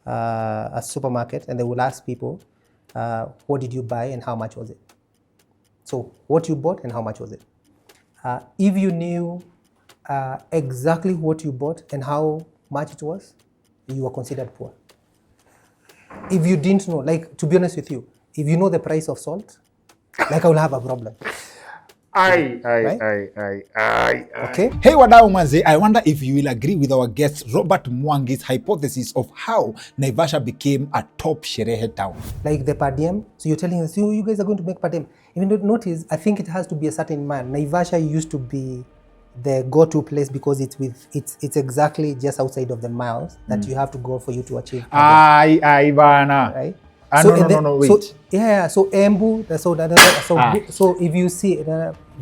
a supermarket and they will ask people, what did you buy and how much was it? So what you bought and how much was it? If you knew exactly what you bought and how much it was, you were considered poor. If you didn't know, like, to be honest with you, if you know the price of salt, like, I will have a problem. Okay. Hey wadau manze, I wonder if you will agree with our guest Robert Mwangi's hypothesis of how Naivasha became a top sherehe town. Like the per diem, so you're telling us, you guys are going to make per diem. Even though notice, I think it has to be a certain man. Naivasha used to be the go-to place because it's exactly just outside of the miles that you have to go for you to achieve. Bana. Right? So no, wait. So, yeah, so Embu, so if you see,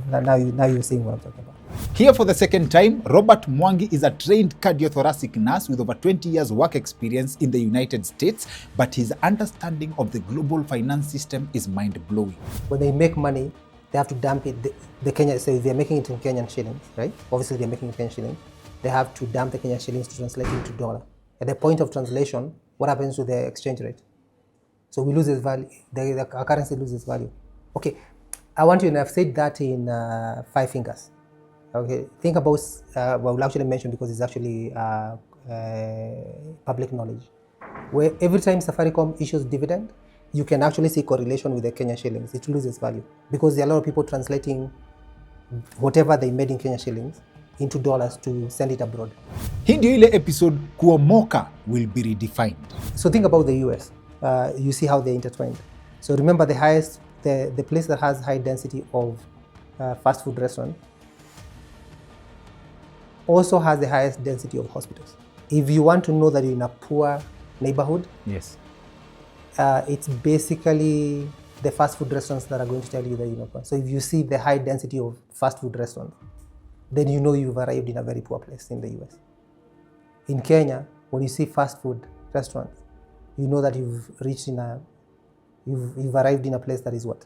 now you're seeing what I'm talking about. Here for the second time, Robert Mwangi is a trained cardiothoracic nurse with over 20 years work experience in the United States, but his understanding of the global finance system is mind-blowing. When they make money, they have to dump it, the Kenya, so if they're making it in Kenyan shillings, right? Obviously they're making it in Kenyan shillings. They have to dump the Kenyan shillings to translate it into dollar. At the point of translation, what happens to the exchange rate? So we lose its value, our currency loses value. Okay, I want you, and I've said that in 5 fingers. Okay, think about, we'll actually mention because it's actually public knowledge. Where every time Safaricom issues dividend, you can actually see correlation with the Kenya shillings. It loses value because there are a lot of people translating whatever they made in Kenya shillings into dollars to send it abroad. Hii ndio ile episode kuomoka will be redefined. So think about the US. You see how they're intertwined. So remember the place that has high density of fast food restaurant also has the highest density of hospitals. If you want to know that you're in a poor neighborhood, yes, it's basically the fast food restaurants that are going to tell you that you're not poor. So if you see the high density of fast food restaurants, then you know you've arrived in a very poor place in the US. In Kenya, when you see fast food restaurants, you know that you've arrived in a place that is what?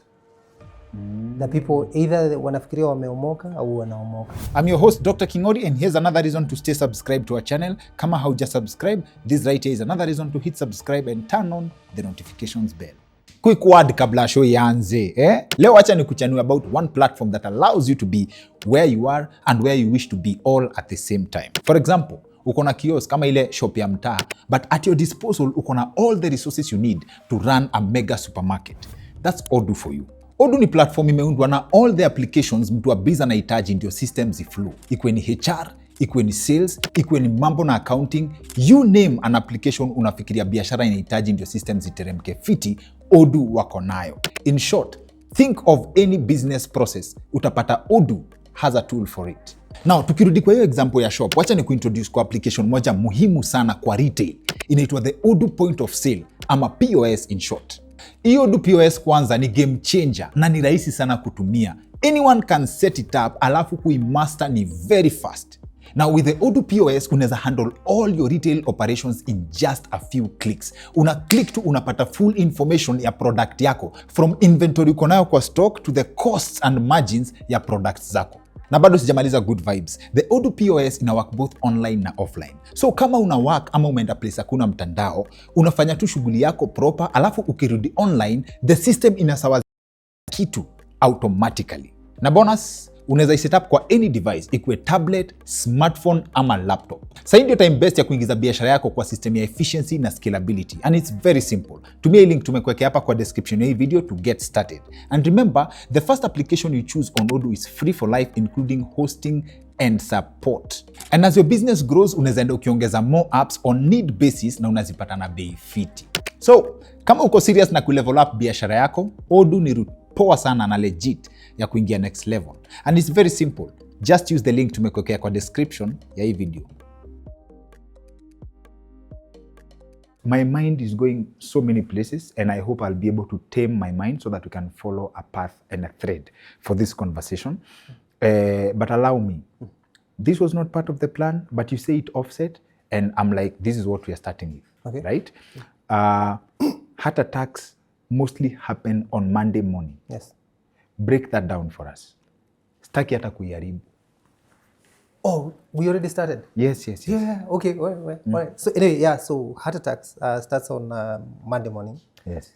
The people either wanafikiria wameomoka au wanaomoka. I'm your host Dr. Kingori, and here's another reason to stay subscribed to our channel. Kama hauja subscribe, this right here is another reason to hit subscribe and turn on the notifications bell. Quick word kabla show yanze. Leo acha nikuchanue about one platform that allows you to be where you are and where you wish to be all at the same time. For example, uko na kiosk kama ile shop ya mtaa, but at your disposal uko na all the resources you need to run a mega supermarket. That's Odoo for you. Odoo ni platform imeundwa na all the applications mtu wa biz anahitaji ndio systems ziflow. Ikuwe ni HR, ikuwe ni sales, ikuwe ni mambo na accounting, you name an application unafikiria biashara inahitaji ndio systems ziteremke fiti, Odoo wako nayo. In short, think of any business process, utapata Odoo has a tool for it. Now, tukirudi kwa hiyo example ya shop, wacha ni kuintroduce kwa application moja muhimu sana kwa retail. Inaitwa the Odoo Point of Sale, ama POS in short. Hiyo Odoo POS kwanza ni game changer na ni rahisi sana kutumia. Anyone can set it up, alafu kuimaster ni very fast. Now with the Odoo POS, unaweza handle all your retail operations in just a few clicks. Una click tu unapata full information ya product yako, from inventory uko nayo kwa stock to the costs and margins ya products zako. Na bado sijamaliza good vibes. The Odoo POS ina work both online na offline. So kama una work ama umeenda place hakuna mtandao, unafanya tu shughuli yako proper, alafu ukirudi online, the system inasawaza kitu automatically. Na bonus, unaweza set up kwa any device, ikuwe tablet, smartphone ama laptop. Sasa ndio time best ya kuingiza biashara yako kwa system ya efficiency na scalability, and it's very simple. Tumia link tumekuwekea hapa kwa description ya hii video to get started. And remember, the first application you choose on Odoo is free for life, including hosting and support. And as your business grows, unaweza enda ukiongeza more apps on need basis na unazipata na bei fiti. So, kama uko serious na kulevel up biashara yako, Odoo ni poa sana na legit ya kuingia next level. And it's very simple. Just use the link tumekuwekea kwa description ya hii video. My mind is going so many places, and I hope I'll be able to tame my mind so that we can follow a path and a thread for this conversation. But allow me, this was not part of the plan, but you say it offset, and I'm like, this is what we are starting with, okay. Right? Heart attacks mostly happen on Monday morning. Yes. Break that down for us. Staki hata kuiharibu. Oh, we already started. Yes. Yeah. Okay. All right. So anyway, yeah. So heart attacks starts on Monday morning. Yes.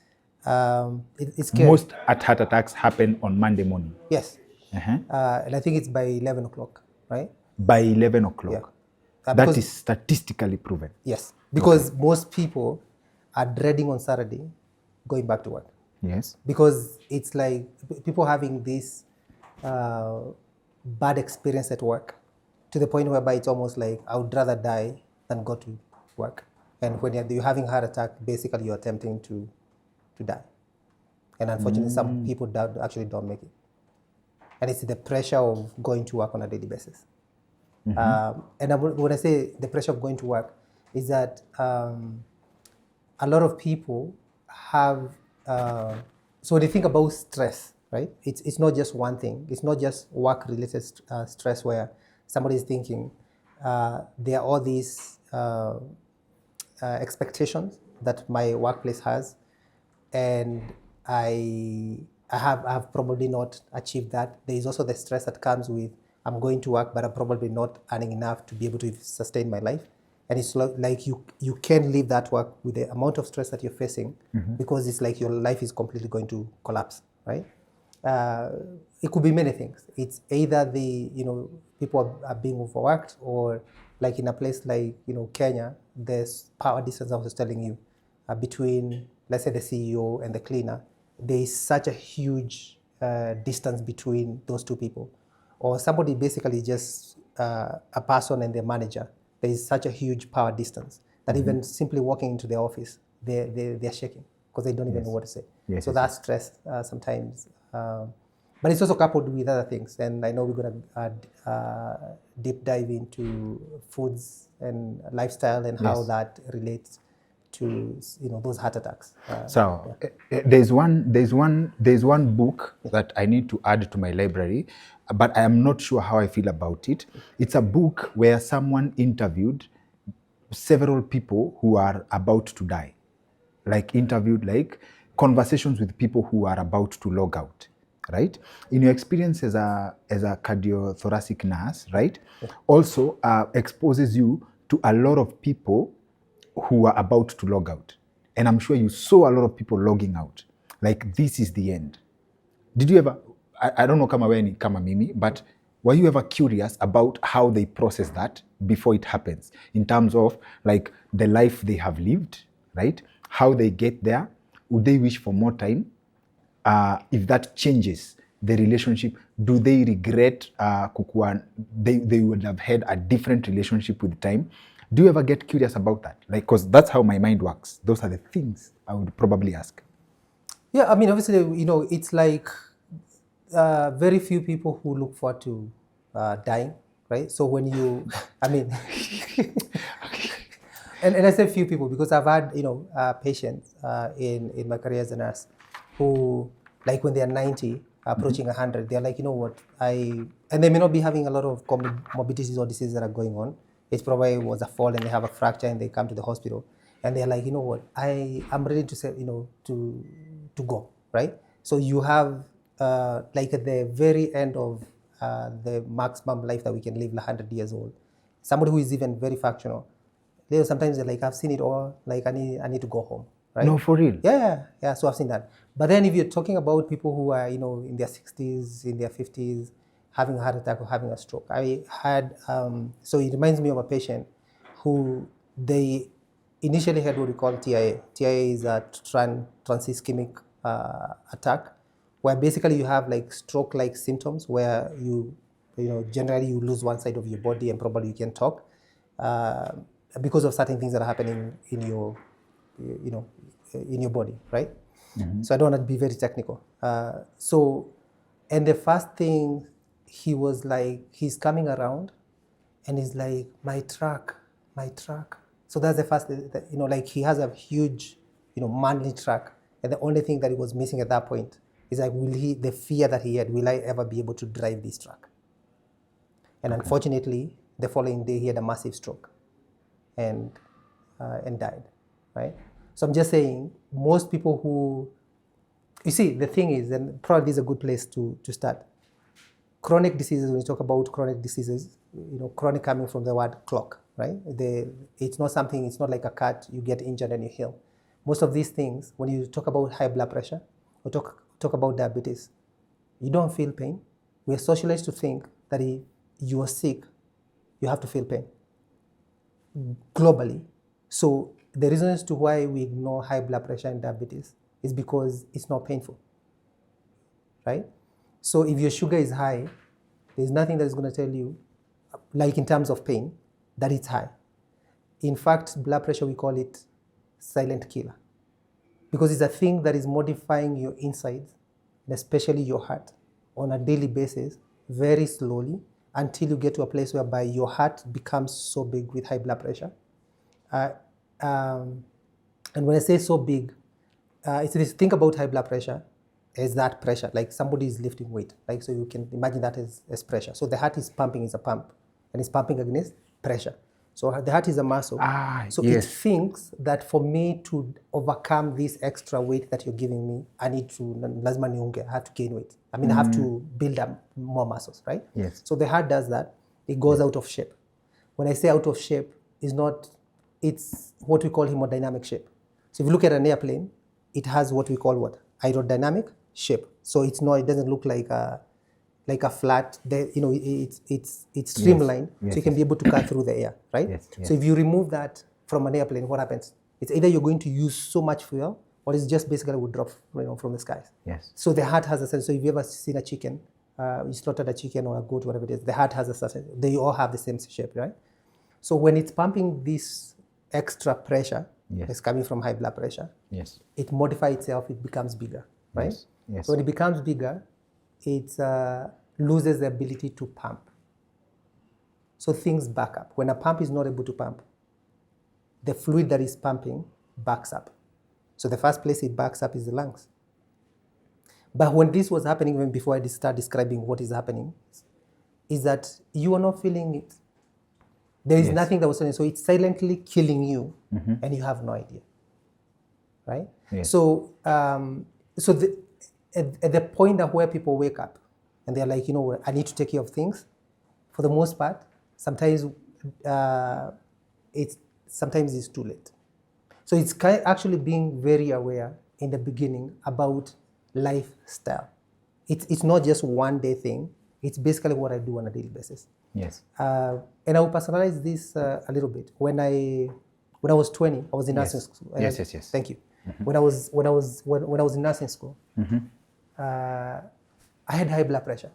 It's scary. Most heart attacks happen on Monday morning. Yes. Uh-huh. And I think it's by 11 o'clock, right? By 11 o'clock. Yeah. That because- is statistically proven. Yes, because most people are dreading on Saturday going back to work. Yes. Because it's like people having this bad experience at work to the point whereby it's almost like I would rather die than go to work. And when you're having a heart attack, basically you're attempting to die. And unfortunately, some people actually don't make it. And it's the pressure of going to work on a daily basis. And when I say the pressure of going to work, is that a lot of people have, so when they think about stress, right? It's not just one thing. It's not just work-related stress where somebody is thinking there are all these expectations that my workplace has, and I have probably not achieved that. There is also the stress that comes with I'm going to work, but I'm probably not earning enough to be able to sustain my life. And it's like you can't leave that work with the amount of stress that you're facing because it's like your life is completely going to collapse, right? It could be many things. It's either people are being overworked, or like in a place like Kenya, there's power distance. I was telling you between, let's say, the CEO and the cleaner. There is such a huge distance between those two people, or somebody basically just a person and their manager. There is such a huge power distance that even simply walking into the office, they're shaking because they don't even know what to say. Yes, So yes, that's stress sometimes. But it's also coupled with other things. And I know we're going to deep dive into foods and lifestyle and how that relates to those heart attacks. There's one book that I need to add to my library, but I am not sure how I feel about it. It's a book where someone interviewed several people who are about to die, like conversations with people who are about to log out, right? In your experience as a cardiothoracic nurse, right, also exposes you to a lot of people who are about to log out. And I'm sure you saw a lot of people logging out. Like, this is the end. Did you ever, I don't know kama wewe ni kama mimi, but were you ever curious about how they process that before it happens? In terms of like the life they have lived, right? How they get there? Would they wish for more time? If that changes the relationship, do they regret they would have had a different relationship with time? Do you ever get curious about that? Like, because that's how my mind works. Those are the things I would probably ask. Yeah, I mean, obviously, it's like very few people who look forward to dying, right? So when you, I mean, and I say few people because I've had, patients in my career as a nurse who, like when they're 90, approaching 100, they're like, you know what, and they may not be having a lot of comorbidities or diseases that are going on. It probably was a fall and they have a fracture and they come to the hospital and they're like, you know what, I'm ready to say, to go, right? So you have like at the very end of the maximum life that we can live, 100 years old, somebody who is even very functional, sometimes they're like, I've seen it all, like I need to go home, right? No, for real? Yeah, so I've seen that. But then if you're talking about people who are, in their 60s, in their 50s, having a heart attack or having a stroke. I had, so it reminds me of a patient who they initially had what we call TIA. TIA is a transischemic attack, where basically you have like stroke-like symptoms where generally you lose one side of your body and probably you can talk because of certain things that are happening in your, in your body, right? So I don't want to be very technical. And the first thing, he was like, he's coming around and he's like, my truck. So that's the first, like he has a huge, manly truck. And the only thing that he was missing at that point is like, the fear that he had, will I ever be able to drive this truck? And unfortunately, the following day he had a massive stroke and died, right? So I'm just saying, most people who, you see, the thing is, and probably this is a good place to start. Chronic diseases, when you talk about chronic diseases, chronic coming from the word clock, right? It's not something, it's not like a cut, you get injured and you heal. Most of these things, when you talk about high blood pressure or talk about diabetes, you don't feel pain. We are socialized to think that if you are sick, you have to feel pain globally. So the reason as to why we ignore high blood pressure and diabetes is because it's not painful, right? So if your sugar is high, there's nothing that is going to tell you, like in terms of pain, that it's high. In fact, blood pressure, we call it silent killer, because it's a thing that is modifying your insides, and especially your heart, on a daily basis, very slowly, until you get to a place whereby your heart becomes so big with high blood pressure. And when I say so big, if you think about high blood pressure as that pressure, like somebody is lifting weight, like, so you can imagine that as pressure. So the heart is pumping, is a pump, and it's pumping against pressure. So the heart is a muscle. So yes. it thinks that for me to overcome this extra weight that you're giving me, I need to, lazima niunge, I have to gain weight. I mean, I have to build up more muscles, right? Yes. So the heart does that. It goes out of shape. When I say out of shape, it's what we call hemodynamic shape. So if you look at an airplane, it has what we call what? Aerodynamic shape. So it doesn't look like a flat, it's streamlined, yes, so you can be able to cut through the air, right? Yes. So if you remove that from an airplane, what happens? It's either you're going to use so much fuel, or it's just basically would drop from the skies. Yes. So the heart has a sense. So if you ever seen a chicken, you slaughtered a chicken or a goat, whatever it is, the heart has a certain, they all have the same shape, right? So when it's pumping this extra pressure, that's coming from high blood pressure, it modifies itself, it becomes bigger, right? Yes. So when it becomes bigger, it loses the ability to pump. So things back up. When a pump is not able to pump, the fluid that is pumping backs up. So the first place it backs up is the lungs. But when this was happening, even before I start describing what is happening, is that you are not feeling it. There is nothing that was happening. So it's silently killing you, and you have no idea, right? Yes. So, at the point that where people wake up and they're like, I need to take care of things, for the most part, sometimes it's too late. So it's actually being very aware in the beginning about lifestyle. It's not just one day thing. It's basically what I do on a daily basis. Yes. And I will personalize this a little bit. When I was 20, I was in nursing school. Yes. Thank you. When I was in nursing school, I had high blood pressure,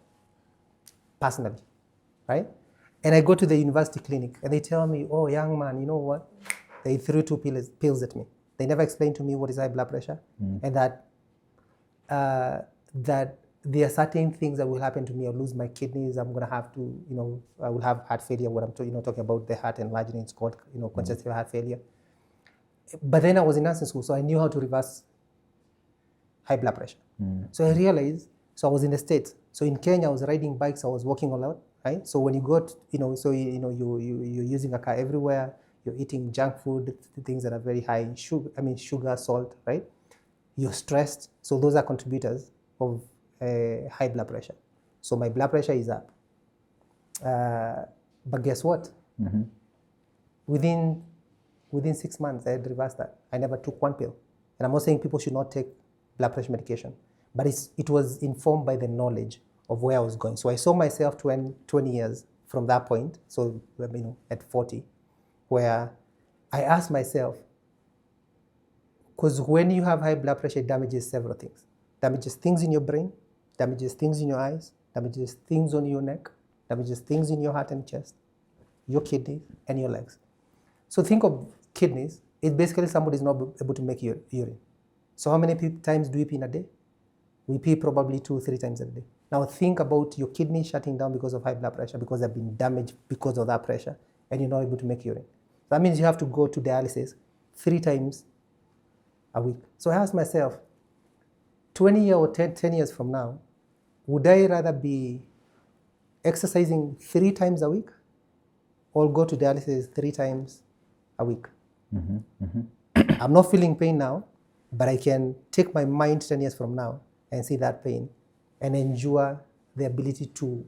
personally, right? And I go to the university clinic and they tell me, oh, young man, you know what? They threw 2 pills at me. They never explained to me what is high blood pressure, and that there are certain things that will happen to me. I'll lose my kidneys. I'm going to have to, I will have heart failure. What I'm talking about, the heart enlarging, it's called, congestive heart failure. But then I was in nursing school, so I knew how to reverse high blood pressure. So I realized, so I was in the States. So in Kenya, I was riding bikes, I was walking a lot, right? So when you got, you're using a car everywhere, you're eating junk food, things that are very high in sugar, salt, right? You're stressed. So those are contributors of high blood pressure. So my blood pressure is up. But guess what? Within 6 months, I had reversed that. I never took 1 pill. And I'm not saying people should not take blood pressure medication, but it was informed by the knowledge of where I was going. So I saw myself 20 years from that point, so at 40, where I asked myself, because when you have high blood pressure, it damages several things. Damages things in your brain, damages things in your eyes, damages things on your neck, damages things in your heart and chest, your kidneys, and your legs. So think of kidneys. It's basically somebody is not able to make urine. So how many times do we pee in a day? We pee probably 2-3 times a day. Now think about your kidney shutting down because of high blood pressure, because they've been damaged because of that pressure, and you're not able to make urine. That means you have to go to dialysis 3 times a week. So I asked myself, 20 years or 10 years from now, would I rather be exercising 3 times a week or go to dialysis 3 times a week? I'm not feeling pain now, but I can take my mind 10 years from now and see that pain and endure the ability to,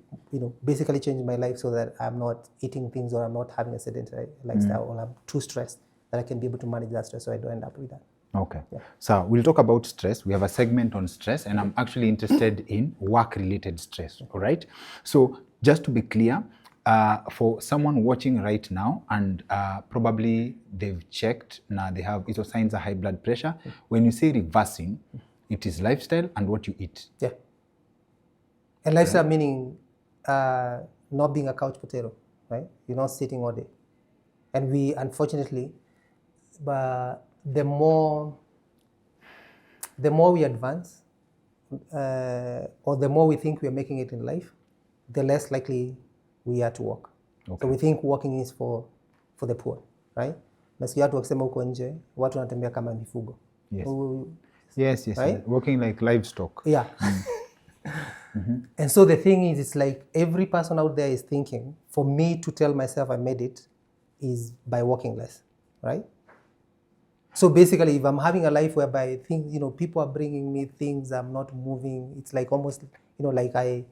basically change my life so that I'm not eating things or I'm not having a sedentary lifestyle or I'm too stressed, that I can be able to manage that stress so I don't end up with that. Okay. Yeah. So we'll talk about stress. We have a segment on stress, and I'm actually interested in work-related stress. All right. So just to be clear, for someone watching right now, and probably they've checked now, they have signs of high blood pressure. When you say reversing, it is lifestyle and what you eat. Yeah. And lifestyle meaning not being a couch potato, right? You're not sitting all day. And we, unfortunately, but the more we advance, or the more we think we are making it in life, the less likely we are to work. Okay. So we think working is for the poor, right? Nasikia watu wakisema huko nje, watu wanatembea kama mifugo. Yes. Right? Working like livestock. Yeah. And so the thing is, it's like every person out there is thinking, for me to tell myself I made it is by working less, right? So basically, if I'm having a life whereby things, people are bringing me things, I'm not moving, it's like almost, like I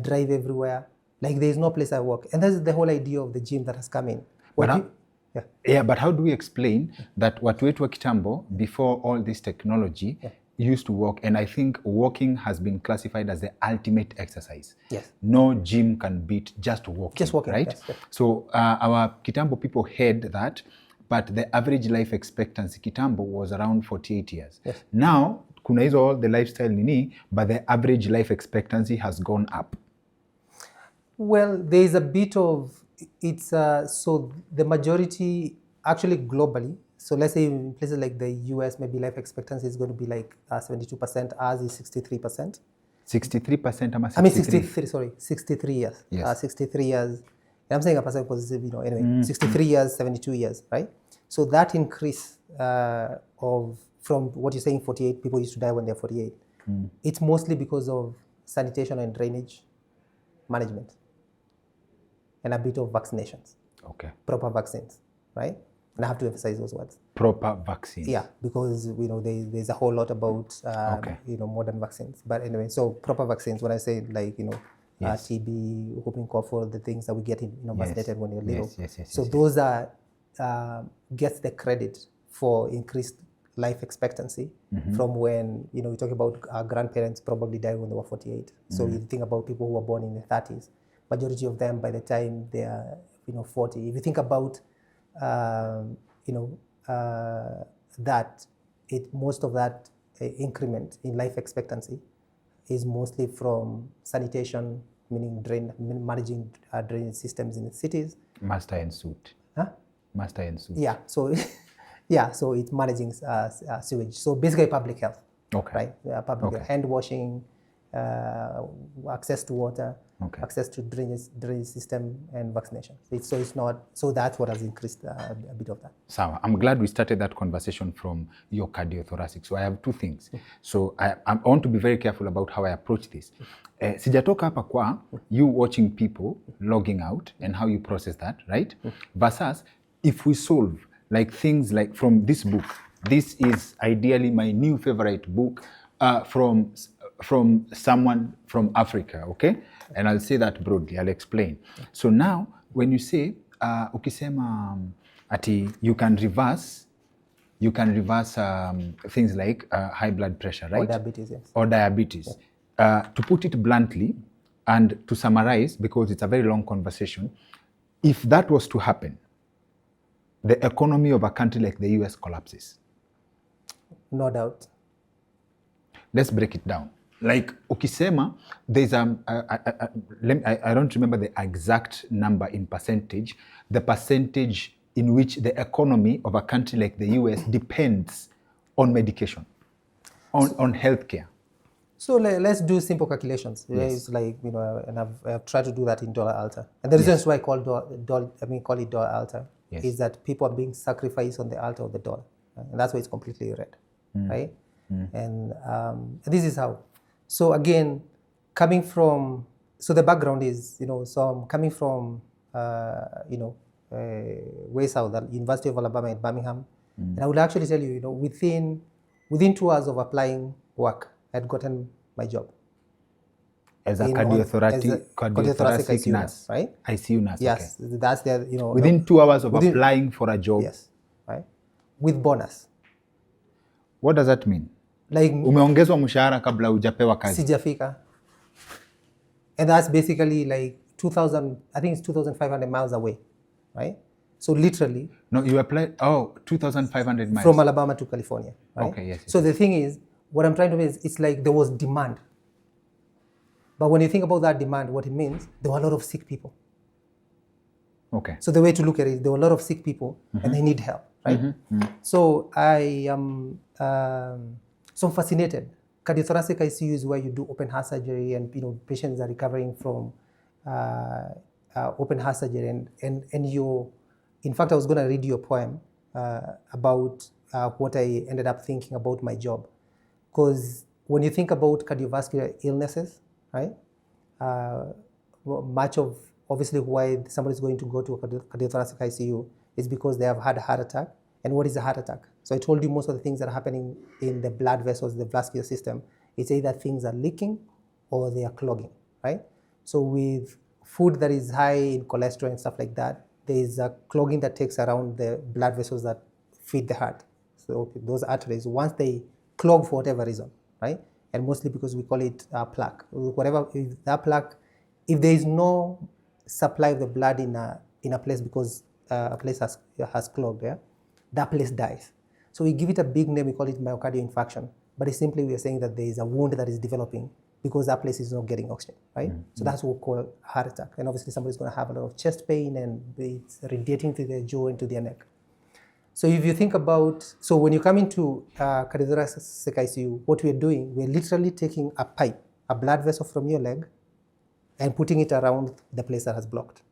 drive everywhere, like there's no place I work. And that's the whole idea of the gym that has come in. But how do we explain that watu wetu wa kitambo, before all this technology, used to walk, and I think walking has been classified as the ultimate exercise. Yes. No gym can beat just walking. Just walking, right? Yes. So our kitambo people heard that, but the average life expectancy kitambo was around 48 years. Yes. Now, kuna hizo all the lifestyle nini, but the average life expectancy has gone up. Well, there is a bit of, so the majority, actually globally, so let's say in places like the US, maybe life expectancy is going to be like 72%, ours is 63%. 63% ama 63? I mean 63 years. Yes. 63 years. And I'm saying a percent because, anyway, 63 years, 72 years, right? So that increase from what you're saying, 48, people used to die when they're 48. It's mostly because of sanitation and drainage management and a bit of vaccinations. Okay. Proper vaccines, right? And I have to emphasize those words. Proper vaccines. Yeah, because there's a whole lot about modern vaccines. But anyway, so proper vaccines. When I say like TB, whooping cough, all the things that we get vaccinated when you're little. Yes. Those are gets the credit for increased life expectancy from when we talk about our grandparents probably died when they were 48. So you think about people who were born in the 30s. Majority of them by the time they are 40. If you think about that most of that increment in life expectancy is mostly from sanitation, meaning managing drainage systems in the cities. Master and suit. Huh? Master and suit. Yeah. So so it's managing sewage. So basically public health. Okay. Right. Public hand washing, access to water, access to drainage system, and vaccination. So that's what has increased a bit of that. So I'm glad we started that conversation from your cardiothoracic. So I have two things. So I want to be very careful about how I approach this. Sijatoka hapa kwa you watching people logging out and how you process that, right? Versus if we solve like things like from this book. This is ideally my new favorite book from someone from Africa, okay? And I'll say that broadly, I'll explain. So now, when you say, ukisema ati you can reverse things like high blood pressure, right? Or diabetes, yes. Or diabetes. Yeah. To put it bluntly, and to summarize, because it's a very long conversation, if that was to happen, the economy of a country like the US collapses. No doubt. Let's break it down. Like ukisema, there's I don't remember the exact number in percentage, the percentage in which the economy of a country like the US depends on medication, on healthcare. So let's do simple calculations. Yes. It's like, and I've tried to do that in dollar altar. And the reason why I call it dollar altar is that people are being sacrificed on the altar of the dollar. Right? And that's why it's completely red, right? And this is how. So again, coming from, so the background is, so I'm coming from, way south, the University of Alabama in Birmingham. And I would actually tell you, within 2 hours of applying work, I had gotten my job. As a cardiothoracic nurse, right? ICU nurse. Yes, Okay. that's their, Within 2 hours of applying for a job. Yes, right? With bonus. What does that mean? Like Umeongezwa mshahara kabla hujapewa kazi. Sijafika. And that's basically like 2,500 miles away, right? So literally. No, you applied, 2,500 miles. From Alabama to California, right? Okay, yes. So the thing is, what I'm trying to say is, it's like there was demand. But when you think about that demand, what it means, there were a lot of sick people. Okay. So the way to look at it is there were a lot of sick people and they need help, right? So I am so fascinated. Cardiothoracic ICU is where you do open heart surgery and patients are recovering from open heart surgery and you, in fact, I was going to read you a poem about what I ended up thinking about my job. Because when you think about cardiovascular illnesses, right, much of obviously why somebody's going to go to a cardiothoracic ICU is because they have had a heart attack. And what is a heart attack? So I told you most of the things that are happening in the blood vessels, the vascular system, it's either things are leaking or they are clogging, right? So with food that is high in cholesterol and stuff like that, there is a clogging that takes around the blood vessels that feed the heart. So those arteries, once they clog for whatever reason, right? And mostly because we call it plaque. Whatever, if that plaque, if there is no supply of the blood in a place because a place has clogged, yeah, that place dies. So we give it a big name, we call it myocardial infarction, but it's simply we are saying that there is a wound that is developing because that place is not getting oxygen, right? So that's what we call heart attack. And obviously somebody's going to have a lot of chest pain and it's radiating to their jaw and to their neck. So if you think about, so when you come into cardiothoracic ICU, what we're doing, we're literally taking a pipe, a blood vessel from your leg, and putting it around the place that has blocked.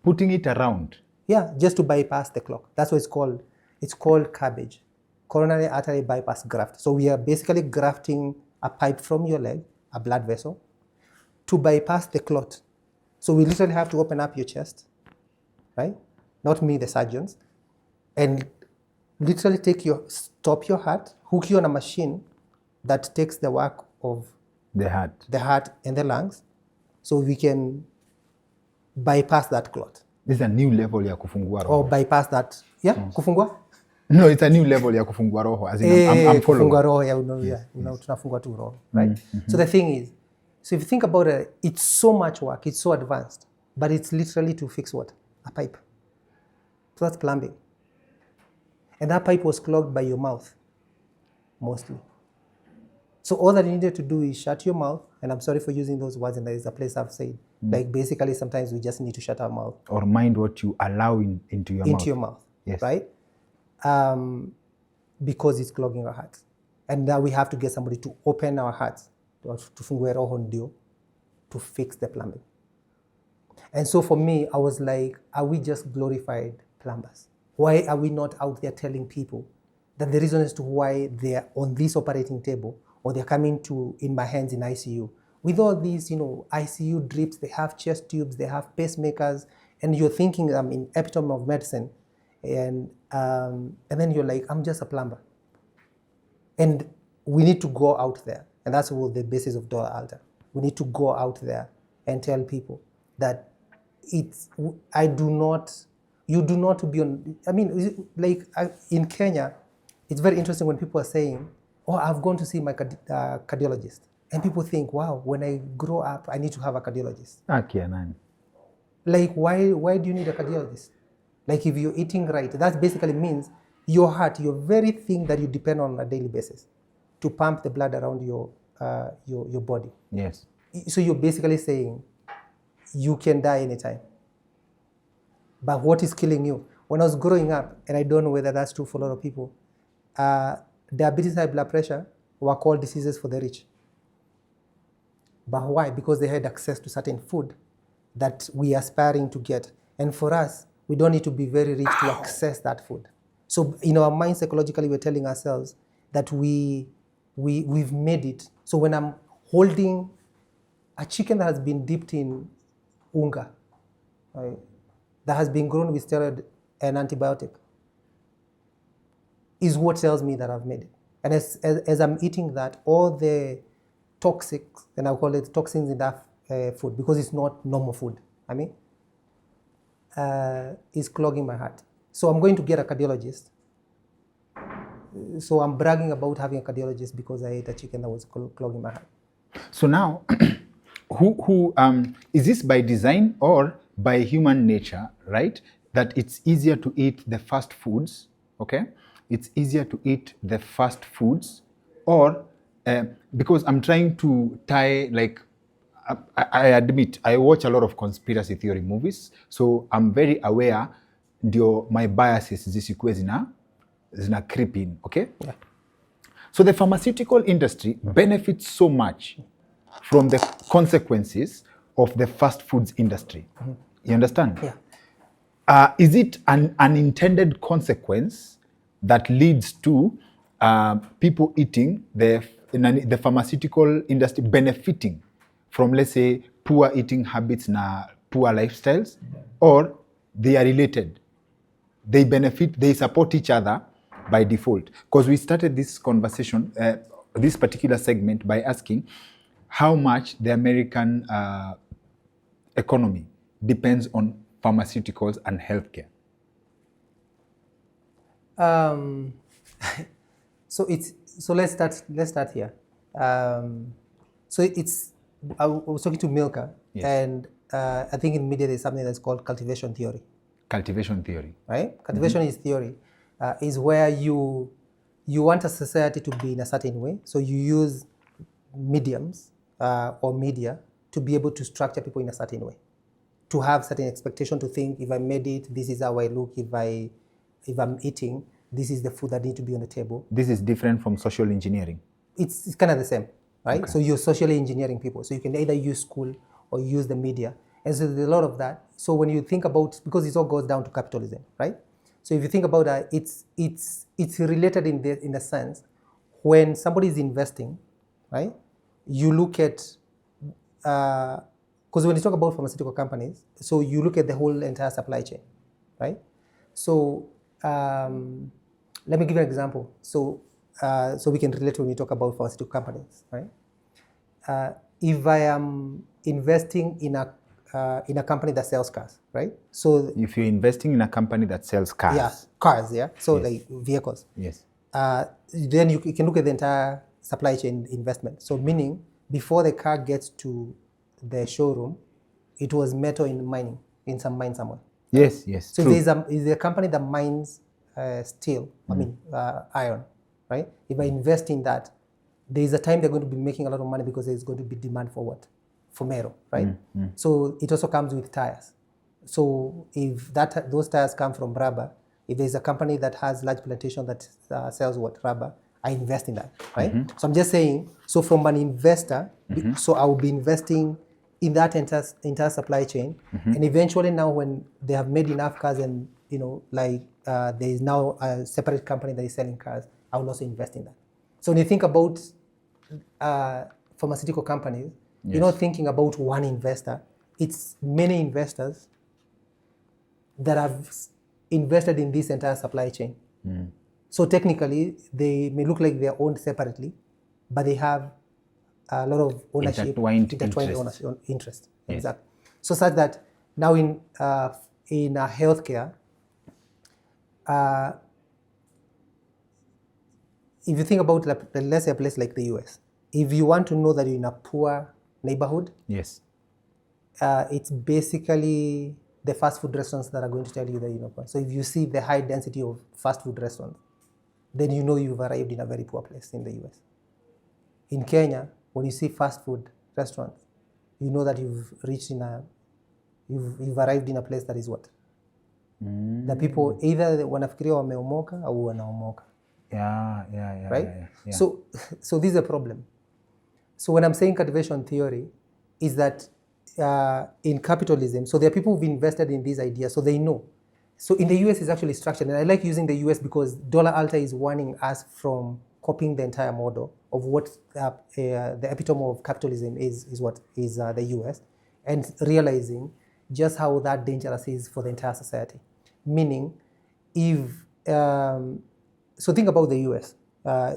Putting it around? Yeah, just to bypass the clot. That's what it's called. It's called CABG, coronary artery bypass graft. So we are basically grafting a pipe from your leg, a blood vessel, to bypass the clot. So we literally have to open up your chest, right? Not me, the surgeons, and literally stop your heart, hook you on a machine that takes the work of the heart and the lungs, so we can bypass that clot. This is a new level ya kufungua roho. Or bypass that, yeah, kufungua? No, it's a new level ya kufungua roho. As in, I'm following. Kufungua roho, tunafungua tu roho, right? So the thing is, so if you think about it, it's so much work, it's so advanced, but it's literally to fix what? A pipe. So that's plumbing. And that pipe was clogged by your mouth, mostly. So all that you needed to do is shut your mouth, and I'm sorry for using those words, and there is a place I've said, like basically sometimes we just need to shut our mouth. Or mind what you allow into your mouth. Into your mouth, yes. Right? Because it's clogging our hearts. And now we have to get somebody to open our hearts, to fungue roho ndio, to fix the plumbing. And so for me, I was like, are we just glorified plumbers? Why are we not out there telling people that the reason as to why they're on this operating table or they're coming in my hands in ICU with all these, ICU drips, they have chest tubes, they have pacemakers, and you're thinking I'm in epitome of medicine, and then you're like, I'm just a plumber. And we need to go out there, and that's what the basis of Dollar Altar. We need to go out there and tell people that you do not be on, in Kenya, it's very interesting when people are saying, oh, I've gone to see my cardiologist. And people think, wow, when I grow up, I need to have a cardiologist. Like, why do you need a cardiologist? Like, if you're eating right, that basically means your heart, your very thing that you depend on a daily basis to pump the blood around your body. Yes. So you're basically saying you can die anytime. But what is killing you? When I was growing up, and I don't know whether that's true for a lot of people, diabetes, high blood pressure were called diseases for the rich. But why? Because they had access to certain food that we are aspiring to get. And for us, we don't need to be very rich to access that food. So in our mind, psychologically, we're telling ourselves that we've made it. So when I'm holding a chicken that has been dipped in unga, right, that has been grown with steroid and antibiotic, is what tells me that I've made it. And as I'm eating that, all the toxic, and I'll call it toxins in that food because it's not normal food. I mean, is clogging my heart. So I'm going to get a cardiologist. So I'm bragging about having a cardiologist because I ate a chicken that was clogging my heart. So now, is this by design or by human nature, right? That it's easier to eat the fast foods, okay? It's easier to eat the fast foods, or because I'm trying to tie, like, I admit I watch a lot of conspiracy theory movies, so I'm very aware my biases zisikuwe zina creep in, okay? Yeah. So the pharmaceutical industry benefits so much from the consequences of the fast foods industry. You understand? Yeah. Is it an unintended consequence that leads to people eating the pharmaceutical industry benefiting from, let's say, poor eating habits na poor lifestyles, or they are related? They benefit, they support each other by default. Because we started this conversation, this particular segment, by asking how much the American economy depends on pharmaceuticals and healthcare. So let's start here. I was talking to Milka, Yes. and I think in media there's something that's called cultivation theory. Cultivation theory. Right? Cultivation is theory, is where you want a society to be in a certain way. So you use mediums or media to be able to structure people in a certain way, to have certain expectation, to think, if I made it, this is how I look. If I'm eating, this is the food that needs to be on the table. This is different from social engineering. It's kind of the same, right? Okay. So you're socially engineering people. So you can either use school or use the media. And so there's a lot of that. So when you think about, because it all goes down to capitalism, right? So if you think about that, it's related in the sense, when somebody is investing, right? You look at, because when you talk about pharmaceutical companies, so you look at the whole entire supply chain, right? So let me give you an example. So we can relate when we talk about pharmaceutical companies, right? If I am investing in a company that sells cars, right? So if you're investing in a company that sells cars. Yeah, cars, yeah. So Yes. like vehicles. Yes. Then you can look at the entire supply chain investment. So meaning, before the car gets to the showroom, it was metal in mining, in some mine somewhere. Yes, yes. So true. is a company that mines steel, iron, right? If I invest in that, there is a time they're going to be making a lot of money because there's going to be demand for what? For metal, right? So it also comes with tires. So if those tires come from rubber, if there's a company that has large plantation that sells what? Rubber, I invest in that, right? So I'm just saying, so from an investor, so I will be investing in that entire supply chain. And eventually now when they have made enough cars and, there is now a separate company that is selling cars, I will also invest in that. So when you think about pharmaceutical companies, you're not thinking about one investor. It's many investors that have invested in this entire supply chain. So technically, they may look like they're owned separately, but they have a lot of ownership, Intertwined interest. Yes. Exactly. So such that now in healthcare, if you think about, let's say, a place like the US, if you want to know that you're in a poor neighborhood, Yes. it's basically the fast food restaurants that are going to tell you that you're not poor. So if you see the high density of fast food restaurants, then you know you've arrived in a very poor place in the US. In Kenya, when you see fast food restaurants, you know that you've arrived in a place that is what? The people either wanafikiria wameomoka au wanaomoka. Yeah. Right? Yeah. So this is a problem. So when I'm saying cultivation theory, is that in capitalism, so there are people who've invested in these ideas, so they know. So in the US, it's actually structured, and I like using the US because Dollar Alta is warning us from copying the entire model of what the epitome of capitalism is the US, and realizing just how that dangerous is for the entire society. Meaning, so think about the US,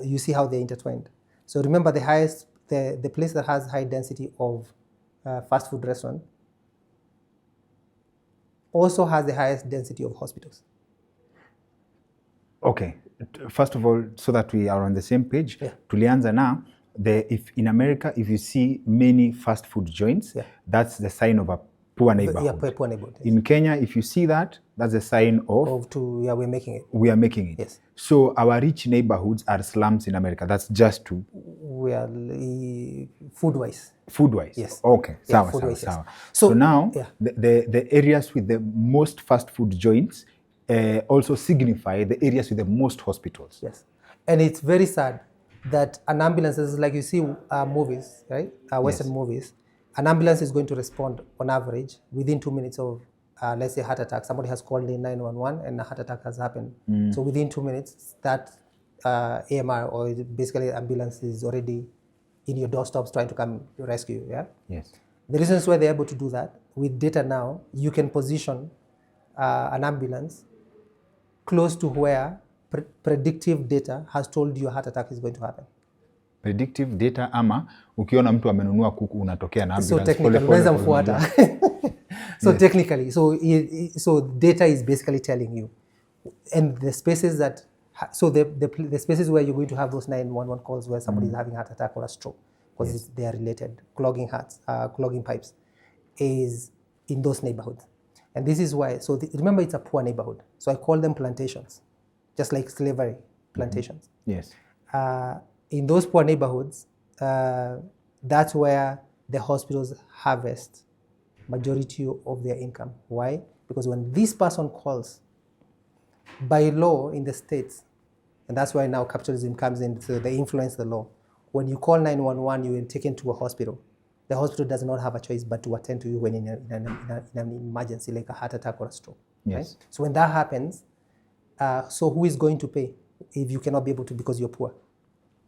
you see how they're intertwined. So remember, the highest the place that has high density of fast food restaurant also has the highest density of hospitals. Okay, first of all, so that we are on the same page, Yeah. tulianza na if in America, if you see many fast food joints, Yeah. that's the sign of a poor neighborhood. Yeah, poor neighborhood. Yes. In Kenya, if you see that, that's a sign of We're making it. we are making it. Yes. So our rich neighborhoods are slums in America. That's just to We are food-wise. food-wise. Yes. Okay. Yeah, Sawa, food-wise, sawa, yes. sawa. So, So now yeah. the areas with the most fast food joints also signify the areas with the most hospitals. Yes, and it's very sad that an ambulance is like you see movies, right? Western Yes. movies. An ambulance is going to respond on average within 2 minutes of, let's say, heart attack. Somebody has called in 911 and a heart attack has happened. So within 2 minutes, that AMR or basically ambulance is already in your doorsteps trying to come to rescue you. Yeah. Yes. The reasons why they're able to do that with data now, you can position an ambulance close to where predictive data has told you a heart attack is going to happen. Predictive data ama ukiona mtu amenunua kuku unatokea na ambulance. So technically, unaweza mfuata. So Yes. technically, so data is basically telling you, and the spaces that, so the spaces where you're going to have those 911 calls where somebody is having a heart attack or a stroke, because they are related, clogging hearts, clogging pipes, is in those neighborhoods. And this is why, so remember it's a poor neighborhood. So I call them plantations, just like slavery plantations. Yes. In those poor neighborhoods, that's where the hospitals harvest majority of their income. Why? Because when this person calls, by law in the States, and that's why now capitalism comes in, so they influence the law. When you call 911, you are taken to a hospital. The hospital does not have a choice but to attend to you when in an emergency, like a heart attack or a stroke. Yes. Right? So when that happens, so who is going to pay if you cannot be able to because you're poor?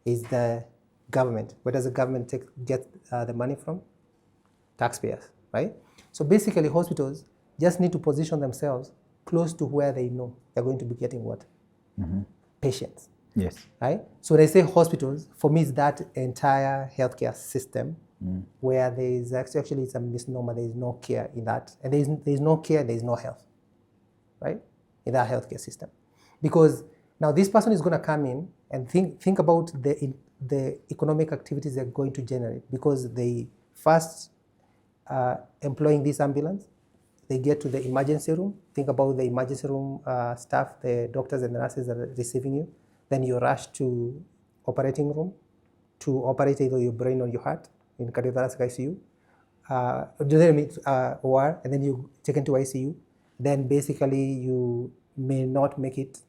Is the government. Where does the government get the money from? Taxpayers, right? So basically hospitals just need to position themselves close to where they know they're going to be getting what? Patients. Yes. Right? So when I say hospitals, for me it's that entire healthcare system where there is actually it's a misnomer, there is no care in that. And there is no care, there is no health, right? In that healthcare system. Because now this person is going to come in and think about the economic activities they're going to generate, because they first employing this ambulance, they get to the emergency room, think about the emergency room staff, the doctors and the nurses that are receiving you. Then you rush to operating room to operate either your brain or your heart in cardiothoracic ICU. OR, and then you taken to ICU. Then basically you may not make it.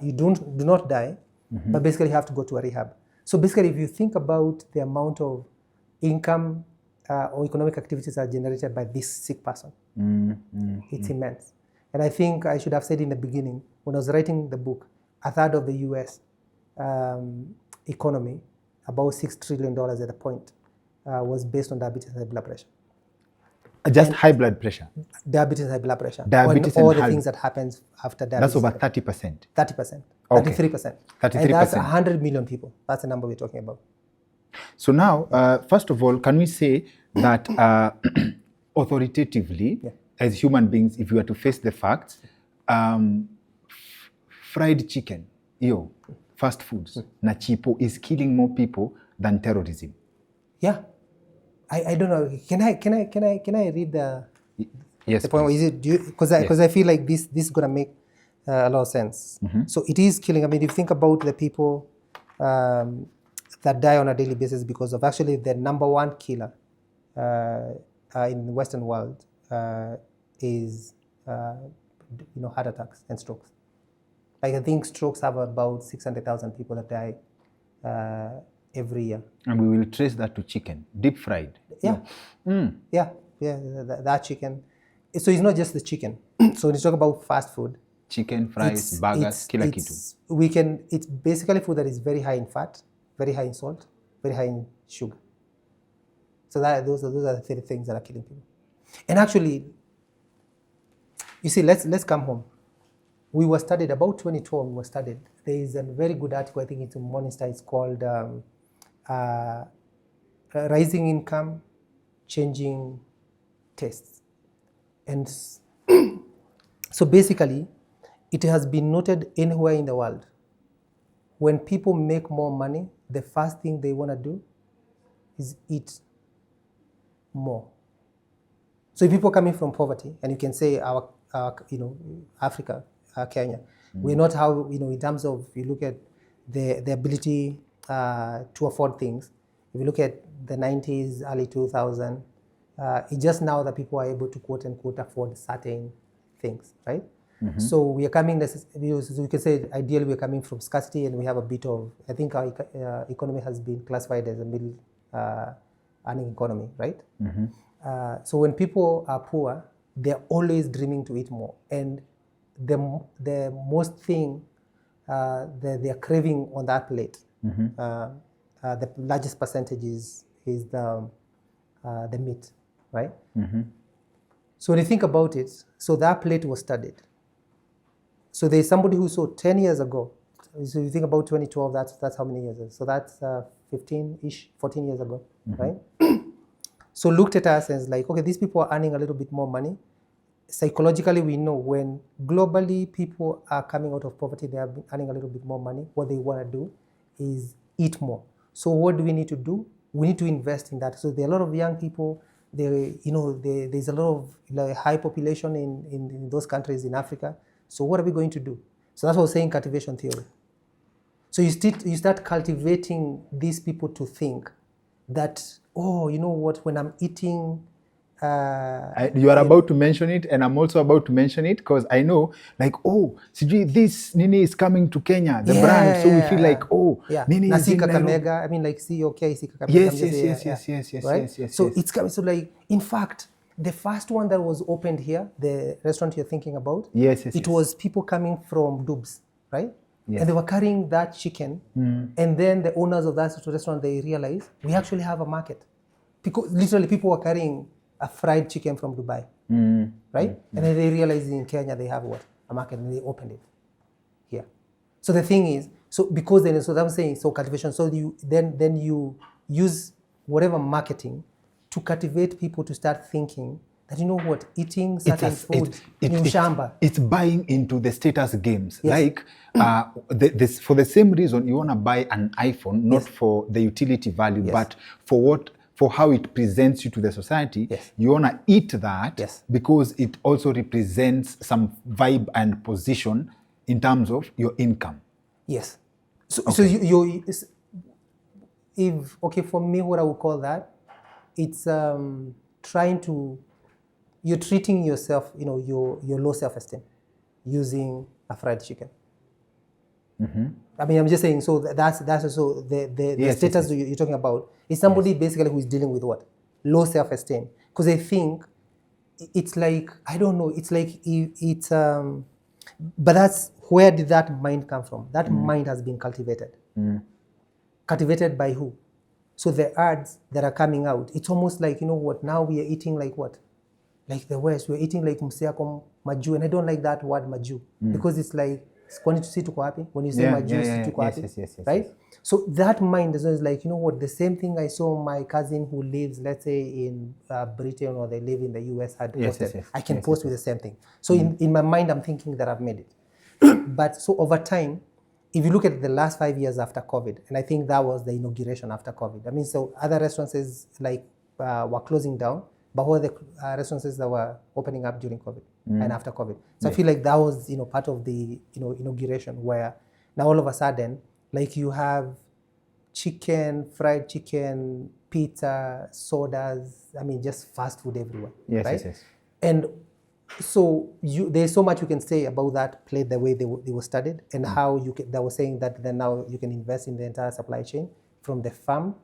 You do not die, but basically you have to go to a rehab. So basically, if you think about the amount of income or economic activities that are generated by this sick person, it's immense. And I think I should have said in the beginning, when I was writing the book, a third of the US economy, about $6 trillion at the point, was based on diabetes and high blood pressure. Just high blood pressure? Diabetes and high blood pressure. Diabetes and all and the high... things that happens after diabetes. That's over 30%. 30%. Okay. 33%. 33%. And that's 100 million people. That's the number we're talking about. So now, first of all, can we say that authoritatively, as human beings, if we were to face the facts, fried chicken, fast foods, na chipo is killing more people than terrorism? Yeah. I don't know. Can I read the point? Is it because I feel like this is gonna make a lot of sense. So it is killing. I mean, if you think about the people that die on a daily basis because of actually the number one killer in the Western world is heart attacks and strokes. Like I think strokes have about 600,000 people that die every year. And we will trace that to chicken, deep fried. Yeah. That chicken. So it's not just the chicken. So when you talk about fast food, chicken, fries, burgers, kila kitu. It's basically food that is very high in fat, very high in salt, very high in sugar. So those are the 30 things that are killing people. And actually, you see, let's come home. We were studied about 2012. We were studied. There is a very good article. I think it's in Morning Star. It's called rising income, changing tastes. And so basically, it has been noted anywhere in the world, when people make more money, the first thing they want to do is eat more. So if people are coming from poverty, and you can say our Africa, Kenya, we're not how, in terms of, you look at the ability to afford things. If you look at the 90s, early 2000s, it's just now that people are able to quote unquote afford certain things, right? So we are coming, you can say ideally we're coming from scarcity, and we have a bit of, I think our economy has been classified as a middle earning economy, right? So when people are poor, they're always dreaming to eat more. And the most thing that they're craving on that plate, the largest percentage is the meat, right? So when you think about it, so that plate was studied. So there's somebody who saw 10 years ago. So you think about 2012, that's how many years ago? So that's 15-ish, 14 years ago, right? So looked at us and was like, okay, these people are earning a little bit more money. Psychologically, we know when globally people are coming out of poverty, they are earning a little bit more money. What they want to do is eat more. So what do we need to do? We need to invest in that. So there are a lot of young people. There's a lot of high population in those countries in Africa. So what are we going to do? So that's what I was saying, cultivation theory. So you start cultivating these people to think that, oh, you know what, when I'm eating... you are about to mention it, and I'm also about to mention it, because I know, like, oh, CG, this Nini is coming to Kenya, the brand, so we feel like, oh, Nini is in Nairobi. I mean, like, see, okay, see Kakamega. Yes. So it's coming. So, like, in fact, the first one that was opened here, the restaurant you're thinking about, it was people coming from Dubs, right? Yes. And they were carrying that chicken, and then the owners of that restaurant, they realized we actually have a market, because literally people were carrying a fried chicken from Dubai, right? And then they realized in Kenya they have a market, and they opened it here. So the thing is, so because then, so I'm saying, so cultivation. So you then you use whatever marketing to cultivate people to start thinking that, you know what, eating certain food in shamba. It's buying into the status games. Yes. Like for the same reason you want to buy an iPhone, not for the utility value, but for how it presents you to the society. You want to eat that because it also represents some vibe and position in terms of your income. Yes. So for me, what I would call that, it's you're treating yourself, your low self-esteem using a fried chicken. I mean, I'm just saying, so that's also the status you're talking about is somebody basically who is dealing with what? Low self-esteem. Because they think it's like, I don't know, it's like, but that's, where did that mind come from? That mind has been cultivated. Cultivated by who? So the ads that are coming out, it's almost like, you know what, now we are eating like what? Like the West, we're eating like msiako maju, and I don't like that word maju, because it's like, when you say tuko happy, when you say maju, tuko happy, right? So that mind is like, you know what, the same thing I saw my cousin who lives, let's say, in Britain, or they live in the US had posted. I can post with the same thing. So in my mind, I'm thinking that I've made it. But so over time, if you look at the last 5 years after COVID, and I think that was the inauguration after COVID. I mean, so other restaurants were closing down, but what were the restaurants that were opening up during COVID and after COVID? So I feel like that was, part of the, inauguration, where now all of a sudden, like, you have chicken, fried chicken, pizza, sodas, I mean, just fast food everywhere, right? And so there's so much you can say about that plate, the way they were studied, and how they were saying that then now you can invest in the entire supply chain from the farm,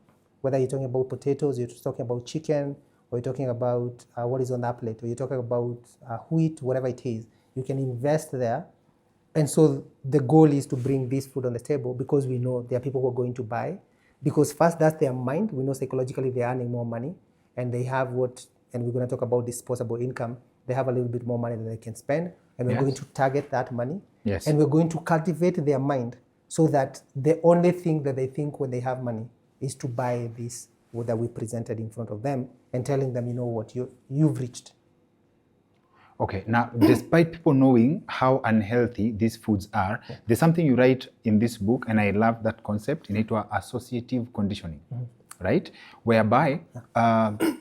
whether you're talking about potatoes, you're talking about chicken, or you're talking about what is on that plate, or you're talking about wheat, whatever it is, you can invest there. And so the goal is to bring this food on the table, because we know there are people who are going to buy, because first, that's their mind. We know psychologically they're earning more money, and they have and we're going to talk about disposable income. They have a little bit more money that they can spend, and we're going to target that money. And we're going to cultivate their mind so that the only thing that they think when they have money is to buy this that we presented in front of them and telling them, you know what, you've reached. Okay, now, despite people knowing how unhealthy these foods are, there's something you write in this book, and I love that concept, inaitwa associative conditioning, right? Whereby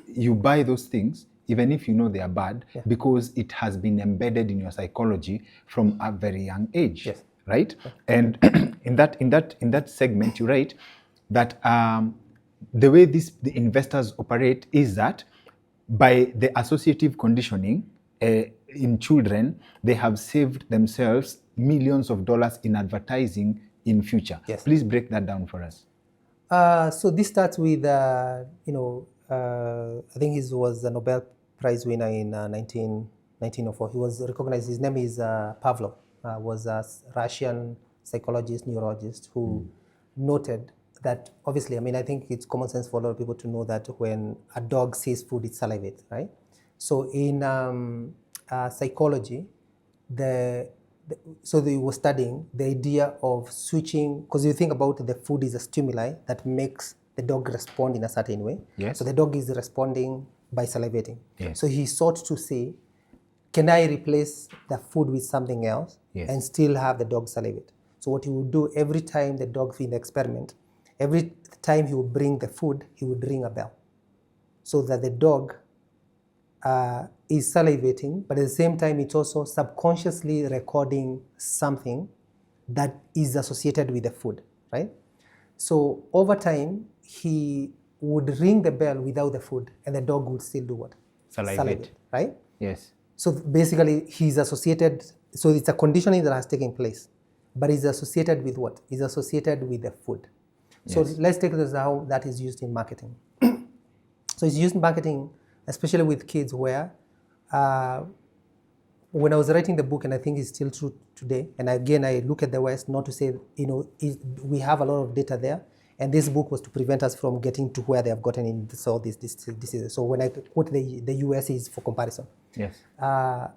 you buy those things, even if you know they are bad, because it has been embedded in your psychology from a very young age, right? And in that segment, you write that the way the investors operate is that by the associative conditioning, in children, they have saved themselves millions of dollars in advertising in future. Yes. Please break that down for us. So this starts with, I think he was a Nobel Prize winner in 1904. He was recognized, his name is Pavlov, was a Russian psychologist, neurologist who noted that, obviously, I mean, I think it's common sense for a lot of people to know that when a dog sees food, it salivates, right? So in psychology, so they were studying the idea of switching, because you think about the food is a stimuli that makes the dog respond in a certain way. Yes. So the dog is responding by salivating. Yes. So he sought to say, can I replace the food with something else and still have the dog salivate? So what he would do every time the dog in the experiment, every time he would bring the food, he would ring a bell, so that the dog is salivating, but at the same time, it's also subconsciously recording something that is associated with the food, right? So over time, he would ring the bell without the food, and the dog would still do what? Salivate. Right? Yes. So basically, he's associated, so it's a conditioning that has taken place, but it's associated with what? It's associated with the food. So let's take this how that is used in marketing. So it's used in marketing, especially with kids, where when I was writing the book, and I think it's still true today, and again, I look at the West, not to say, we have a lot of data there, and this book was to prevent us from getting to where they have gotten in all these diseases. So when I quote the US is for comparison. Yes. A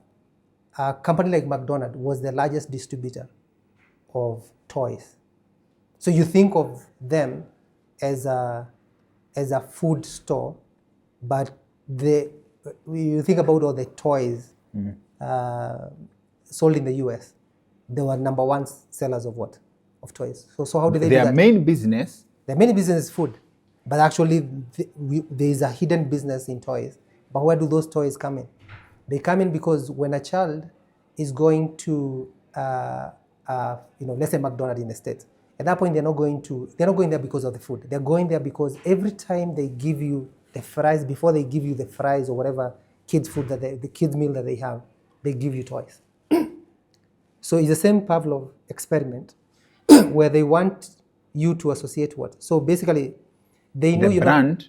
company like McDonald's was the largest distributor of toys. So you think of them as a food store, but you think about all the toys sold in the US, they were number one sellers of what? Of toys. So how do they do that? Their main business? Their main business is food, but actually there is a hidden business in toys. But where do those toys come in? They come in because when a child is going to, let's say McDonald's in the States, at that point they're not going there because of the food. They're going there because every time they give you the fries, before they give you the fries or whatever kids food the kids meal that they have, they give you toys. So it's the same Pavlov experiment where they want you to associate what? So basically, they know the brand?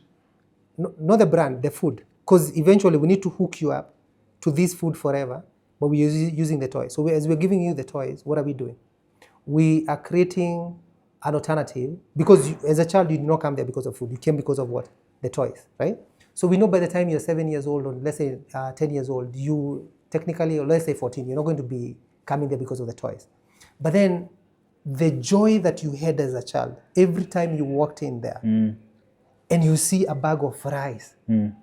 Not the brand, the food. Because eventually we need to hook you up to this food forever, but we're using the toys. So as we're giving you the toys, what are we doing? We are creating an alternative, because as a child, you did not come there because of food. You came because of what? The toys, right? So we know by the time you're 7 years old, or let's say 10 years old, you technically, or let's say 14, you're not going to be coming there because of the toys. But then the joy that you had as a child, every time you walked in there and you see a bag of rice,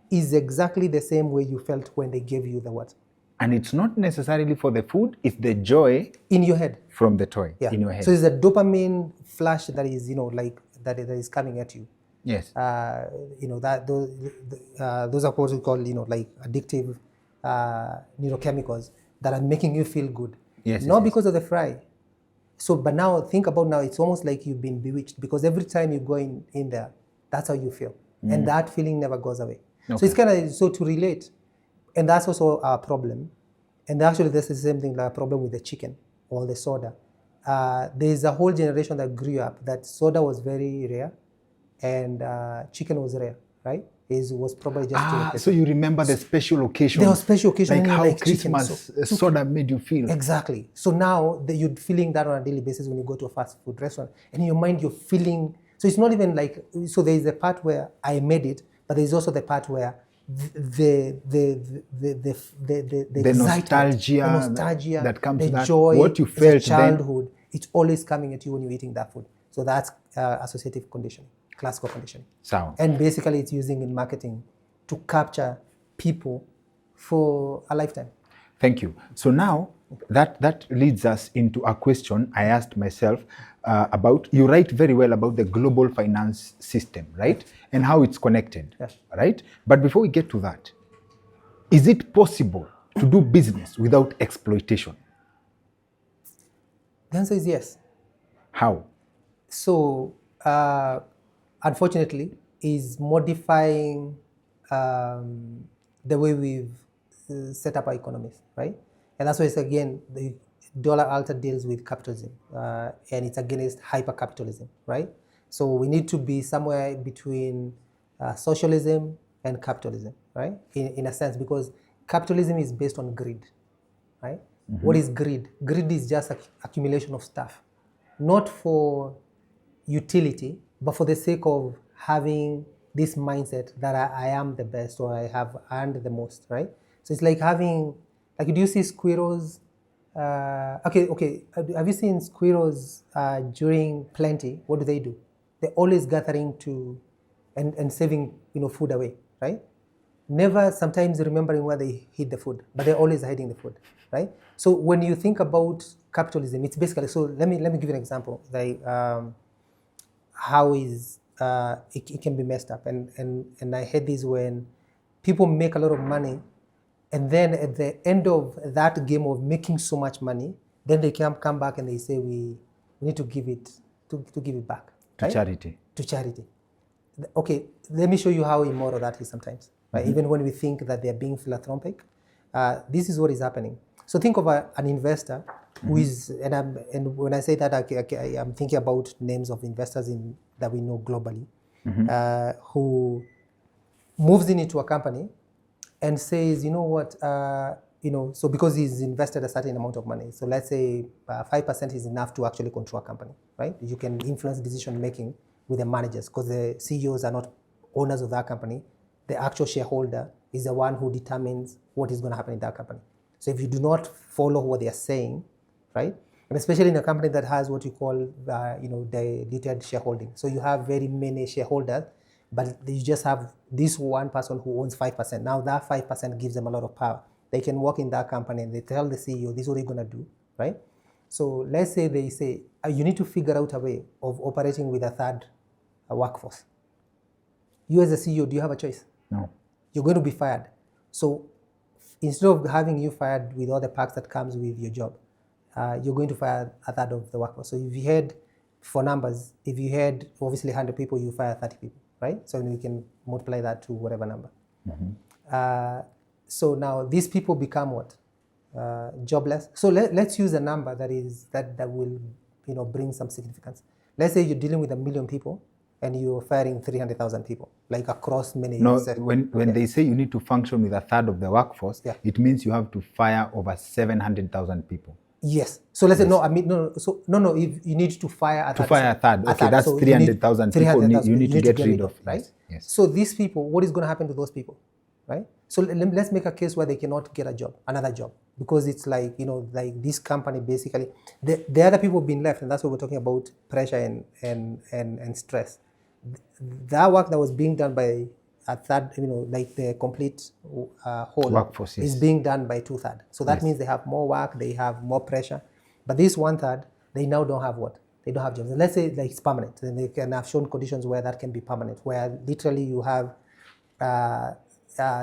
is exactly the same way you felt when they gave you the what? And it's not necessarily for the food, it's the joy in your head from the toy in your head. So it's a dopamine flash that is, that is coming at you. Yes. Those are what we call, addictive neurochemicals that are making you feel good. Yes. Not because of the fry. So, but now think about now, it's almost like you've been bewitched, because every time you go in there, that's how you feel. And that feeling never goes away. Okay. So it's kind of, so to relate, and that's also our problem. And actually this is the same thing, like a problem with the chicken or the soda. There's a whole generation that grew up that soda was very rare and chicken was rare, right? It was probably just so you remember the special occasions. There was special occasions like how like Christmas soda made you feel. Exactly. So now you're feeling that on a daily basis when you go to a fast food restaurant, and in your mind you're feeling. So it's not even like. So there is a part where I made it, but there is also the part where the nostalgia that comes the to that, joy, what you felt childhood. Then. It's always coming at you when you're eating that food. So that's associative conditioning. classical conditioning. Sound. And basically it's using in marketing to capture people for a lifetime. Thank you. So now that leads us into a question I asked myself about, you write very well about the global finance system, right? And how it's connected, right? But before we get to that, is it possible to do business without exploitation? The answer is yes. How? So, unfortunately, is modifying the way we've set up our economies, right? And that's why it's again, the dollar altar deals with capitalism, and it's against hyper-capitalism, right? So we need to be somewhere between socialism and capitalism, right? In a sense, because capitalism is based on greed, right? What is greed? Greed is just accumulation of stuff, not for utility, but for the sake of having this mindset that I am the best, or I have earned the most, right? So it's like having, like, do you see squirrels? Okay. Have you seen squirrels during plenty? What do? They're always gathering to and saving, food away, right? Never sometimes remembering where they hid the food, but they're always hiding the food, right? So when you think about capitalism, it's basically, so let me give you an example, like how is it can be messed up, and I hate this when people make a lot of money, and then at the end of that game of making so much money, then they come back and they say we need to give it back To charity. To charity. Okay, let me show you how immoral that is sometimes. Right? Even when we think that they're being philanthropic, this is what is happening. So think of an investor who is, and when I say that, I'm thinking about names of investors that we know globally, who moves into a company and says, you know what, so because he's invested a certain amount of money, so let's say 5% is enough to actually control a company, right? You can influence decision making with the managers, because the CEOs are not owners of that company. The actual shareholder is the one who determines what is going to happen in that company. So if you do not follow what they are saying, right, and especially in a company that has what you call, diluted shareholding. So you have very many shareholders, but you just have this one person who owns 5%. Now that 5% gives them a lot of power. They can work in that company and they tell the CEO, this is what you're going to do, right? So let's say they say, you need to figure out a way of operating with a third workforce. You as a CEO, do you have a choice? No. You're going to be fired. So instead of having you fired with all the perks that comes with your job, you're going to fire a third of the workforce. So if you had, for numbers, if you had obviously 100 people, you fire 30 people, right? So we can multiply that to whatever number. So now these people become what? Jobless. So let's use a number that will bring some significance. Let's say you're dealing with 1 million people and you're firing 300,000 people, like across many. No, when they say you need to function with a third of the workforce, it means you have to fire over 700,000 people. Yes. So let's say no. If you need to fire a third. To fire a third. Okay, that's so 300,000 people. You need to get rid of. Right. Yes. So these people, what is going to happen to those people, right? So let's make a case where they cannot get another job, because it's like like this company basically, the other people have been left, and that's what we're talking about, pressure and stress. That work that was being done by a third, like the complete whole workforce is being done by 2/3. So that means they have more work, they have more pressure. But this 1/3, they now don't have what? They don't have jobs. And let's say like it's permanent. And they can have shown conditions where that can be permanent, where literally you have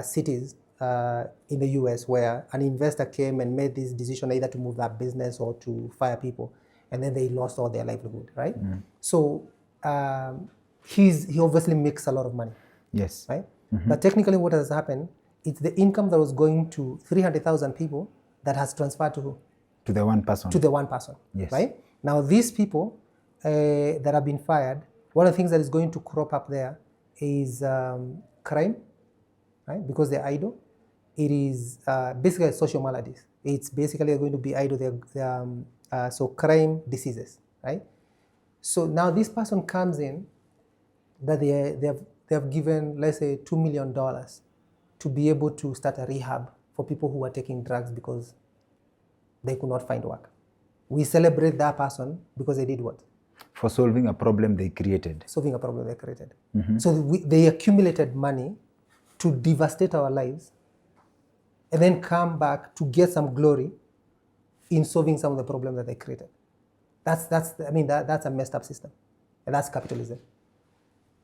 cities in the US where an investor came and made this decision either to move that business or to fire people, and then they lost all their livelihood, right? So he obviously makes a lot of money. Yes. Right? But technically what has happened, it's the income that was going to 300,000 people that has transferred to who? To the one person. To the one person. Yes. Right? Now these people that have been fired, one of the things that is going to crop up there is crime, right? Because they're idle. It is basically social maladies. It's basically going to be idle. So crime, diseases, right? So now this person comes in that they have given, let's say, $2 million to be able to start a rehab for people who are taking drugs because they could not find work. We celebrate that person because they did what? For solving a problem they created. Solving a problem they created. So they accumulated money to devastate our lives and then come back to get some glory in solving some of the problems that they created. That's a messed up system. And that's capitalism.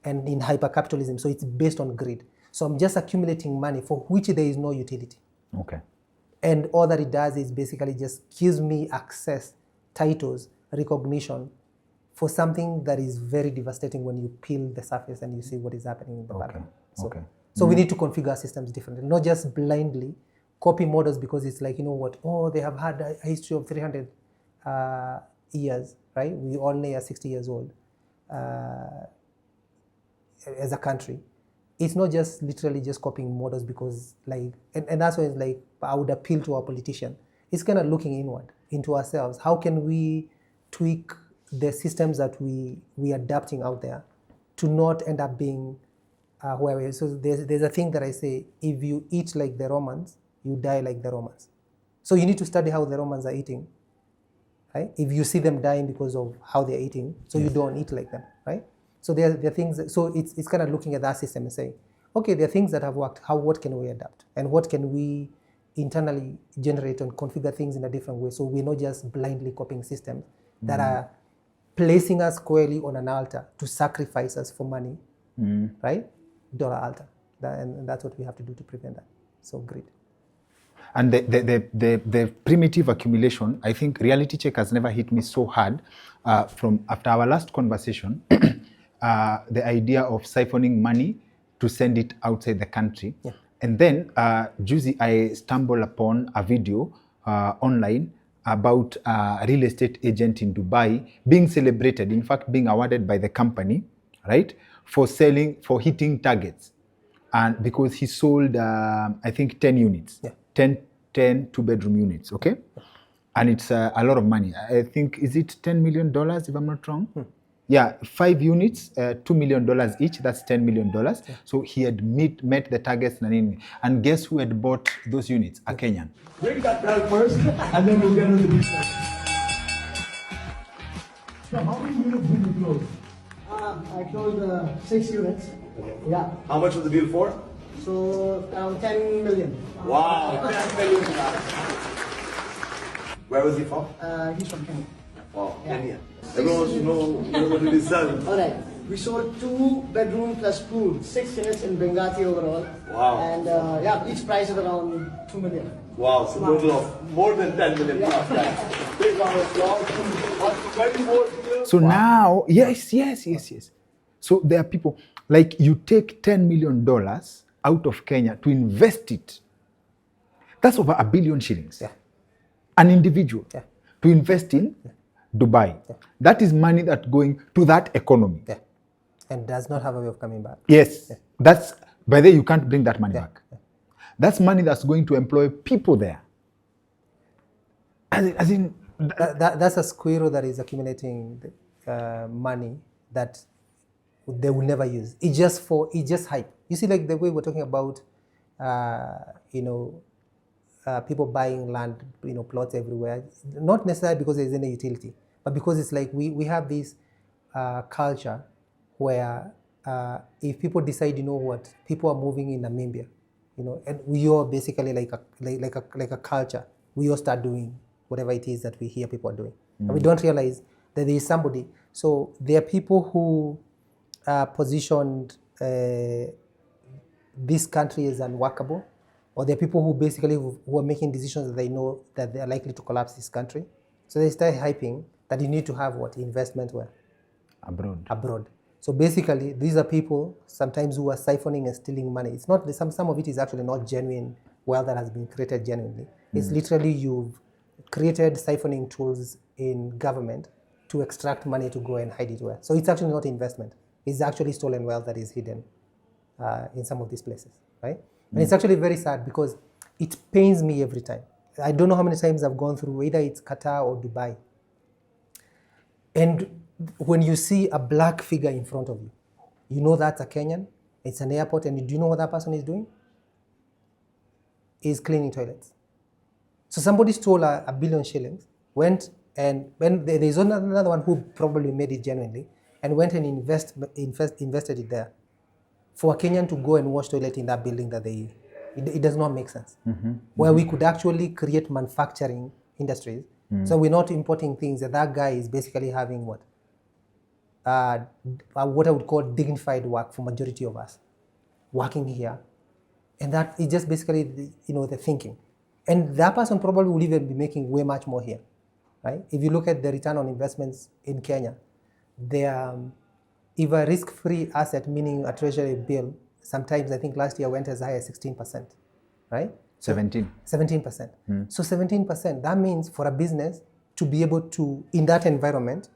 And in hyper-capitalism, so it's based on greed. So I'm just accumulating money for which there is no utility. Okay. And all that it does is basically just gives me access, titles, recognition for something that is very devastating when you peel the surface and you see what is happening in the background. So we need to configure our systems differently, not just blindly copy models because it's like, you know what, they have had a history of 300 years, right? We only are 60 years old as a country. It's not just literally just copying models because and that's why it's like I would appeal to our politician. It's kind of looking inward into ourselves. How can we tweak the systems that we are adapting out there to not end up being where we are? So there's a thing that I say, if you eat like the Romans, you die like the Romans. So you need to study how the Romans are eating, right? If you see them dying because of how they're eating, so you don't eat like them, right? So there are things, so it's kind of looking at that system and saying, okay, there are things that have worked, what can we adapt? And what can we internally generate and configure things in a different way so we're not just blindly copying systems that are placing us squarely on an altar to sacrifice us for money, right? Dollar altar. And that's what we have to do to prevent that. So great. And the primitive accumulation, I think reality check has never hit me so hard from after our last conversation. The idea of siphoning money to send it outside the country. Yeah. And then, Juicy, I stumbled upon a video online about a real estate agent in Dubai being celebrated, in fact, being awarded by the company, right, for hitting targets. And because he sold, I think, 10 units, 10 two-bedroom units, okay? And it's a lot of money. I think, is it $10 million, if I'm not wrong? Yeah, 5 units, $2 million each, that's $10 million. Yeah. So he had met the targets. And guess who had bought those units? A Kenyan. Bring that down first, and then we'll get into the details. So how many units did you close? I closed 6 units. Okay. Yeah. How much was the deal for? So around 10 million. Wow, 10 million. Where was he from? He's from Kenya. Wow, Yeah. Kenya. Everyone wants to know what did he sell? Alright. We sold 2 bedroom plus pool, 6 units in Benghazi overall. Wow. And each price is around 2 million. Wow, so total of more than 10 million. Yeah. Big round of applause. 24 deals. So now, yes. So there are people, like you take $10 million out of Kenya to invest it. That's over $1 billion shillings. Yeah. An individual to invest in Dubai. Yeah. That is money that's going to that economy. Yeah. And does not have a way of coming back. Yes. Yeah. That's, by the way, you can't bring that money back. Yeah. That's money that's going to employ people there. That's a squirrel that is accumulating money that they will never use. It's just hype. You see, like the way we're talking about, people buying land, plots everywhere. Not necessarily because there's any utility, but because it's like we have this culture where if people decide, people are moving in Namibia, and we all basically like a culture. We all start doing whatever it is that we hear people are doing, and we don't realize that there is somebody. So there are people who positioned this country as unworkable, or there are people who basically who are making decisions that they know that they are likely to collapse this country. So they start hyping that you need to have investment where? Abroad. So basically, these are people sometimes who are siphoning and stealing money. It's not, some of it is actually not genuine wealth that has been created genuinely. It's literally you've created siphoning tools in government to extract money to go and hide it where. So it's actually not investment. It's actually stolen wealth that is hidden in some of these places, right? And it's actually very sad because it pains me every time. I don't know how many times I've gone through, either it's Qatar or Dubai. And when you see a black figure in front of you, you know that's a Kenyan, it's an airport, and do you know what that person is doing? Is cleaning toilets. So somebody stole $1 billion shillings, went And when there's another one who probably made it genuinely and went and invested it there. For a Kenyan to go and wash toilet in that building it does not make sense. Where we could actually create manufacturing industries. So we're not importing things that guy is basically having what I would call dignified work for majority of us working here. And that is just basically the thinking. And that person probably will even be making way much more here, right? If you look at the return on investments in Kenya, if a risk-free asset, meaning a treasury bill, sometimes I think last year went as high as 16%, right? 17%. So 17%, that means for a business to be able to, in that environment,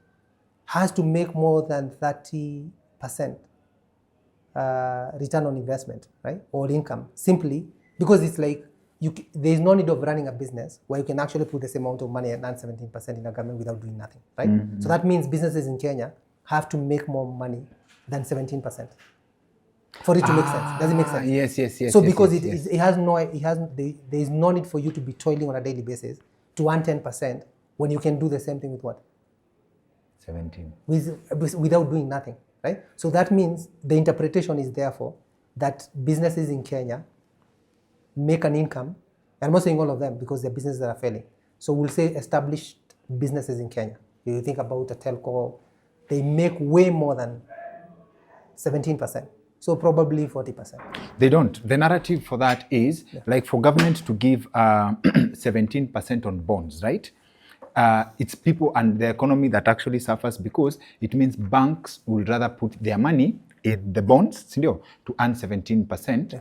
has to make more than 30% return on investment, right? Or income, simply because it's like, there's no need of running a business where you can actually put the same amount of money and earn 17% in a government without doing nothing, right? So that means businesses in Kenya have to make more money than 17% for it to make sense. Does it make sense? Yes. So because there is no need for you to be toiling on a daily basis to earn 10% when you can do the same thing with what? 17. Without doing nothing, right? So that means the interpretation is therefore that businesses in Kenya make an income. I'm not saying all of them because they're businesses that are failing. So we'll say established businesses in Kenya. You think about a telco, they make way more than 17%. So probably 40%. They don't. The narrative for that is like for government to give 17% on bonds, right? It's people and the economy that actually suffers because it means banks would rather put their money in the bonds to earn 17%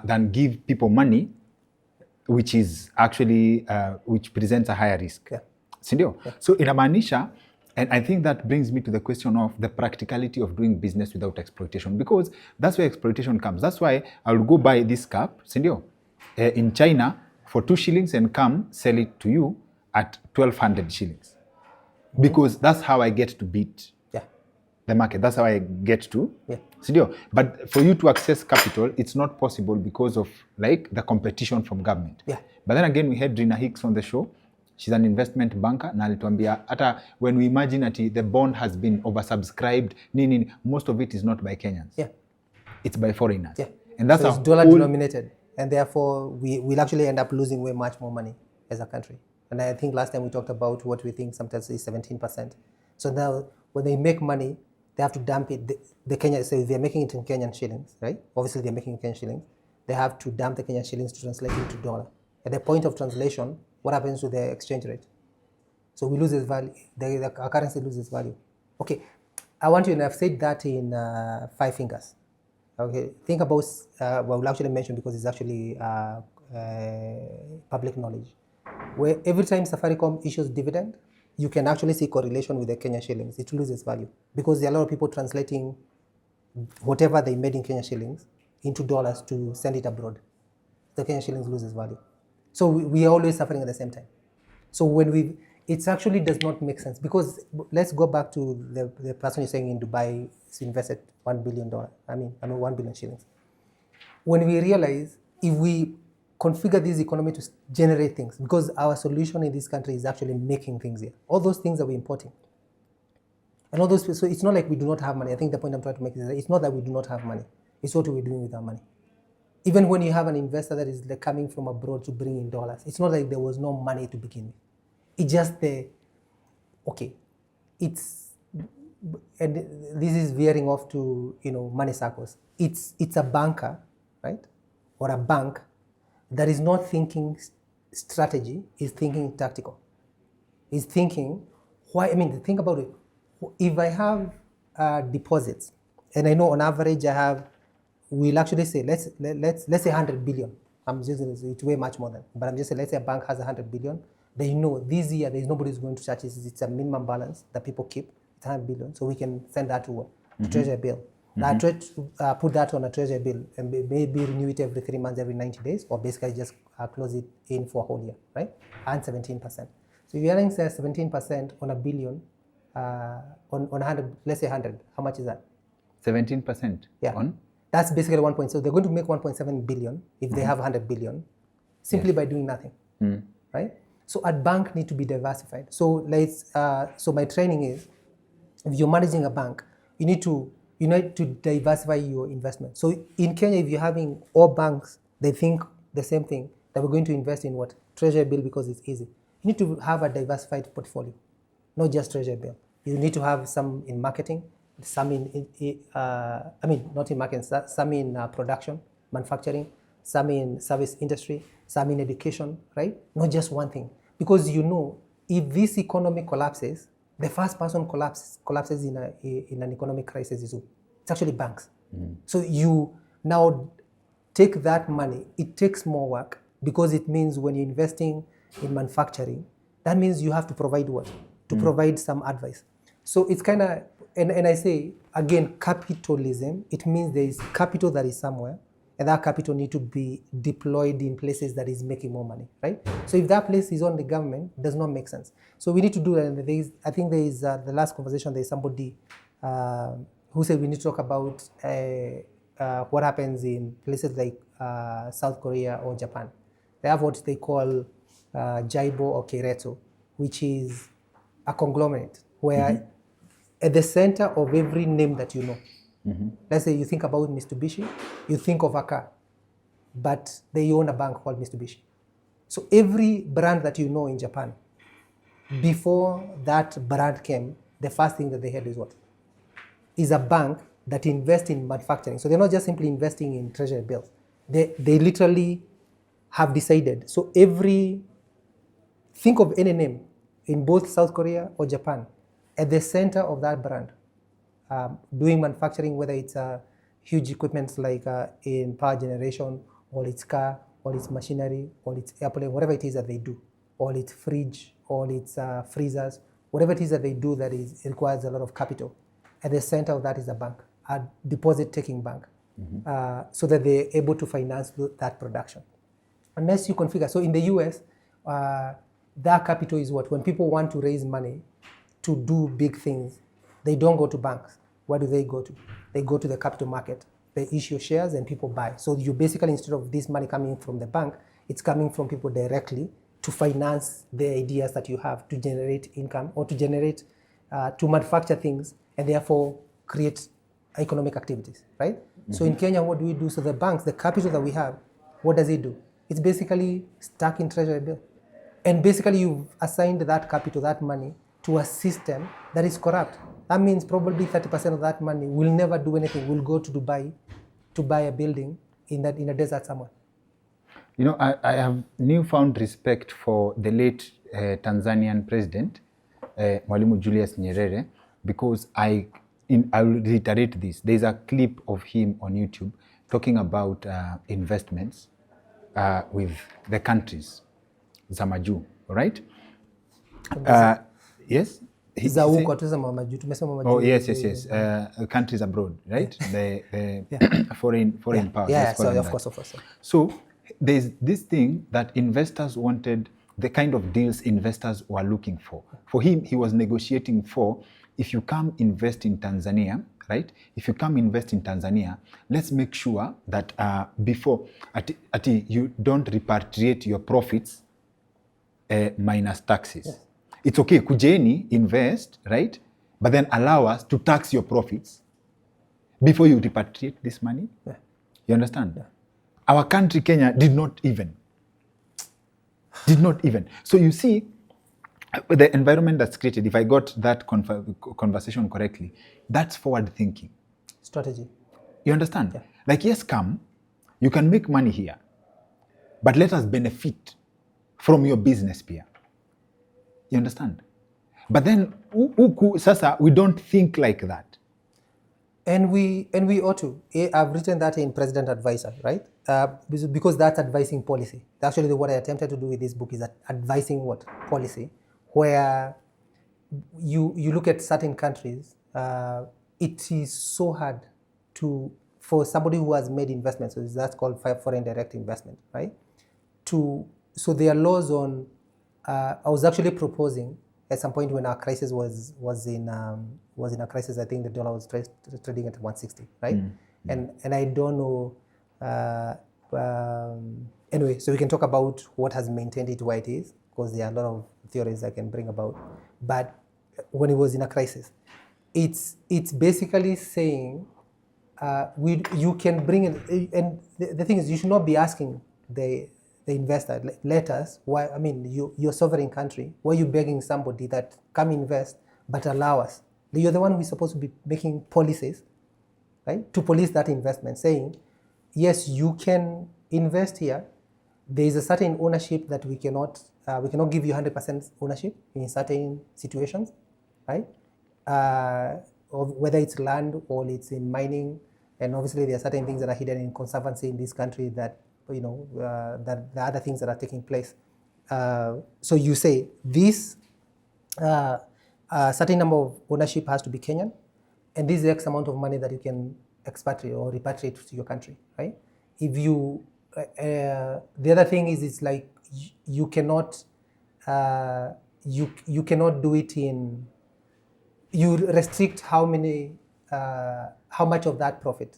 than give people money, which is actually which presents a higher risk. So inamaanisha, and I think that brings me to the question of the practicality of doing business without exploitation, because that's where exploitation comes. That's why I will go buy this cup, in China for 2 shillings and come sell it to you at 1,200 shillings. Because that's how I get to beat the market. That's how I get to. But for you to access capital, it's not possible because of like the competition from government. But then again, we had Rina Hicks on the show. She's an investment banker. Na alituambia hata when we imagine that the bond has been oversubscribed, most of it is not by Kenyans. It's by foreigners. And that's it's dollar denominated. And therefore, we'll actually end up losing way much more money as a country. And I think last time we talked about what we think sometimes is 17%. So now when they make money, they have to dump it. So if they're making it in Kenyan shillings, right? Obviously they're making it in Kenyan shillings. They have to dump the Kenyan shillings to translate into dollar. At the point of translation, what happens to the exchange rate? So we lose its value. Our currency loses value. Okay, I want you, and I've said that in 5 fingers. Okay, think about what we'll actually mention because it's actually public knowledge. Where every time Safaricom issues dividend, you can actually see correlation with the Kenyan shillings. It loses value because there are a lot of people translating whatever they made in Kenyan shillings into dollars to send it abroad. The Kenyan shillings loses value. So we are always suffering at the same time. So when it actually does not make sense because let's go back to the person you're saying in Dubai invested $1 billion. I mean 1 billion shillings. When we realize if we configure this economy to generate things, because our solution in this country is actually making things here. All those things that we're importing. And all those, so it's not like we do not have money. I think the point I'm trying to make is that it's not that we do not have money. It's what we're doing with our money. Even when you have an investor that is coming from abroad to bring in dollars, it's not like there was no money to begin with. It's just and this is veering off to, money circles. It's a banker, right? Or a bank that is not thinking strategy, is thinking tactical. Is thinking, think about it. If I have deposits, and I know on average we'll actually say, let's say 100 billion. I'm just it's way much more than, but I'm just saying, let's say a bank has 100 billion. They know this year there's nobody's going to charge it. It's a minimum balance that people keep. It's 100 billion, so we can send that to treasury bill. I try to put that on a treasury bill and maybe renew it every 3 months, every 90 days, or basically just close it in for a whole year, right? And 17%. So if you're earning 17% on a billion, on 100, let's say 100, how much is that? 17%. On? That's basically 1. So they're going to make 1.7 billion if they have 100 billion, simply by doing nothing, right? So a bank need to be diversified. So so my training is, if you're managing a bank, you need to diversify your investment. So in Kenya, if you're having all banks, they think the same thing, that we're going to invest in what? Treasury bill because it's easy. You need to have a diversified portfolio, not just treasury bill. You need to have some in marketing, some not in marketing, some in production, manufacturing, some in service industry, some in education, right? Not just one thing. Because if this economy collapses, the first person collapses in an economic crisis is who? It's actually banks. So you now take that money. It takes more work because it means when you're investing in manufacturing, that means you have to provide what? To provide some advice. So it's kind of, and I say, again, capitalism, it means there is capital that is somewhere, and that capital need to be deployed in places that is making more money, right? So if that place is on the government, it does not make sense. So we need to do that. And I think there is, the last conversation, there is somebody who said we need to talk about what happens in places like South Korea or Japan. They have what they call Jaibo or Keiretsu, which is a conglomerate where at the center of every name that you know, let's say you think about Mitsubishi, you think of a car, but they own a bank called Mitsubishi. So every brand that you know in Japan, before that brand came, the first thing that they had is what? Is a bank that invests in manufacturing. So they're not just simply investing in treasury bills. They literally have decided. So think of any name in both South Korea or Japan, at the center of that brand, doing manufacturing, whether it's huge equipment like in power generation, or it's car, or it's machinery, or it's airplane, whatever it is that they do, or it's fridge, or it's freezers, whatever it is that they do that requires a lot of capital. At the center of that is a bank, a deposit-taking bank, so that they're able to finance that production. Unless you configure. So in the US, that capital is what? When people want to raise money to do big things, they don't go to banks. Where do they go to? They go to the capital market. They issue shares and people buy. So you basically, instead of this money coming from the bank, it's coming from people directly to finance the ideas that you have to generate income or to generate, to manufacture things and therefore create economic activities, right? So in Kenya, what do we do? So the banks, the capital that we have, what does it do? It's basically stuck in treasury bill. And basically you've assigned that capital, that money, to a system that is corrupt. That means probably 30% of that money will never do anything, will go to Dubai to buy a building in a desert somewhere. You know, I have newfound respect for the late Tanzanian president, Mwalimu Julius Nyerere, because I will reiterate this. There's a clip of him on YouTube talking about investments with the countries, Zamaju, right? Yes? Oh, yes. Countries abroad, right? The foreign powers. Yeah, so of course. So there's this thing that investors wanted, the kind of deals investors were looking for. For him, he was negotiating for, if you come invest in Tanzania, right? If you come invest in Tanzania, let's make sure that before, you don't repatriate your profits minus taxes. Yes. It's okay, kujeni, invest, right? But then allow us to tax your profits before you repatriate this money. Yeah. You understand? Yeah. Our country, Kenya, did not even. So you see, the environment that's created, if I got that conversation correctly, that's forward thinking. Strategy. You understand? Yeah. Like, yes, come, you can make money here, but let us benefit from your business peer. You understand? But then, sasa, we don't think like that. And we ought to. I've written that in President Advisor, right? Because that's advising policy. Actually, what I attempted to do with this book is advising what? Policy, where you look at certain countries, it is so hard for somebody who has made investments, so that's called foreign direct investment, right? So there are laws on, I was actually proposing at some point when our crisis was in a crisis. I think the dollar was trading at 160, right? And I don't know. Anyway, so we can talk about what has maintained it where it is, because there are a lot of theories I can bring about. But when it was in a crisis, it's basically saying you can bring in, and the thing is, you should not be asking the investor, let us, why, I mean, you're a sovereign country, why are you begging somebody that come invest, but allow us? You're the one who's supposed to be making policies, right, to police that investment, saying, yes, you can invest here. There is a certain ownership that we cannot give you 100% ownership in certain situations, right? Or whether it's land or it's in mining, and obviously there are certain things that are hidden in conservancy in this country that, you know, that the other things that are taking place. So you say this certain number of ownership has to be Kenyan, and this is X amount of money that you can expatriate or repatriate to your country, right? If you, the other thing is, it's like you cannot, you cannot do it in, you restrict how much of that profit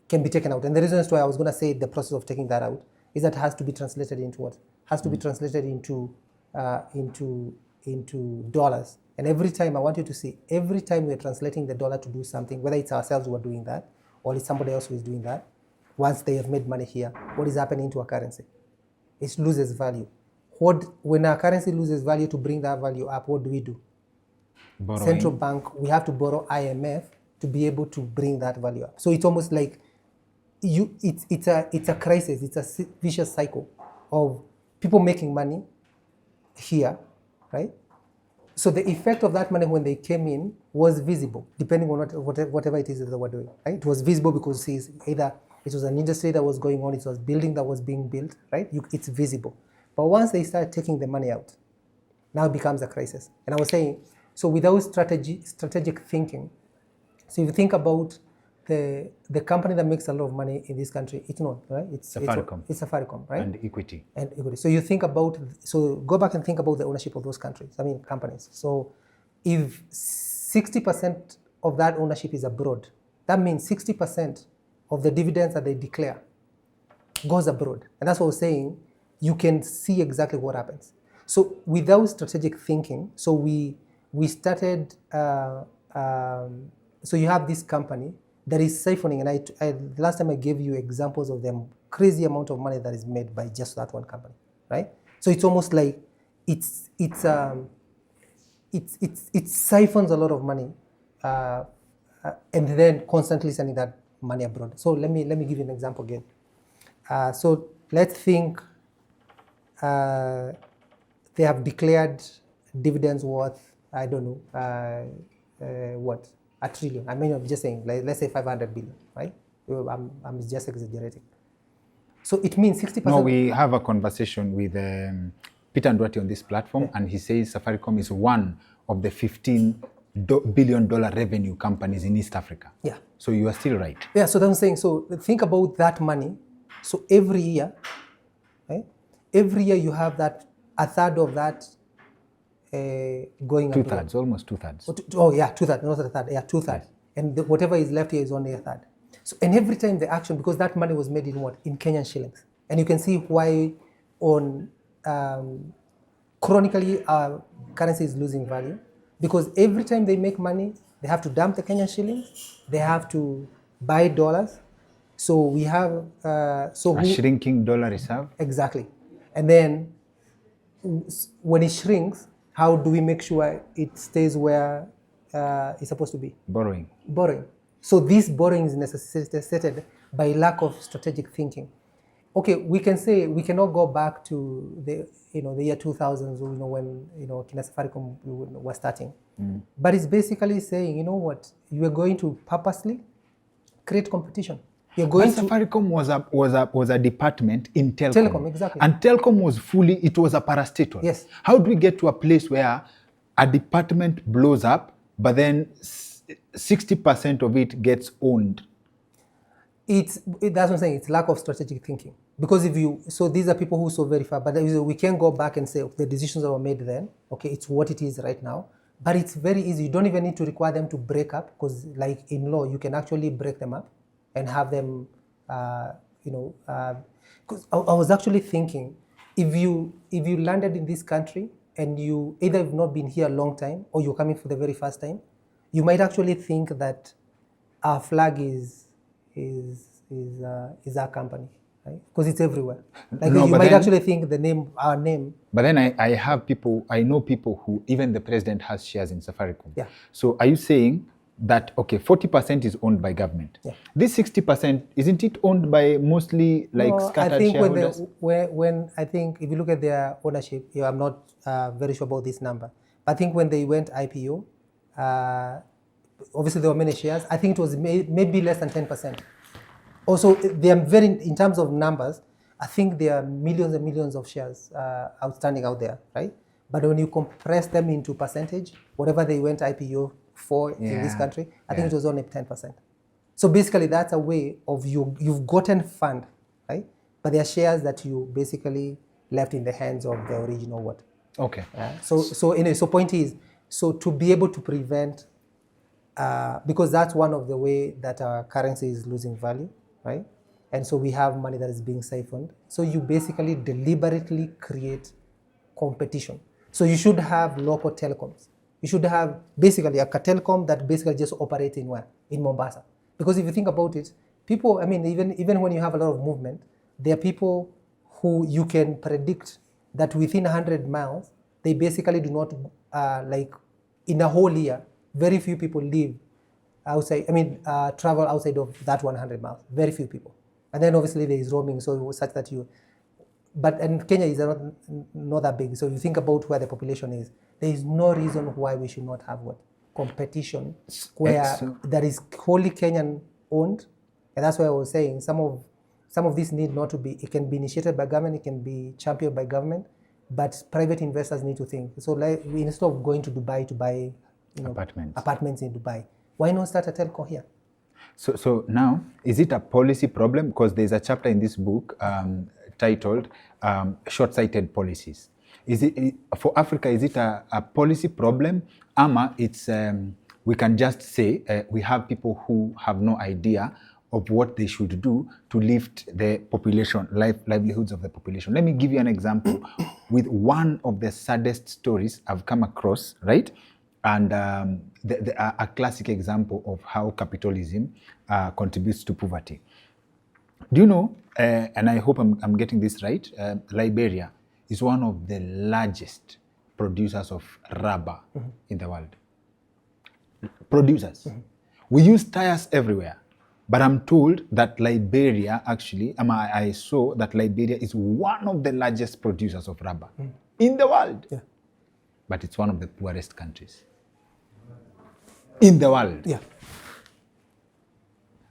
can be taken out. And the reason as to why I was going to say the process of taking that out is that it has to be translated into what? Has to be translated into dollars. And every time, I want you to see, every time we're translating the dollar to do something, whether it's ourselves who are doing that or it's somebody else who is doing that, once they have made money here, what is happening to our currency? It loses value. When our currency loses value, to bring that value up, what do? Borrowing. Central bank, we have to borrow IMF to be able to bring that value up. So it's almost like it's a crisis. It's a vicious cycle of people making money here, right? So the effect of that money when they came in was visible, depending on whatever it is that they were doing, right? It was visible because either it was an industry that was going on, it was building that was being built, right? It's visible. But once they start taking the money out, now it becomes a crisis. And I was saying, so without strategic thinking, so if you think about the company that makes a lot of money in this country, it's not, right? It's Safaricom, right? And Equity. So you think about, so go back and think about the ownership of those companies. So if 60% of that ownership is abroad, that means 60% of the dividends that they declare goes abroad. And that's what I was saying, you can see exactly what happens. So without strategic thinking, so we started, so you have this company that is siphoning, and last time I gave you examples of the crazy amount of money that is made by just that one company, right? So it's almost like it siphons a lot of money, and then constantly sending that money abroad. So let me give you an example again. So let's think they have declared dividends worth, I don't know, what? $1 trillion. I mean, I'm just saying, like, let's say 500 billion, right? I'm just exaggerating. So it means 60%. No, we have a conversation with Peter Ndwati on this platform, and he says Safaricom is one of the $15 billion revenue companies in East Africa. Yeah. So you are still right. Yeah, so I'm saying, so think about that money. So every year, right? Every year you have that, a third of that going abroad. Two-thirds, almost two-thirds. Yeah, two-thirds, not a third, yeah, two-thirds. And whatever is left here is only a third. So, and every time the action, because that money was made in what? In Kenyan shillings. And you can see why on, chronically, our currency is losing value. Because every time they make money, they have to dump the Kenyan shillings, they have to buy dollars. So we have, a shrinking dollar reserve. Exactly. And then when it shrinks, how do we make sure it stays where it's supposed to be? Borrowing. So this borrowing is necessitated by lack of strategic thinking. Okay, we can say we cannot go back to the year 2000s, when Kina Safaricom was starting. But it's basically saying, you know what, you are going to purposely create competition. You're going Safaricom was a department in telecom. Telecom, exactly. And telecom was it was a parastatal. Yes. How do we get to a place where a department blows up, but then 60% of it gets owned? That's what I'm saying, it's lack of strategic thinking. Because so these are people who saw very far, but we can go back and say, okay, the decisions that were made then, okay, it's what it is right now. But it's very easy. You don't even need to require them to break up, because like in law, you can actually break them up and have them, because I was actually thinking, if you landed in this country and you either have not been here a long time or you're coming for the very first time, you might actually think that our flag is our company, right? Because it's everywhere. Like No, you but might then- actually think our name. But then I know people who, even the president has shares in Safaricom. Yeah. So are you saying that, okay, 40% is owned by government? Yeah. This 60%, isn't it owned by mostly like No, scattered I think shareholders? when I think if you look at their ownership, I'm not very sure about this number. But I think when they went IPO, obviously there were many shares. I think it was maybe less than 10%. Also, they are very, in terms of numbers, I think there are millions and millions of shares outstanding out there, right? But when you compress them into percentage, whatever they went IPO for in this Yeah. country, I think it was only 10%. So basically, that's a way of you've gotten fund, right? But there are shares that you basically left in the hands of the original what. Okay. So anyway, so point is, so to be able to prevent, because that's one of the way that our currency is losing value, right? And so we have money that is being siphoned. So you basically deliberately create competition. So you should have local telecoms. You should have basically a telecom that basically just operates in where? In Mombasa. Because if you think about it, people, I mean, even when you have a lot of movement, there are people who you can predict that within 100 miles, they basically do not, like in a whole year, very few people live outside, travel outside of that 100 miles, very few people. And then obviously there is roaming, so such that and Kenya is not that big. So if you think about where the population is, there is no reason why we should not have what? Competition, where that is wholly Kenyan owned. And that's why I was saying some of this need not to be, it can be initiated by government, it can be championed by government, but private investors need to think. So like, instead of going to Dubai to buy apartments in Dubai, why not start a telco here? So now, is it a policy problem? Because there's a chapter in this book titled Short-Sighted Policies. Is it for Africa, is it a policy problem? Ama, it's, we can just say we have people who have no idea of what they should do to lift the population, livelihoods of the population. Let me give you an example with one of the saddest stories I've come across, right? And a classic example of how capitalism contributes to poverty. Do you know, and I hope I'm getting this right, Liberia is one of the largest producers of rubber in the world. Producers. We use tires everywhere. But I'm told that Liberia actually, I saw that Liberia is one of the largest producers of rubber in the world. Yeah. But it's one of the poorest countries in the world. Yeah.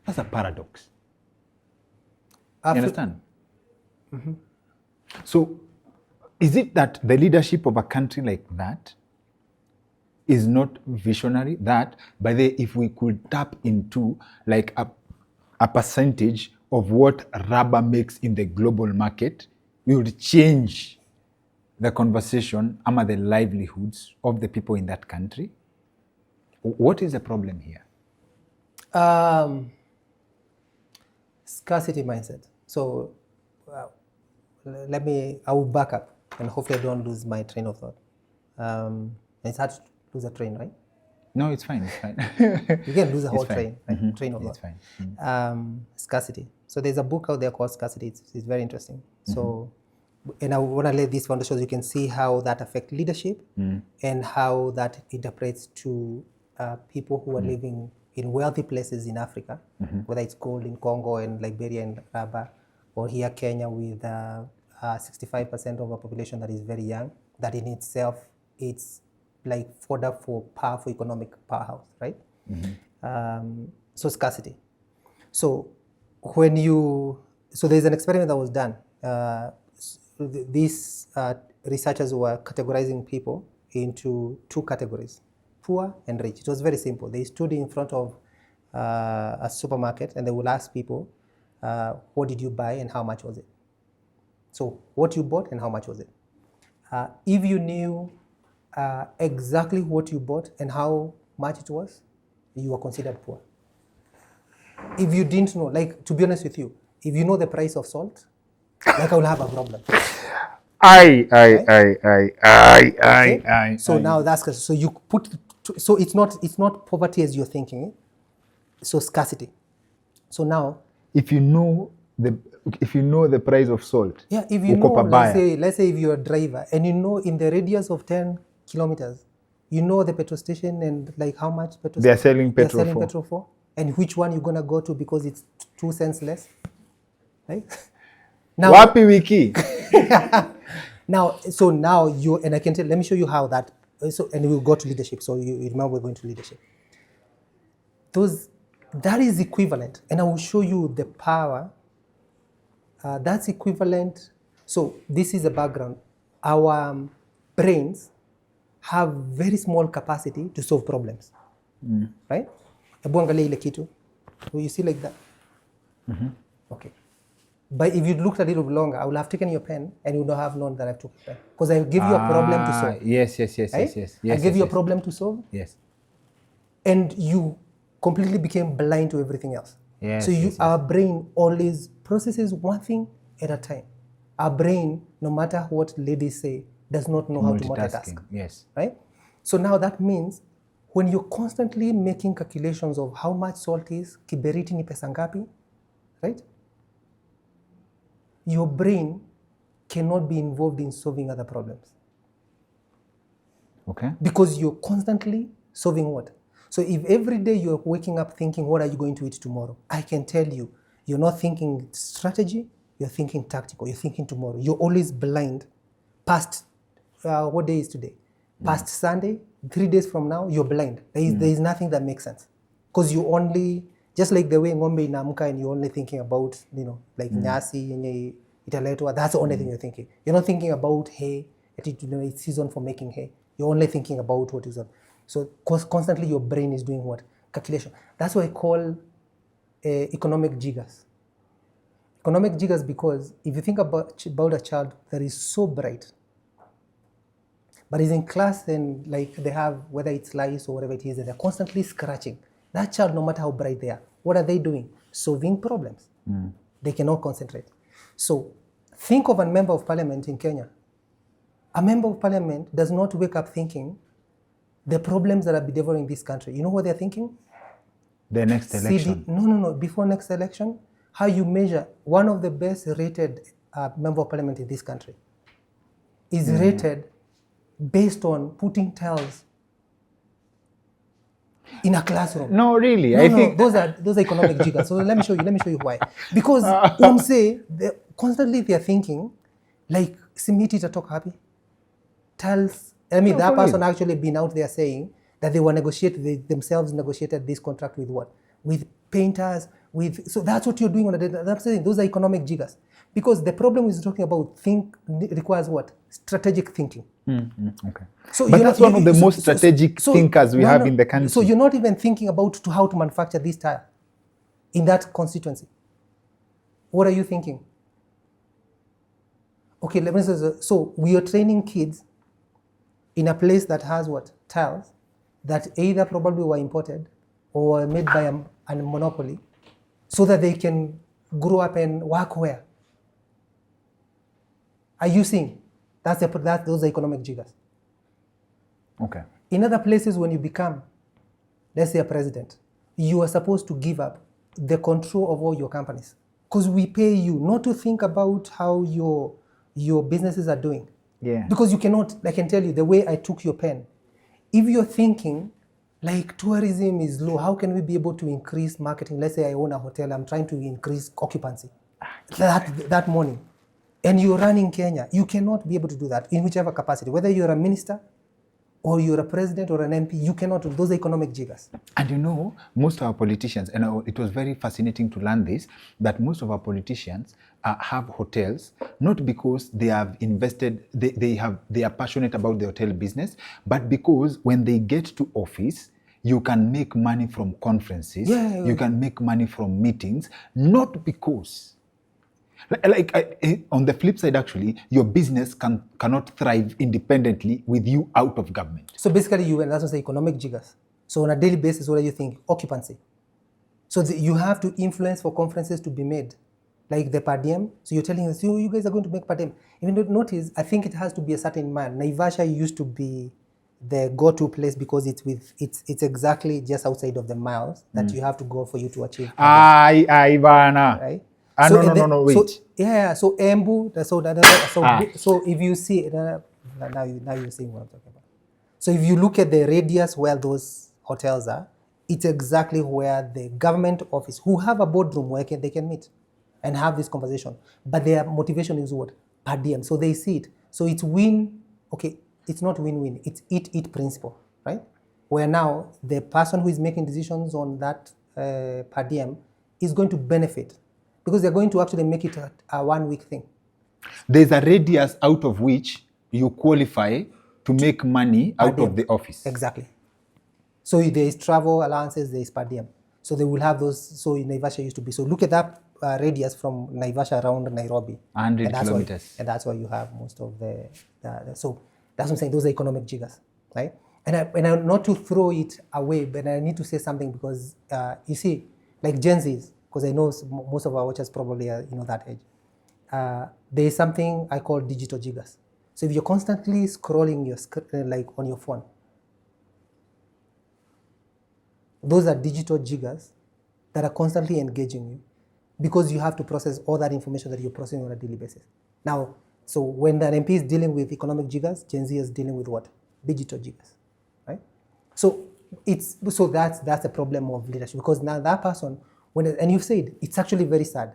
That's a paradox. You understand? So is it that the leadership of a country like that is not visionary? That, by the if we could tap into like a percentage of what rubber makes in the global market, we would change the conversation among the livelihoods of the people in that country. What is the problem here? Scarcity mindset. So I will back up and hopefully I don't lose my train of thought. It's hard to lose a train, right? No, it's fine. It's fine. You can lose a whole It's fine. train, train of It's thought. fine. Scarcity. So there's a book out there called Scarcity. It's very interesting. So, and I want to lay this foundation so you can see how that affects leadership and how that interprets to people who are living in wealthy places in Africa, whether it's gold in Congo and Liberia and rubber, or here Kenya with 65% of a population that is very young, that in itself it's like fodder for powerful economic powerhouse, right? So scarcity. So so there's an experiment that was done. These researchers were categorizing people into two categories, poor and rich. It was very simple. They stood in front of a supermarket and they would ask people, what did you buy and how much was it? So what you bought and how much was it? If you knew exactly what you bought and how much it was, you were considered poor. If you didn't know, like, to be honest with you, if you know the price of salt, like, I will have a problem. I, Right? Okay? I. So now that's so you put so it's not poverty as you're thinking. So scarcity. So now, If you know the price of salt, yeah, if you uko know, pabaya. let's say if you're a driver and you know in the radius of 10 kilometers, you know the petrol station and like how much petrol They are selling petrol for. petrol for, and which one you're gonna go to because it's 2 cents less, right? Now, Wapi wiki? now, so now you and I can tell. Let me show you how that. So and we'll go to leadership. So you remember we're going to leadership. That is equivalent, and I will show you the power. That's equivalent. So this is the background. Our brains have very small capacity to solve problems, right? Hebu angalia ile kitu. You see like that? Okay. But if you looked a little longer, I would have taken your pen and you would not have known that I took a pen. Because I give you a problem to solve. Yes. Right? I gave you a problem to solve. Yes. And you completely became blind to everything else. Yes, So yes. our brain always processes one thing at a time. Our brain, no matter what ladies say, does not know how to multitask. Yes. Right? So now that means when you're constantly making calculations of how much salt is, kiberiti ni pesa ngapi, right? Your brain cannot be involved in solving other problems. Okay. Because you're constantly solving what? So if every day you're waking up thinking, what are you going to eat tomorrow? I can tell you, you're not thinking strategy, you're thinking tactical, you're thinking tomorrow. You're always blind past, what day is today? Past Sunday, 3 days from now, you're blind. There is nothing that makes sense. Because you only, just like the way ng'ombe inaamka and you're only thinking about, like nyasi, yenye italetwa, that's the only thing you're thinking. You're not thinking about hay, it's season for making hay. You're only thinking about what is on. So constantly your brain is doing what? Calculation. That's what I call economic jiggers. Economic jiggers because if you think about a child that is so bright, but is in class and like they have, whether it's lice or whatever it is, they're constantly scratching. That child, no matter how bright they are, what are they doing? Solving problems. They cannot concentrate. So think of a member of parliament in Kenya. A member of parliament does not wake up thinking the problems that are bedeviling this country. You know what they're thinking? The next election. No. Before next election, how you measure one of the best rated member of parliament in this country is rated based on putting tiles in a classroom. No, really. No, I think those are economic jiggers. So let me show you why. Because constantly they are thinking like simiti talk happy. Tells that person actually been out there saying that they were themselves negotiated this contract with what? With painters, so that's what you're doing on a day. I'm saying those are economic jiggers. Because the problem is talking about requires what? Strategic thinking. okay. So But that's one of the most strategic thinkers we have in the country. So you're not even thinking about how to manufacture this tire in that constituency. What are you thinking? Okay, let me say, so we are training kids in a place that has what? Tiles that either probably were imported or were made by a monopoly so that they can grow up and work where? Are you seeing? Those are economic jiggers. Okay. In other places, when you become, let's say, a president, you are supposed to give up the control of all your companies. Because we pay you not to think about how your businesses are doing. Yeah. Because you cannot, I can tell you, the way I took your pen, if you're thinking, like tourism is low, how can we be able to increase marketing? Let's say I own a hotel, I'm trying to increase occupancy that morning. And you're running Kenya, you cannot be able to do that in whichever capacity. Whether you're a minister or you're a president or an MP, you cannot do those are economic jiggers. And most of our politicians, and it was very fascinating to learn this, that most of our politicians have hotels, not because they have invested, they are passionate about the hotel business, but because when they get to office, you can make money from conferences, you can make money from meetings, not because... on the flip side, actually, your business cannot thrive independently with you out of government. So basically, that's what I say, economic jiggers. So on a daily basis, what do you think? Occupancy. So you have to influence for conferences to be made. like the per diem. So you're telling us, you guys are going to make per diem. Even though notice, I think it has to be a certain man. Naivasha used to be the go-to place because it's exactly just outside of the miles that you have to go for you to achieve per diem, Ai bana. right? No, wait. So Embu, so if you see, now you're seeing what I'm talking about. So if you look at the radius where those hotels are, it's exactly where the government office, who have a boardroom where they can meet and have this conversation. But their motivation is what? Per diem. So they see it. So it's it's not win-win. It's eat principle, right? Where now the person who is making decisions on that per diem is going to benefit because they're going to actually make it a 1 week thing. There's a radius out of which you qualify to make money out of the office. Exactly. So there is travel allowances, there is per diem. So they will have those. So in Naivasha used to be. So look at that radius from Naivasha around Nairobi. 100 kilometers. And that's why you have most of the so that's what I'm saying. Those are economic jiggers, right? And I not to throw it away, but I need to say something because you see, like Gen Zs, because I know most of our watchers probably are that age. There is something I call digital jiggers. So if you're constantly scrolling your like on your phone, those are digital jiggers that are constantly engaging you because you have to process all that information that you're processing on a daily basis. Now, so when the MP is dealing with economic jiggers, Gen Z is dealing with what? Digital jiggers, right? So that's the problem of leadership because now that person, and you've said it's actually very sad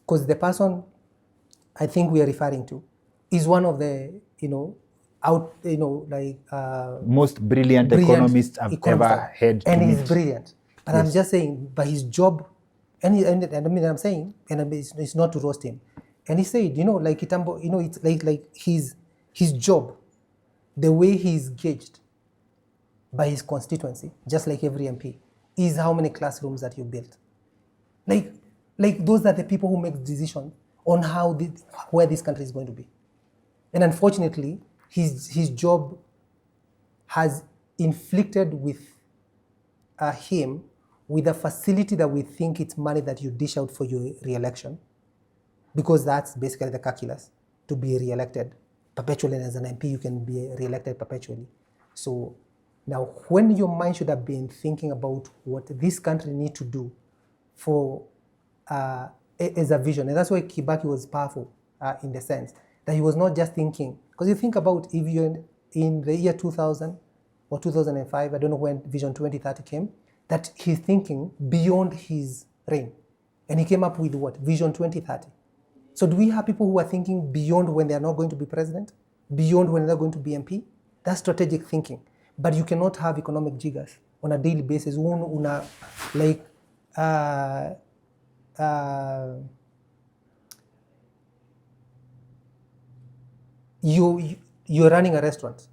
because the person I think we are referring to is one of the most brilliant economists I've ever had to and meet. he's brilliant. But I'm just saying, by his job, and I'm saying, and it's not to roast him. And he said, like Itambo, it's like his job, the way he's gauged by his constituency, just like every MP, is how many classrooms that you built. Like those are the people who make decisions on where this country is going to be. And unfortunately, his job has inflicted with him with a facility that we think it's money that you dish out for your re-election, because that's basically the calculus to be re-elected perpetually. And as an MP, you can be re-elected perpetually. So now, when your mind should have been thinking about what this country needs to do for as a vision, and that's why Kibaki was powerful in the sense that he was not just thinking, because you think about if you're in the year 2000 or 2005, I don't know when Vision 2030 came, that he's thinking beyond his reign. And he came up with what? Vision 2030. So do we have people who are thinking beyond when they're not going to be president? Beyond when they're going to be MP? That's strategic thinking. But you cannot have economic jiggers on a daily basis. You're running a restaurant.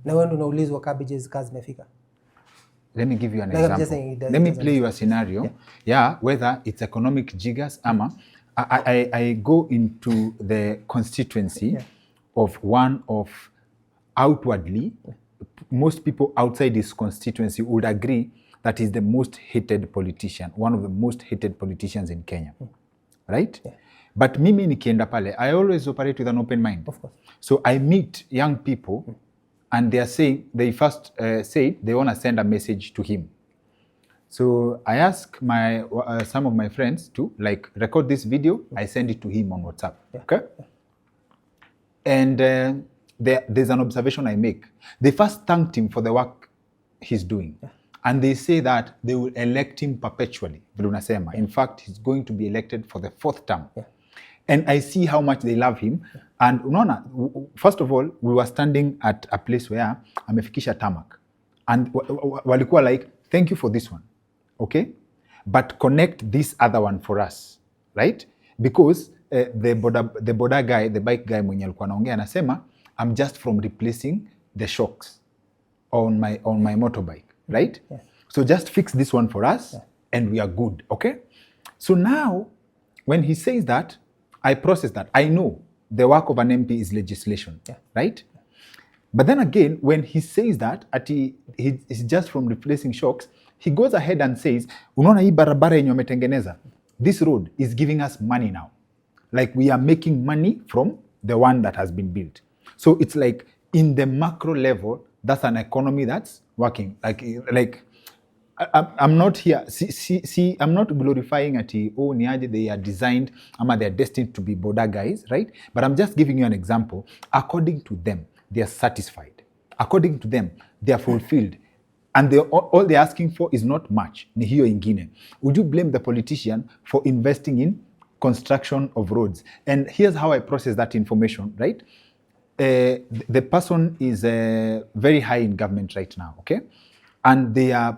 Na wewe unaulizwa cabbages kazi imefika. Let me give you an Like I'm just example. saying, Let me play you a scenario. Yeah, whether it's economic jiggers, I go into the constituency of one of outwardly, most people outside this constituency would agree that is the most hated politician, one of the most hated politicians in Kenya, right? Yeah. But mimi nikienda pale, I always operate with an open mind. Of course. So I meet young people and they are saying, they first say they want to send a message to him. So I ask some of my friends to record this video. I send it to him on WhatsApp. Yeah. Okay. Yeah. And there's an observation I make. They first thanked him for the work he's doing. Yeah. And they say that they will elect him perpetually. In fact, he's going to be elected for the 4th term. Yeah. And I see how much they love him. Yeah. And first of all, we were standing at a place where amefikisha tarmac. And walikuwa like, thank you for this one. Okay? But connect this other one for us. Right? Because the border guy, the bike guy mwenye alikuwa anaongea anasema, I'm just from replacing the shocks on my motorbike. Right? Yeah. So just fix this one for us and we are good. Okay? So now, when he says that, I process that. I know the work of an MP is legislation. Yeah. Right? Yeah. But then again, when he says that, he's just from replacing shocks, he goes ahead and says, unaona hii barabara yenye wametengeneza, this road is giving us money now. Like we are making money from the one that has been built. So it's like in the macro level, that's an economy that's working. I'm not here. See, I'm not glorifying at niaje they are designed, they are destined to be border guys, right? But I'm just giving you an example. According to them, they are satisfied. According to them, they are fulfilled. And all they're asking for is not much. Ni hiyo ingine. Would you blame the politician for investing in construction of roads? And here's how I process that information, right? The person is very high in government right now, okay? And they are,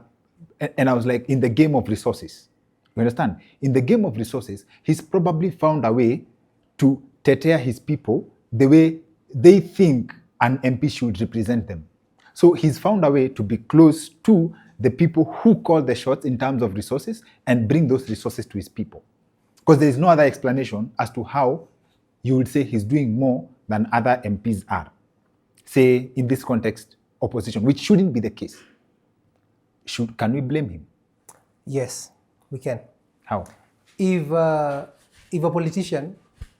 and I was like, in the game of resources. You understand? In the game of resources, he's probably found a way to tear his people the way they think an MP should represent them. So he's found a way to be close to the people who call the shots in terms of resources and bring those resources to his people. Because there is no other explanation as to how you would say he's doing more than other MPs are. Say, in this context, opposition, which shouldn't be the case. Can we blame him? Yes, we can. How? If a politician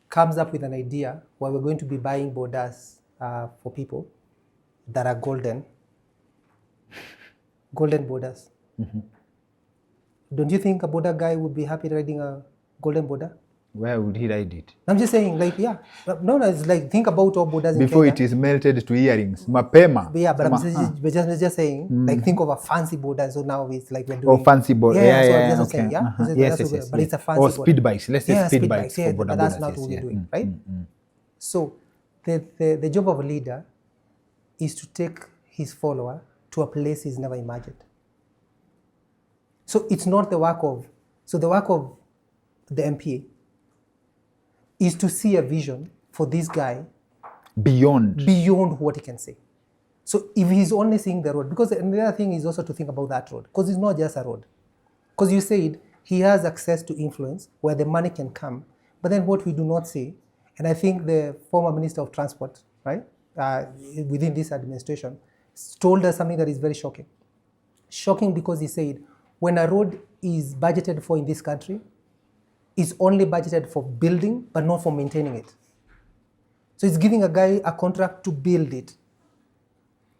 comes up with an idea where we're going to be buying borders for people that are golden borders, don't you think a border guy would be happy riding a golden border? Where would he ride it? I'm just saying, like, yeah. No, it's like, think about all borders in Kenya. Before it is melted to earrings. Mapema. Yeah, but we're just saying, like, think of a fancy border. So now it's like we're doing... Oh, fancy border. Yeah, Okay. saying, yeah? Yes. But it's a fancy or border. speed bikes. Let's say speed bikes yeah, for border but that's borders. not what we're doing, right? So the job of a leader is to take his follower to a place he's never imagined. So it's not the work of... So the work of the MPA is to see a vision for this guy beyond what he can say. So if he's only seeing the road, because another thing is also to think about that road, because it's not just a road. Because you said he has access to influence where the money can come, but then what we do not see, and I think the former Minister of Transport, right, within this administration, told us something that is very shocking. Shocking because he said, when a road is budgeted for in this country, it's only budgeted for building, but not for maintaining it. So it's giving a guy a contract to build it.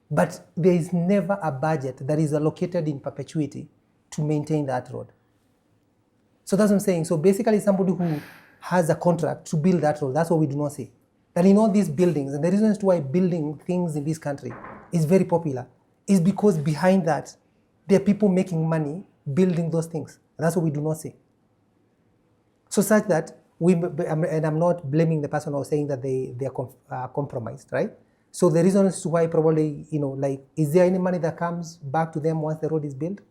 But there is never a budget that is allocated in perpetuity to maintain that road. So that's what I'm saying. So basically somebody who has a contract to build that road, that's what we do not see. That in all these buildings, and the reasons why building things in this country is very popular is because behind that, there are people making money building those things. And that's what we do not see. So such that and I'm not blaming the person or saying that they are compromised, right? So the reasons why probably, like, is there any money that comes back to them once the road is built?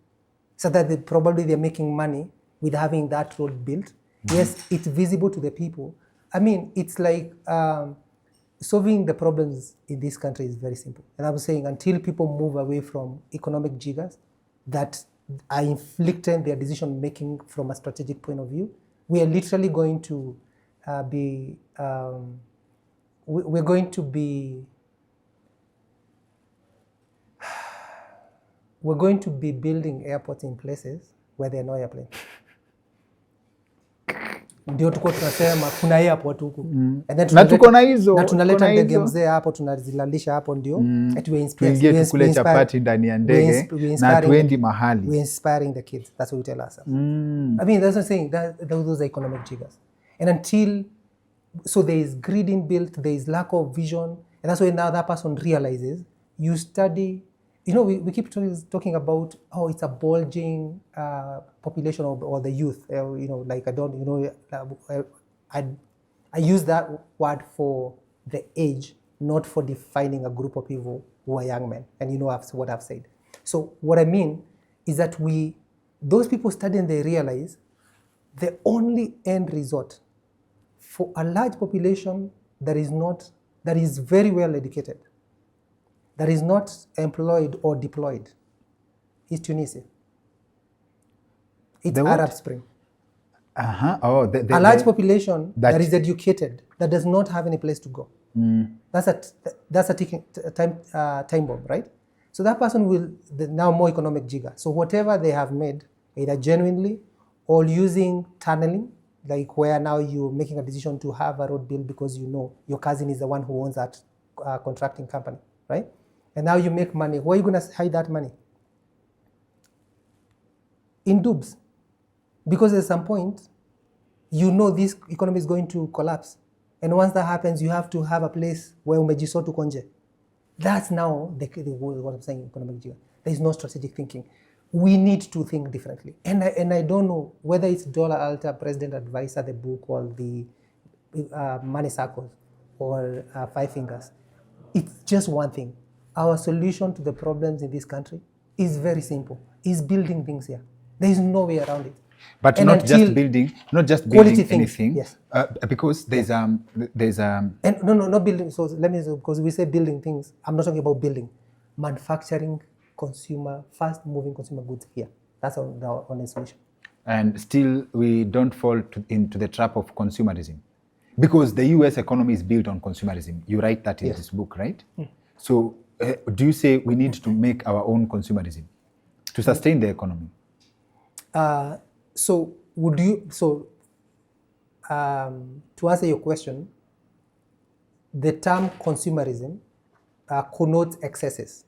So that they're making money with having that road built. Yes, it's visible to the people. I mean, it's like solving the problems in this country is very simple. And I'm saying until people move away from economic jiggers that are inflicting their decision making from a strategic point of view, we are literally going to we're going to be building airports in places where there are no airplanes. Ndio tuko tunasema kuna airport huku. And then na tuko na hizo. Na tunaleta ndege mzee hapo tunazilalisha hapo ndio. Tuingie tukule chapati ndani ya ndege na tuendi mahali. We're inspiring the kids. That's what we tell ourselves. I mean, that's what I'm saying. Those are economic jiggers. And until, so there is greed inbuilt, there is lack of vision. And that's why now that person realizes, you study, we keep talking about, it's a bulging population or the youth. Like I use that word for the age, not for defining a group of people who are young men. And what I've said. So what I mean is that those people study and they realize the only end result for a large population that is very well educated, that is not employed or deployed, is Tunisia. It's Arab Spring. A large population that is educated, that does not have any place to go. That's a time bomb, right? So that person will now more economic jigger. So whatever they have made, either genuinely or using tunneling, like where now you're making a decision to have a road built because you know your cousin is the one who owns that contracting company, right? And now you make money. Where are you going to hide that money? In dubs. Because at some point, you know this economy is going to collapse. And once that happens, you have to have a place where umejisotu konje. That's now what I'm saying, economic geography. There is no strategic thinking. We need to think differently. And I don't know whether it's Dollar Alta, President Advisor, the book, or the Money Circles, or Five Fingers. It's just one thing. Our solution to the problems in this country is very simple. Is building things here. There is no way around it. But And not just until building quality things, anything. yes. Because there's and not building. So let me, because we say building things, I'm not talking about building, manufacturing fast-moving consumer goods here. That's our only solution. And still we don't fall into the trap of consumerism, because the US economy is built on consumerism. You write that in this book, right? So do you say we need to make our own consumerism to sustain the economy? To answer your question, the term consumerism connotes excesses,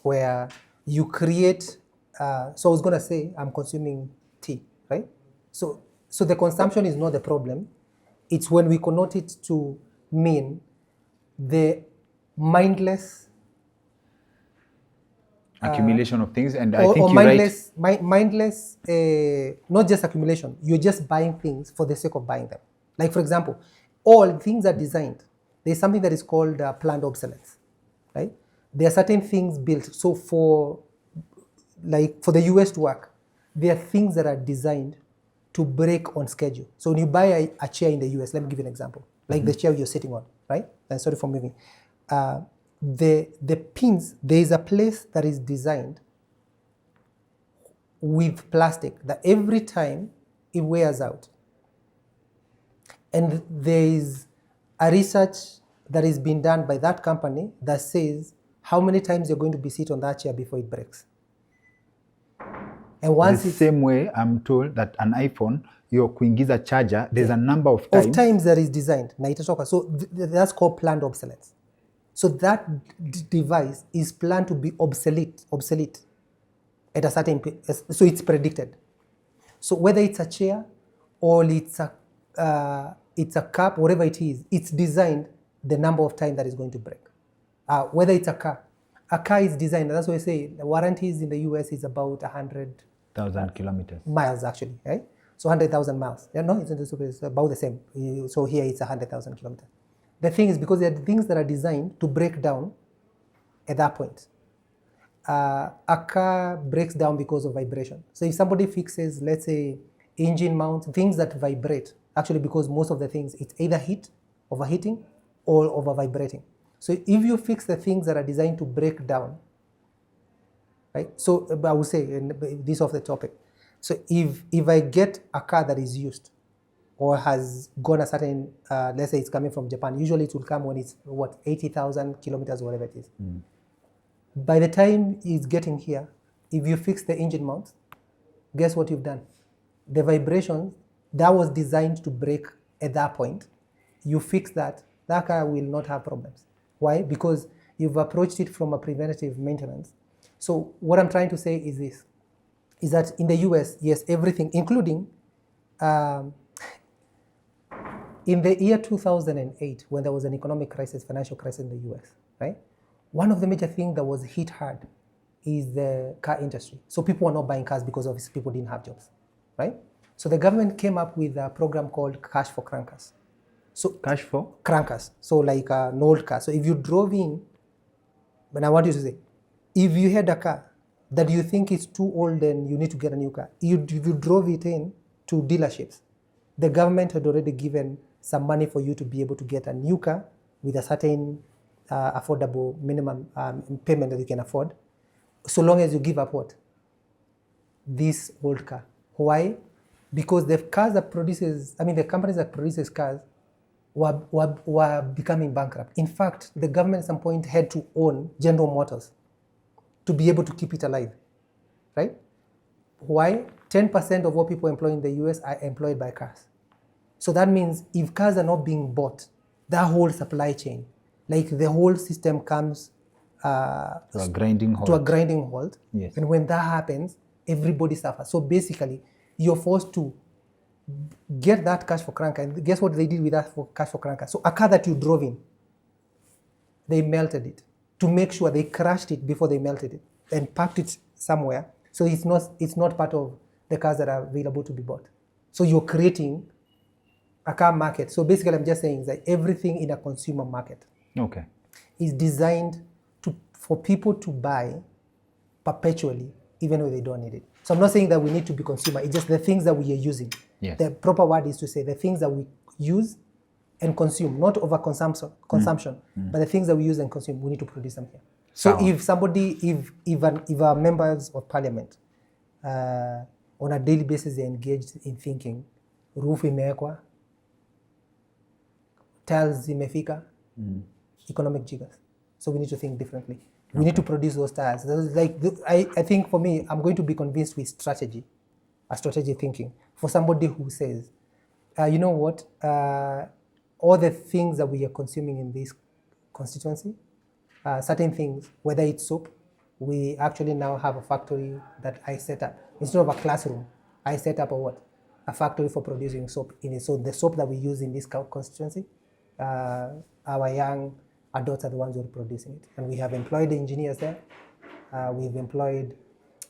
where you create, so I was going to say I'm consuming tea, right? So the consumption is not the problem. It's when we connote it to mean the mindless Accumulation of things, and I or think you're mindless, not just accumulation. You're just buying things for the sake of buying them. Like, for example, all things are designed. There's something that is called planned obsolescence, right? There are certain things built. So for the US to work, there are things that are designed to break on schedule. So when you buy a chair in the US, let me give you an example, like the chair you're sitting on, right? And sorry for moving. The pins, there is a place that is designed with plastic that every time it wears out. And there is a research that is being done by that company that says how many times you're going to be sitting on that chair before it breaks. And once the same way, I'm told that an iPhone, your kuingiza charger, there's a number of times that is designed. So that's called planned obsolescence. So that device is planned to be obsolete at a certain point. So it's predicted. So whether it's a chair or it's a cup, whatever it is, it's designed the number of times that is going to break. Whether it's a car is designed. That's why I say the warranties in the US is about 100,000 kilometers. Miles, actually, right? So 100,000 miles. Yeah, no, it's about the same. So here it's 100,000 kilometers. The thing is, because there are things that are designed to break down at that point. A car breaks down because of vibration. So if somebody fixes, let's say, engine mount, things that vibrate, actually because most of the things, it's either overheating, or over vibrating. So if you fix the things that are designed to break down, right? So I would say, and this off the topic. So if I get a car that is used, or has gone a certain, let's say it's coming from Japan, usually it will come when it's 80,000 kilometers, or whatever it is. By the time it's getting here, if you fix the engine mount, guess what you've done? The vibration that was designed to break at that point, you fix that car will not have problems. Why? Because you've approached it from a preventative maintenance. So what I'm trying to say is this, is that in the US, yes, everything, including, in the year 2008, when there was an economic crisis, financial crisis in the US, right? One of the major things that was hit hard is the car industry. So people were not buying cars because obviously people didn't have jobs, right? So the government came up with a program called Cash for Crankers. So Cash for? Crankers, so like an old car. So if you drove in, but I want you to say, if you had a car that you think is too old and you need to get a new car, if you drove it in to dealerships, the government had already given some money for you to be able to get a new car with a certain affordable minimum payment that you can afford, so long as you give up what? This old car. Why? Because the cars that produces, the companies that produces cars were becoming bankrupt. In fact, the government at some point had to own General Motors to be able to keep it alive, right? Why? 10% of what people employ in the US are employed by cars. So that means if cars are not being bought, that whole supply chain, like the whole system comes To a grinding halt. to a grinding halt. Yes. And when that happens, everybody suffers. So basically, you're forced to get that cash for cranker. And guess what they did with that for cash for cranker? So a car that you drove in, they melted it to make sure they crushed it before they melted it and packed it somewhere. So it's not part of the cars that are available to be bought. So you're creating a car market. So basically, I'm just saying that everything in a consumer market Okay. is designed for people to buy perpetually, even though they don't need it. So I'm not saying that we need to be consumer. It's just the things that we are using. Yes. The proper word is to say the things that we use and consume, not over consumption, but the things that we use and consume, we need to produce them here. So Sound. if somebody, if our members of parliament on a daily basis they're engaged in thinking, roof imewekwa, tiles zimefika, economic jiggers. So we need to think differently. We need to produce those tiles. I think for me, I'm going to be convinced with strategy, a strategy thinking. For somebody who says, you know what, all the things that we are consuming in this constituency, certain things, whether it's soap, we actually now have a factory that I set up. Instead of a classroom, I set up a factory for producing soap in it. So the soap that we use in this constituency, our young adults are the ones who are producing it. And we have employed engineers there. We've employed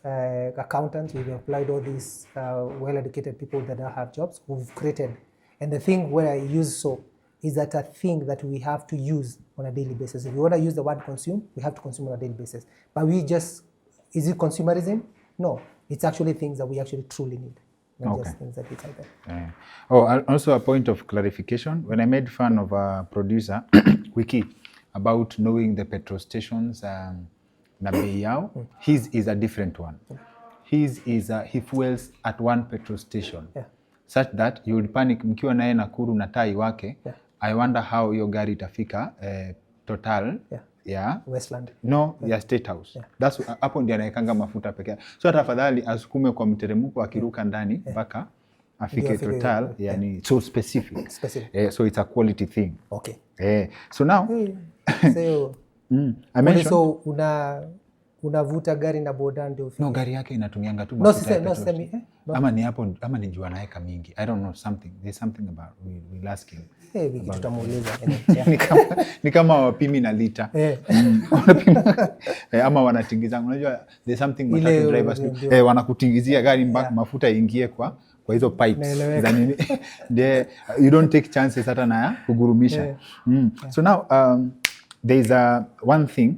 accountants. We've employed all these well-educated people that don't have jobs who've created. And the thing where I use soap is that a thing that we have to use on a daily basis. If you want to use the word consume, we have to consume on a daily basis. But is it consumerism? No, it's actually things that we actually truly need. Not just things that we type in. Also a point of clarification. When I made fun of a producer, Wiki, about knowing the petrol stations na bei yao, his is a different one. His is he fuels at one petrol station, such that you would panic mkiwa naye Nakuru na tai wake. I wonder how hiyo gari itafika Total Westland. No, ya State House. That's hapo ndio anaekanga mafuta pekee. So tafadhali asukume kwa mteremko akiruka ndani mpaka afike Total, yani so specific. So it's a quality thing. Okay. So now so I mentioned so unavuta gari na boda ndio no, gari yake inatumianga tu mafuta. Ama ni hapo, ama ni jua naeka mingi. I don't know, there's something about we'll ask him. Tutamuuliza. Ni kama wapimi na lita. Ama wanatingiza. Unajua there's something matatu drivers wanakutingizia gari mafuta ingie kwa hizo pipes za nini. You don't take chances hata na kugurumisha. So now there's one thing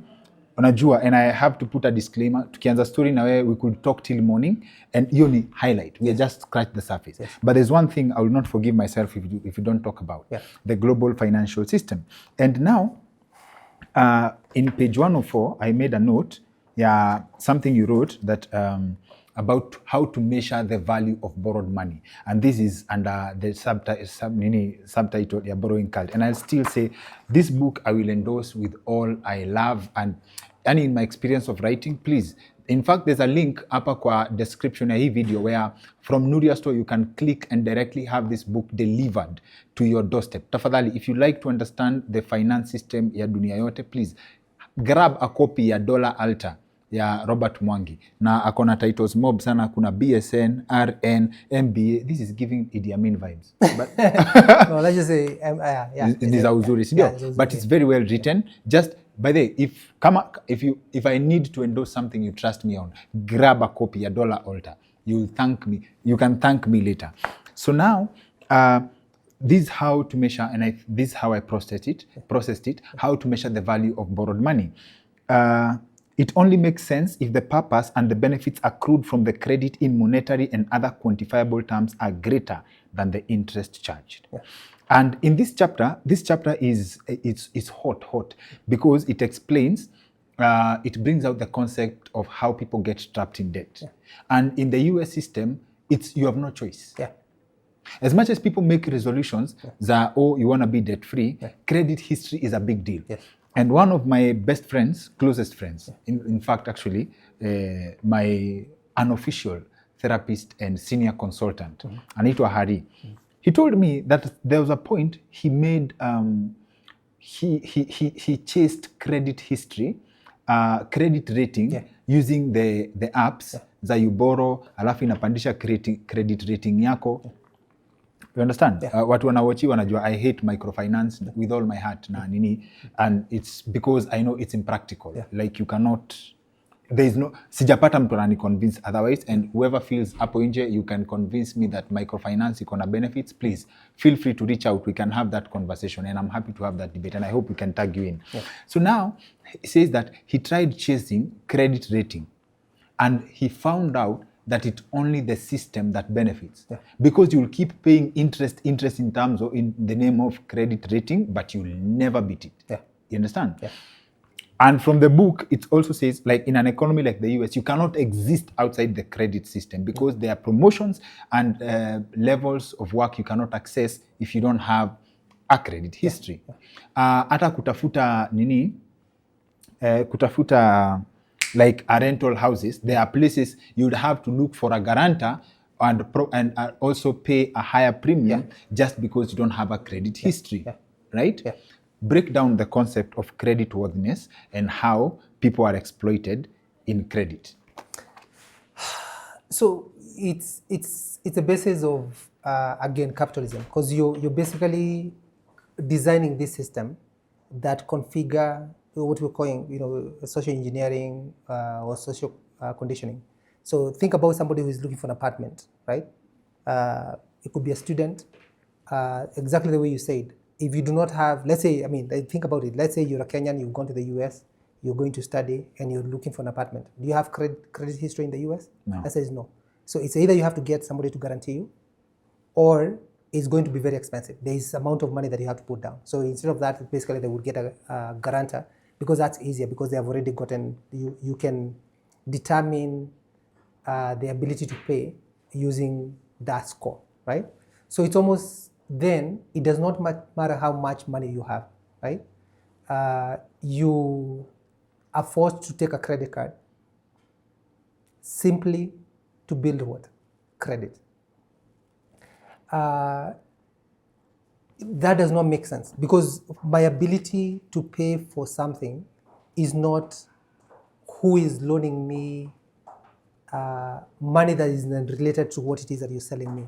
unajua, and I have to put a disclaimer. Tukianza story na wewe, we could talk till morning, and hiyo ni highlight. We just scratched the surface. But there's one thing I will not forgive myself if you don't talk about. The global financial system. And now, in page 104, I made a note, something you wrote that about how to measure the value of borrowed money. And this is under the subtitle, Borrowing Cult. And I'll still say, this book I will endorse with all I love. And in my experience of writing, please. In fact, there's a link hapa kwa description ya hii video where from Nuria Store you can click and directly have this book delivered to your doorstep. Tafadhali, if you like to understand the finance system ya dunia yote, please grab a copy ya Dollar Altar ya Robert Mwangi. Na akona titles mob sana, kuna BSN, RN, MBA. This is giving Idi Amin vibes. But no, let's just say this is uzuri, but it's very well written. Just by the way, if I need to endorse something you trust me on, grab a copy ya Dollar Altar. You can thank me later. So now this is how to measure, and this is how I processed it, how to measure the value of borrowed money. It only makes sense if the purpose and the benefits accrued from the credit in monetary and other quantifiable terms are greater than the interest charged. And in this chapter is hot because it explains, it brings out the concept of how people get trapped in debt. And in the US system, you have no choice. As much as people make resolutions that, you want to be debt-free, credit history is a big deal. And one of my best friends, closest friends, in fact, actually, my unofficial therapist and senior consultant, anaitwa Hari, he told me that there was a point he made. He chased credit history, credit rating using the apps za you borrow, alafu inapandisha credit rating yako. You understand? Watu wanawachi wanajua I hate microfinance with all my heart na nini, and it's because I know it's impractical. Like you cannot, there is no, sijapata mtu anani convince otherwise, and whoever feels hapo nje you can convince me that microfinance iko na benefits, please feel free to reach out, we can have that conversation, and I'm happy to have that debate, and I hope we can tag you in. So now he says that he tried chasing credit rating and he found out that it's only the system that benefits, because you'll keep paying interest in terms of, in the name of credit rating, but you'll never beat it. You understand? And from the book, it also says, like in an economy like the US, you cannot exist outside the credit system, because there are promotions and levels of work you cannot access if you don't have a credit history. Hata kutafuta nini, kutafuta like a rental houses, there are places you would have to look for a guarantor and also pay a higher premium just because you don't have a credit history, right? Break down the concept of creditworthiness and how people are exploited in credit. So it's a basis of again capitalism, because you're basically designing this system that configure what we're calling, you know, social engineering or social conditioning. So think about somebody who is looking for an apartment, right? It could be a student, exactly the way you said. If you do not have, let's say, I mean, think about it. Let's say you're a Kenyan, you've gone to the US, you're going to study, and you're looking for an apartment. Do you have credit history in the US? No. That says no. So it's either you have to get somebody to guarantee you, or it's going to be very expensive. There is amount of money that you have to put down. So instead of that, basically they would get a guarantor, because that's easier, because they have already gotten, you can determine the ability to pay using that score, right? So it's almost, then it does not matter how much money you have, right? You are forced to take a credit card simply to build what? Credit. That does not make sense, because my ability to pay for something is not who is loaning me money that is related to what it is that you're selling me.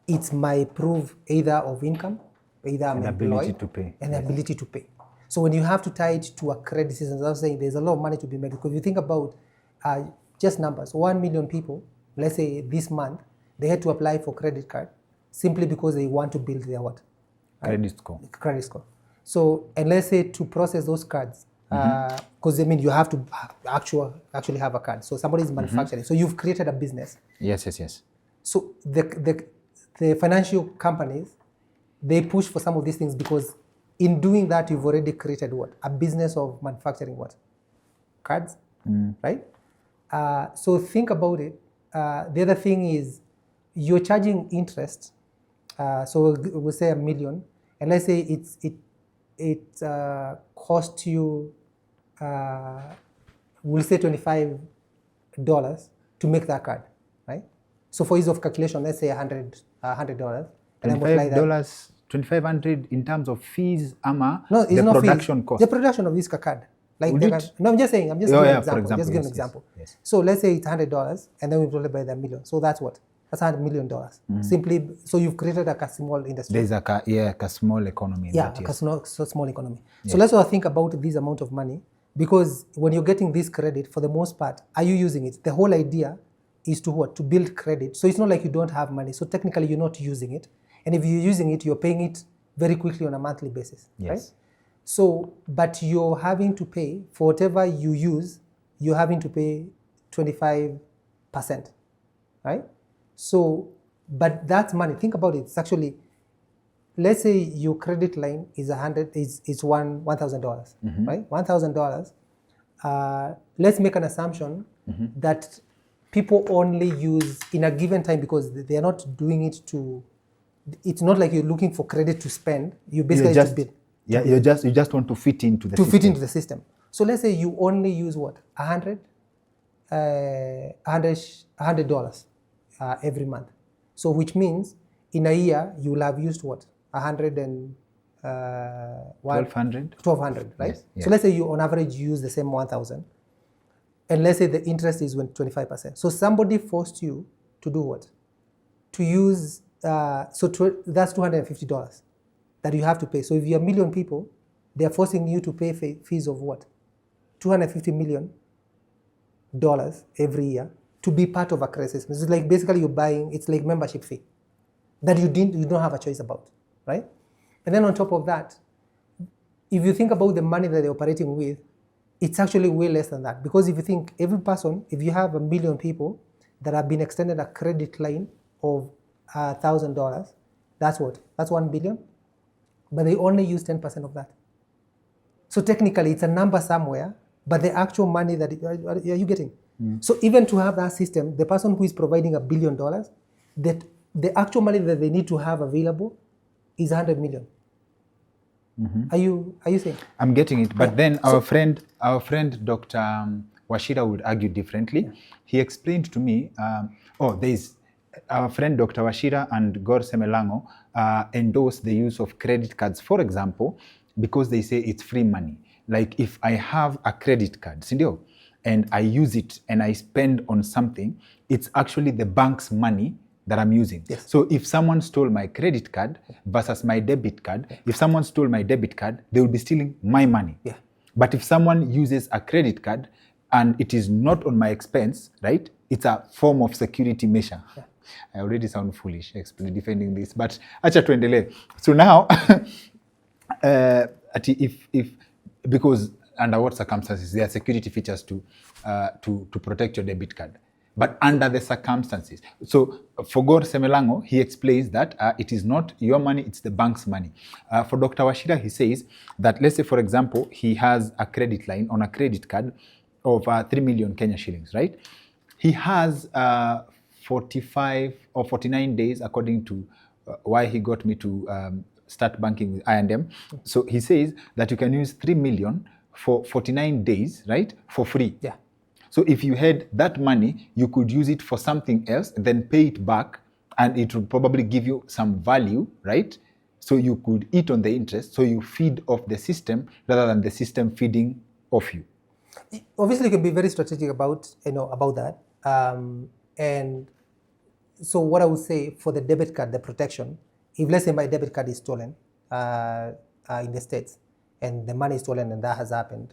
It's my proof either of income, either I'm employed, ability to pay. and ability to pay. So when you have to tie it to a credit system, as I was saying, there's a lot of money to be made. Because if you think about just numbers, 1 million people, let's say this month, they had to apply for credit card simply because they want to build their what? Credit score. Credit score. So, and let's say to process those cards, because I mean you have to actually have a card. So somebody is manufacturing. So you've created a business. Yes. So the financial companies, they push for some of these things, because in doing that you've already created what? A business of manufacturing what? Cards, right? So think about it. The other thing is you're charging interest. So we'll say $1 million, and let's say it cost you, we'll say $25 to make that card, right? So for ease of calculation, let's say $100, and then multiply that. $2,500 in terms of fees, ama No, it's the not production fees. cost. The production of this card. Like Would it? no, I'm just saying. I'm just giving an example. For example, Just give yes, an example. yes. So let's say it's $100, and then we multiply by the $1 million. So that's what? That's $100 million. Simply, so you've created a small industry. There's a small economy. In that, yes. Small economy. So let's all think about this amount of money, because when you're getting this credit, for the most part, are you using it? The whole idea is to what? To build credit. So it's not like you don't have money. So technically, you're not using it. And if you're using it, you're paying it very quickly on a monthly basis, right? So, but you're having to pay for whatever you use, you're having to pay 25%, right? So, but that's money. Think about it. It's actually, let's say your credit line is $1,000, right? $1,000. Let's make an assumption that people only use in a given time, because they are not doing it to. It's not like you're looking for credit to spend. You basically just build. You just want to fit into the system. Fit into the system. So let's say you only use what? $100 every month. So which means in a year, you will have used what? 100 and... 1,200? 1,200, right? Yes, yes. So let's say you, on average, use the same 1,000. And let's say the interest is 25%. So somebody forced you to do what? To use, that's $250 that you have to pay. So if you're a million people, they're forcing you to pay fees of what? $250 million every year to be part of a credit system. It's like basically you're buying, it's like membership fee that you don't have a choice about, right? And then on top of that, if you think about the money that they're operating with, it's actually way less than that. Because if you think every person, if you have 1 million people that have been extended a credit line of $1,000, that's what? That's 1 billion. But they only use 10% of that. So technically it's a number somewhere, but the actual money that, are you getting? So even to have that system, the person who is providing $1 billion, that the actual money that they need to have available is 100 million. Are you saying? I'm getting it, but Yeah. then our friend Dr. Washira would argue differently. He explained to me, there's our friend Dr. Washira and Gor Semelango endorse the use of credit cards, for example, because they say it's free money. Like if I have a credit card, sindio, and I use it and I spend on something, it's actually the bank's money that I'm using. Yes. So if someone stole my credit card versus my debit card, if someone stole my debit card, they will be stealing my money. Yeah. But if someone uses a credit card and it is not on my expense, right? It's a form of security measure. Yeah. I already sound foolish defending this, but acha tuendelee. So now, because under what circumstances there are security features to protect your debit card, but under the circumstances. So for Gor Semelango, he explains that it is not your money, it's the bank's money. For Dr. Washira, he says that, let's say, for example, he has a credit line on a credit card of 3 million Kenya shillings, right? He has 45 or 49 days, according to why he got me to start banking with I&M. So he says that you can use 3 million for 49 days, right? For free. Yeah. So if you had that money, you could use it for something else, then pay it back, and it would probably give you some value, right? So you could eat on the interest, so you feed off the system rather than the system feeding off you. Obviously, you can be very strategic about that. And so what I would say for the debit card, the protection, if let's say my debit card is stolen in the States and the money is stolen and that has happened,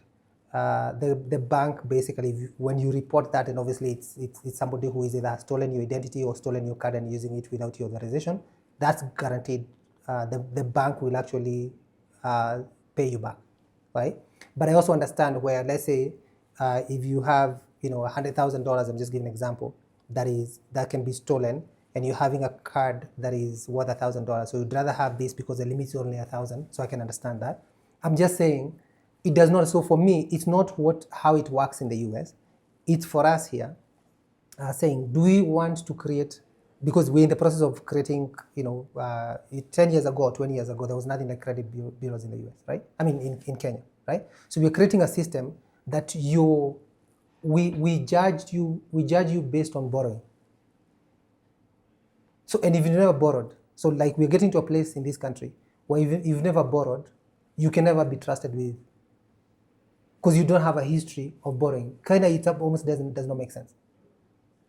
the bank basically, when you report that, and obviously it's somebody who is either stolen your identity or stolen your card and using it without your authorization, that's guaranteed. The bank will actually pay you back, right? But I also understand where, let's say, if you have $100,000, I'm just giving an example, that can be stolen, and you're having a card that is worth $1,000. So you'd rather have this because the limit is only 1,000. So I can understand that. I'm just saying it does not. So for me, it's not how it works in the US. It's for us here saying, do we want to create, because we're in the process of creating, 10 years ago or 20 years ago, there was nothing like credit bureaus in the US, right? I mean, in Kenya, right? So we're creating a system that we judge you based on borrowing. So, and if you've never borrowed, so like we're getting to a place in this country where if you've never borrowed, you can never be trusted with, because you don't have a history of borrowing. Kind of, it almost does not make sense.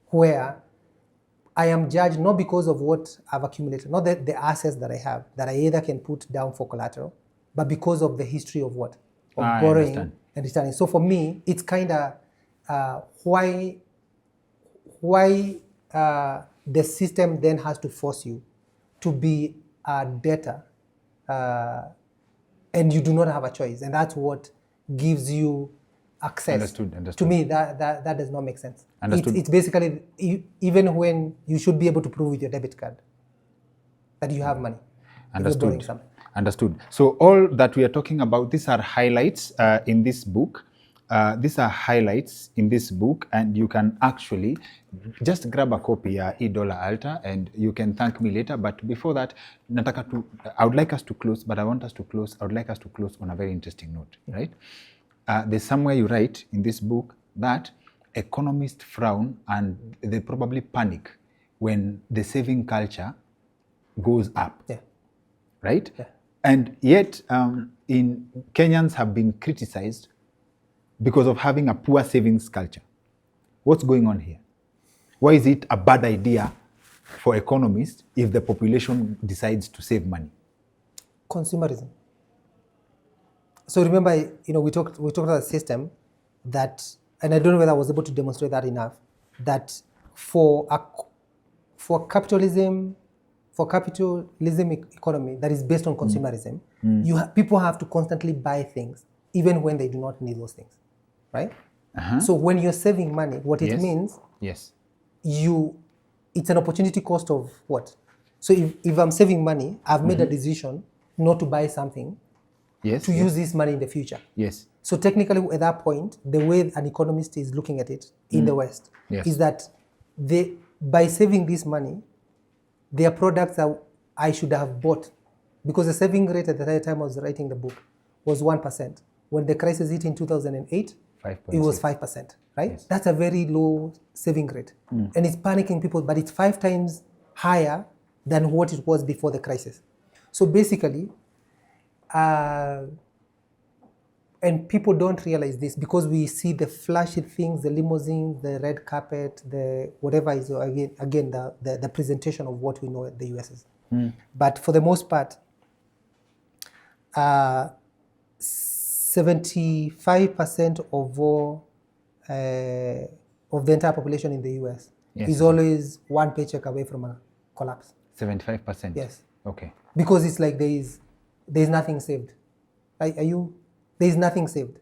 Where I am judged not because of what I've accumulated, not the assets that I have, that I either can put down for collateral, but because of the history of what? Of borrowing and returning. So for me, it's kind of why the system then has to force you to be a debtor, and you do not have a choice, and that's what gives you access. Understood. To me, that does not make sense. Understood. It's basically, even when you should be able to prove with your debit card that you have money. Understood. So all that we are talking about, these are highlights in this book. These are highlights in this book, and you can actually just grab a copy $1 Alta, and you can thank me later. But before that, I would like us to close, but I would like us to close on a very interesting note, right? There's somewhere you write in this book that economists frown and they probably panic when the saving culture goes up, Yeah. right? Yeah. And yet, Kenyans have been criticized because of having a poor savings culture. What's going on here? Why is it a bad idea for economists if the population decides to save money? Consumerism. So remember, we talked about a system that, and I don't know whether I was able to demonstrate that enough, that for capitalism economy that is based on consumerism, people have to constantly buy things even when they do not need those things, right? So when you're saving money, what it means, Yes. it's an opportunity cost of what? So if I'm saving money, I've made a decision not to buy something Yes. to use this money in the future. Yes. So technically, at that point, the way an economist is looking at it in the West is that by saving this money, there are products that I should have bought, because the saving rate at the time I was writing the book was 1%. When the crisis hit in 2008, it was 5%, right? Yes. That's a very low saving rate. And it's panicking people, but it's 5 times higher than what it was before the crisis. So basically, and people don't realize this because we see the flashy things, the limousines, the red carpet, the whatever is, again the presentation of what we know at the US is. But for the most part, 75% of all of the entire population in the US is always one paycheck away from a collapse. 75%? Yes. Okay. Because it's like there's nothing saved. There's nothing saved.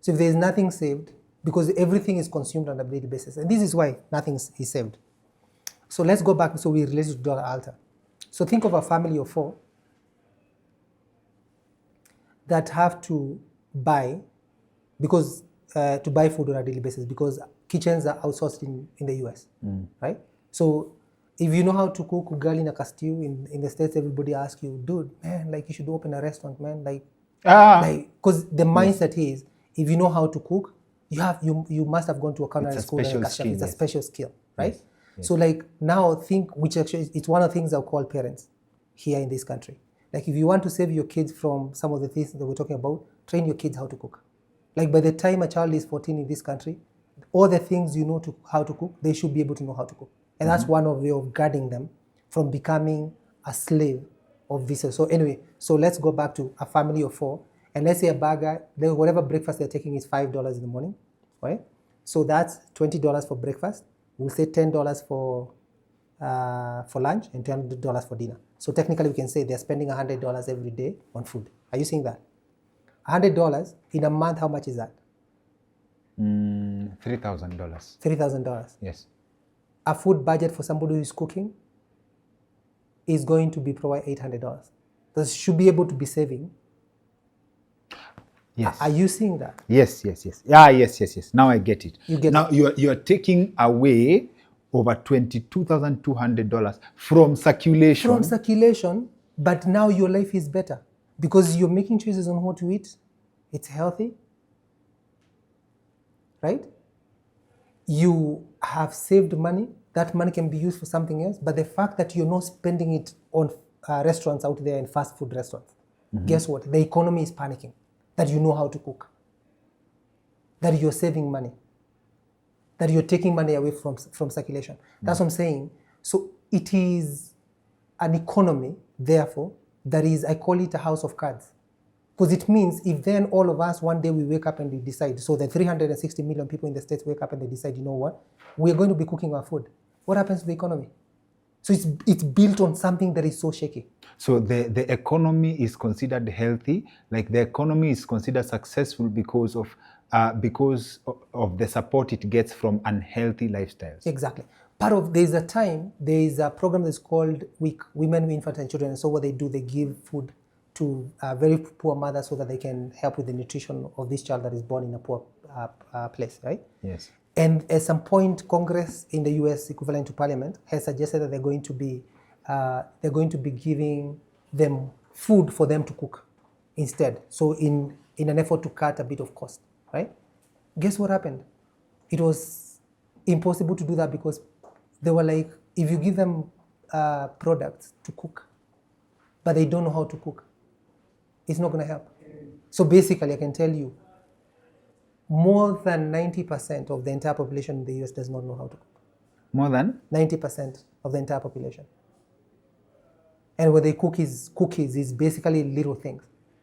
So if there's nothing saved, because everything is consumed on a daily basis, and this is why nothing is saved. So let's go back, so we relate to dollar altar. So think of a family of 4 that have to buy, because to buy food on a daily basis, because kitchens are outsourced in the US, right? So if you know how to cook ugali in a stew in the States, everybody asks you, dude, man, like you should open a restaurant, man, because the mindset is, if you know how to cook, you must have gone to a culinary school and a chef. It's a special skill, right? Yes. Yes. So like now think, which actually it's one of the things I'll call parents here in this country. Like if you want to save your kids from some of the things that we're talking about, train your kids how to cook. Like by the time a child is 14 in this country, all the things you know how to cook, they should be able to know how to cook. And that's one of the way of guarding them from becoming a slave of this. So anyway, so let's go back to a family of 4, and let's say a burger, whatever breakfast they're taking is $5 in the morning, right? So that's $20 for breakfast. We'll say $10 for lunch and $10 for dinner. So technically we can say they're spending $100 every day on food. Are you seeing that? $100 in a month, how much is that? $3,000. $3,000. Yes. A food budget for somebody who is cooking is going to be probably $800. They should be able to be saving. Yes. Are you seeing that? Yes. Yes. Now I get it. You get now it. You're taking away over $22,200 from circulation. From circulation, but now your life is better because you're making choices on what to eat. It's healthy, right? You have saved money. That money can be used for something else. But the fact that you're not spending it on restaurants out there and fast food restaurants, guess what? The economy is panicking that you know how to cook, that you're saving money, that you're taking money away from circulation. That's what I'm saying. So it is an economy, therefore, that is, I call it a house of cards. Because it means if then all of us one day we wake up and we decide, so the 360 million people in the States wake up and they decide, you know what, we're going to be cooking our food. What happens to the economy? So it's built on something that is so shaky. So the economy is considered healthy, like the economy is considered successful because of the support it gets from unhealthy lifestyles. Exactly. There is a program that's called Women, Infant and Children. And so what they do, they give food to very poor mothers so that they can help with the nutrition of this child that is born in a poor place, right? Yes. And at some point, Congress in the US, equivalent to Parliament, has suggested that they're going to be giving them food for them to cook instead. So in an effort to cut a bit of cost, right? Guess what happened? It was impossible to do that because they were like, if you give them products to cook, but they don't know how to cook. It's not going to help. So basically, I can tell you, more than 90% of the entire population in the US does not know how to cook. More than? 90% of the entire population. And when they cook cookies is basically little things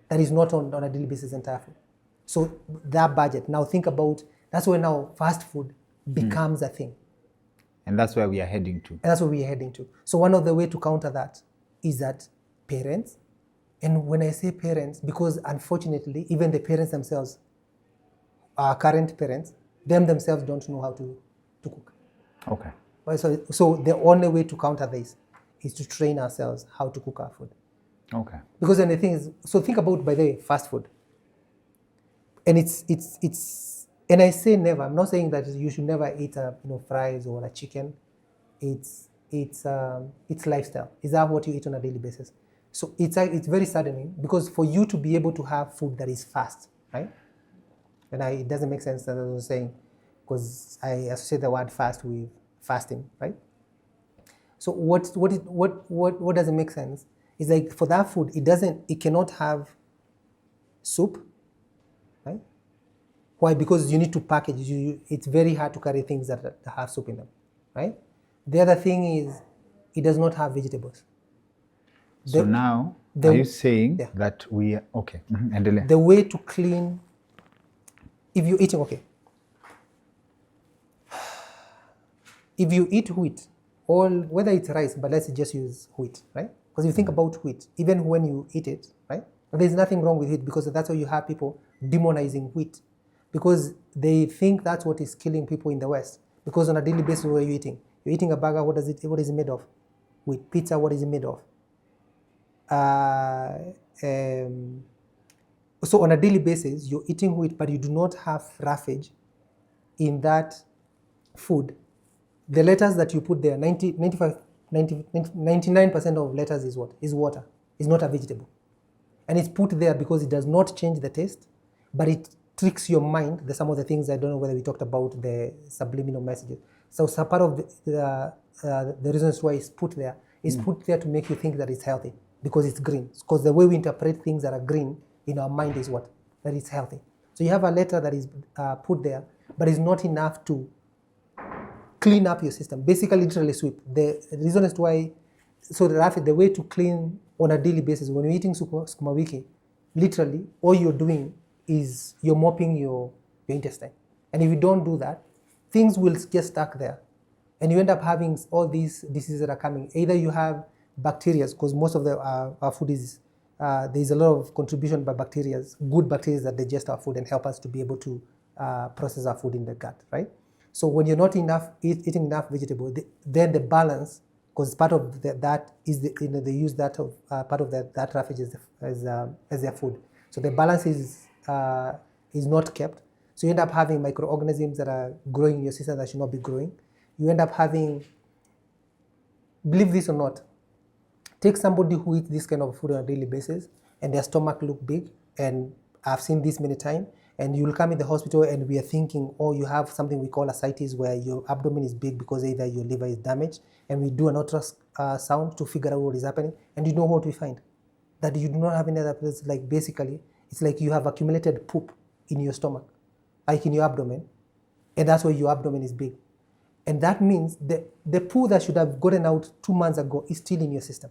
that is not on a daily basis entire food. So that budget, now think about, that's where now fast food becomes a thing. And that's where we are heading to. And that's where we are heading to. So one of the way to counter that is that parents, and when I say parents, because unfortunately, even the parents themselves, our current parents, themselves don't know how to cook. Okay. So the only way to counter this is to train ourselves how to cook our food. Okay. Because then the thing is, so think about, by the way, fast food. And it's and I say never, I'm not saying that you should never eat fries or a chicken. It's lifestyle. Is that what you eat on a daily basis? So it's very saddening, because for you to be able to have food that is fast, right? And it doesn't make sense, as I was saying, because I associate the word fast with fasting, right? So what doesn't make sense is, like, for that food, it cannot have soup, right? Why? Because you need to package. It's very hard to carry things that have soup in them, right? The other thing is, it does not have vegetables. So now, are you saying that we are, okay, endelea. The way to clean, if you're eating, okay, if you eat wheat, or whether it's rice, but let's just use wheat, right? Because you think about wheat, even when you eat it, right? There's nothing wrong with it, because that's why you have people demonizing wheat, because they think that's what is killing people in the West. Because on a daily basis, what are you eating? You're eating a burger. What is it made of? Wheat. Pizza. What is it made of? So on a daily basis, you're eating wheat, but you do not have roughage in that food. The letters that you put there, 99% of letters is what? Is water. It's not a vegetable. And it's put there because it does not change the taste, but it tricks your mind. There's some of the things, I don't know whether we talked about the subliminal messages. So part of the reasons why it's put there is put there to make you think that it's healthy, because it's green. Because the way we interpret things that are green in our mind is what? That it's healthy. So you have a letter that is put there, but it's not enough to clean up your system. Basically, literally sweep. The reason as to why, so the way to clean on a daily basis, when you're eating sukuma wiki, literally, all you're doing is you're mopping your intestine. And if you don't do that, things will get stuck there. And you end up having all these diseases that are coming. Either you have bacteria, because most of our food is, there's a lot of contribution by bacteria, good bacteria that digest our food and help us to be able to process our food in the gut, right? So when you're not eating enough vegetable, then the balance, because part of that is they use that part of that roughage as their food. So the balance is not kept. So you end up having microorganisms that are growing in your system that should not be growing. You end up having, believe this or not, take somebody who eats this kind of food on a daily basis and their stomach look big, and I've seen this many times, and you'll come in the hospital and we are thinking, oh, you have something we call ascites, where your abdomen is big because either your liver is damaged, and we do an ultrasound to figure out what is happening, and you know what we find? That you do not have any other place. Like, basically, it's like you have accumulated poop in your stomach, like in your abdomen, and that's why your abdomen is big. And that means the poo that should have gotten out 2 months ago is still in your system,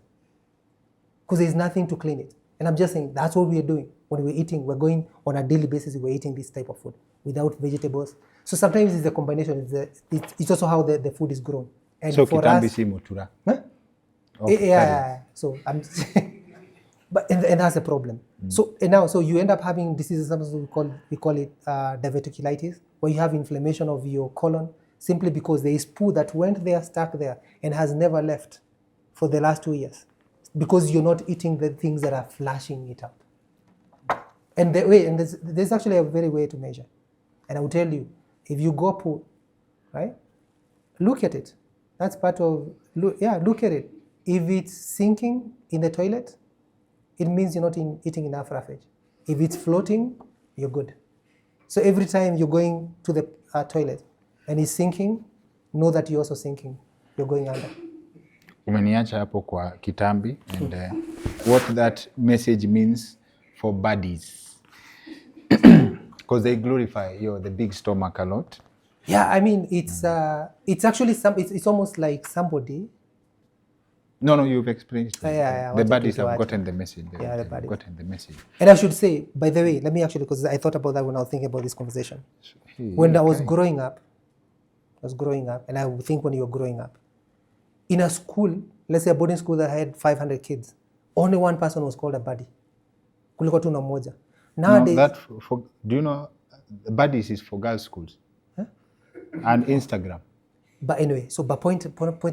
because there's nothing to clean it. And I'm just saying, that's what we are doing when we're eating. We're going on a daily basis, we're eating this type of food without vegetables. So sometimes it's a combination. It's also how the food is grown. And so for kitambi us, si mutura. huh? Okay, Yeah. So I'm but and that's a problem. So you end up having diseases. Sometimes we call it diverticulitis, where you have inflammation of your colon simply because there is poo that went there, stuck there, and has never left for the last 2 years, because you're not eating the things that are flushing it out. And there's actually a very way to measure. And I will tell you, if you go poo, right, look at it. That's part of, look at it. If it's sinking in the toilet, it means you're not eating enough roughage. If it's floating, you're good. So every time you're going to the toilet and it's sinking, know that you're also sinking. You're going under. Umeniacha hapo kwa kitambi and what that message means for buddies. Because they glorify the big stomach a lot. Yeah, I mean, it's actually it's almost like somebody. No, you've explained it. Yeah, The buddies have gotten the message. Yeah, the buddies. Gotten the message. And I should say, by the way, let me actually, because I thought about that when I was thinking about this conversation. When I was growing up, and I would think when you were growing up, in a school, let's say a boarding school that had 500 kids, only one person was called a buddy. Kulikuwa tu na mmoja. Nowadays, do you know, buddies is for girls' schools. Huh? And Instagram. But anyway, so the point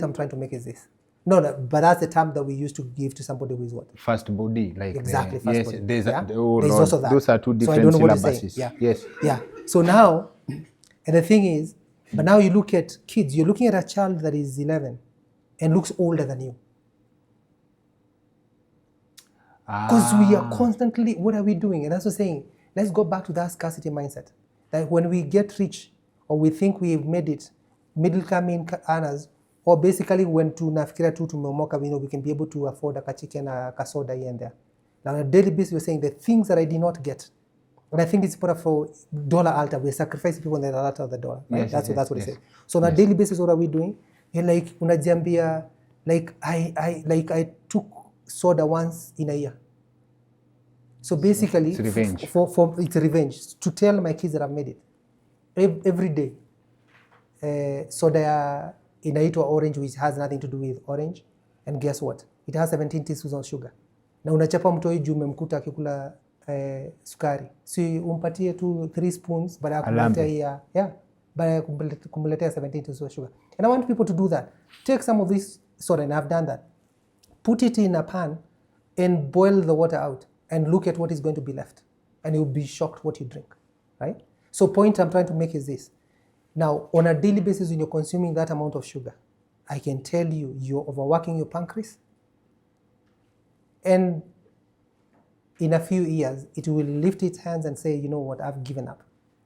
I'm trying to make is this. No, but that's the term that we used to give to somebody who is what? First body, like exactly. First body. There's there's also that. Those are two different syllabuses. Yeah. Yes. Yeah. So now, and the thing is, but now you look at kids. You're looking at a child that is 11 and looks older than you. Because we are constantly, what are we doing? And that's what I'm saying. Let's go back to that scarcity mindset. That when we get rich or we think we've made it, middle coming earners, or basically when tunafikiria tu tumeomoka, we can be able to afford a chicken, a soda here and there. Now on a daily basis, we're saying the things that I did not get. And I think it's important for dollar altar. We're sacrificing people on the altar of the dollar. Right? Yes, that's what it says. So on a daily basis, what are we doing? You're like, unajambia, like I took soda once in a year. So basically, it's revenge. It's revenge. To tell my kids that I've made it. Every day, soda inaitwa orange, which has nothing to do with orange. And guess what? It has 17 teaspoons of sugar. Na unachapa mtoi juu umemkuta akikula sukari. Si umpatie tu 3 spoons, baada ya kumletea 17 teaspoons of sugar. And I want people to do that. Take some of this soda, and I've done that. Put it in a pan and boil the water out and look at what is going to be left. And you'll be shocked what you drink, right? So point I'm trying to make is this. Now, on a daily basis, when you're consuming that amount of sugar, I can tell you, you're overworking your pancreas. And in a few years, it will lift its hands and say, you know what, I've given up.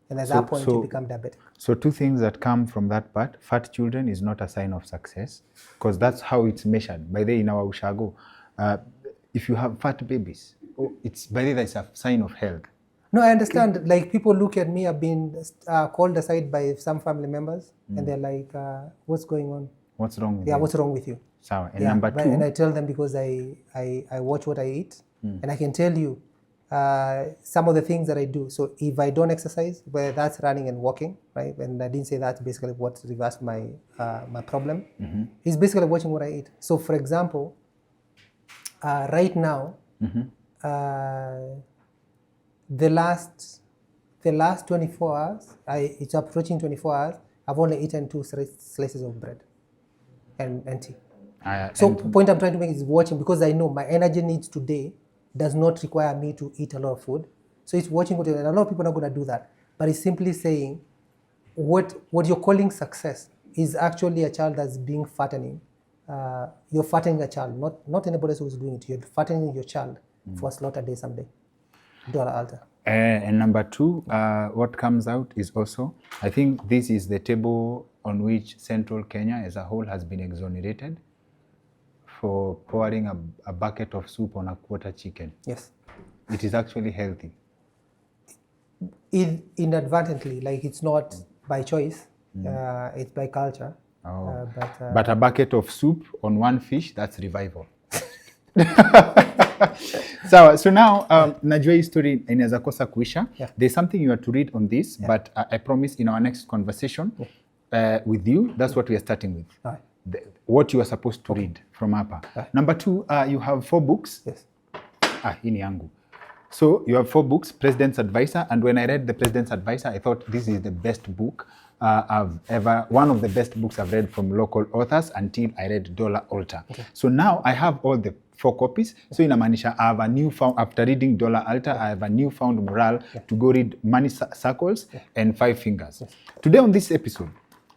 And at that point, you become diabetic. So two things that come from that part: fat children is not a sign of success, because that's how it's measured. By the way, in our ushago, if you have fat babies, it's by the way, that's a sign of health. No, I understand. Like, people look at me, I've been called aside by some family members, and they're like, what's going on? What's wrong with you? Yeah, what's wrong with you? So, and number two. And I tell them because I watch what I eat, and I can tell you some of the things that I do. So if I don't exercise, whether that's running and walking, right? And I didn't say that's basically what reversed my my problem. It's basically watching what I eat. So for example, right now, the last 24 hours, it's approaching 24 hours, I've only eaten 2 slices of bread and tea. So the point I'm trying to make is watching, because I know my energy needs today does not require me to eat a lot of food. So it's watching what, and a lot of people are not going to do that. But it's simply saying what you're calling success is actually a child that's being fattening. You're fattening a child, not anybody else who's doing it. You're fattening your child for a slaughter day someday. Dollar altar. And number two, what comes out is also, I think this is the table on which Central Kenya as a whole has been exonerated for pouring a bucket of soup on a quarter chicken. Yes. It is actually healthy. Inadvertently, like it's not by choice, it's by culture. Oh. But a bucket of soup on one fish, that's revival. So now, najua hii story inaweza kosa kuisha. There's something you are to read on this, but I promise in our next conversation with you, that's what we are starting with. What you are supposed to read from hapa. Number two, you have 4 books. Yes. Hii ni yangu. So you have 4 books, President's Advisor, and when I read the President's Advisor, I thought this is the best book one of the best books I've read from local authors until I read Dollar Altar. Okay. So now I have all the 4 copies. So inamaanisha I have a newfound, after reading Dollar Altar, I have a newfound morale to go read Money Circles and 5 Fingers. Today on this episode,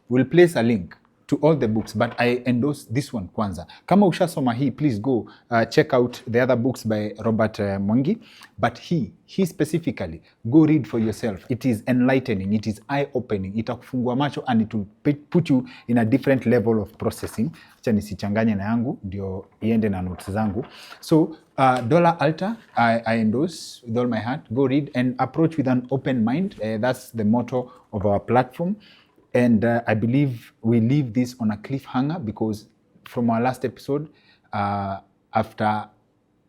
we'll place a link to all the books, but I endorse this one kwanza. Kama ushasoma hii, please go check out the other books by Robert Mwangi, but he specifically, go read for yourself. It is enlightening, it is eye-opening, itakufungua macho and it will put you in a different level of processing. Acha nisichanganye na yangu, ndio iende na notes zangu. So, Dollar Alta, I endorse with all my heart. Go read and approach with an open mind. That's the motto of our platform. And I believe we leave this on a cliffhanger because from our last episode, after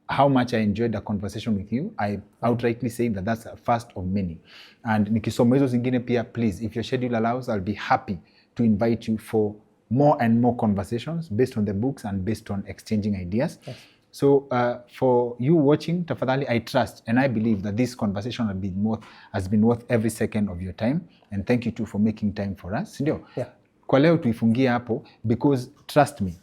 how much I enjoyed the conversation with you, I outrightly say that that's a first of many. And nikisoma hizo zingine pia, please, if your schedule allows, I'll be happy to invite you for more and more conversations based on the books and based on exchanging ideas. Yes. So for you watching, tafadhali, I trust and I believe that this conversation has been worth every second of your time. And thank you too for making time for us. Ndio? Yeah. Kwa leo tuifungie hapo because trust me,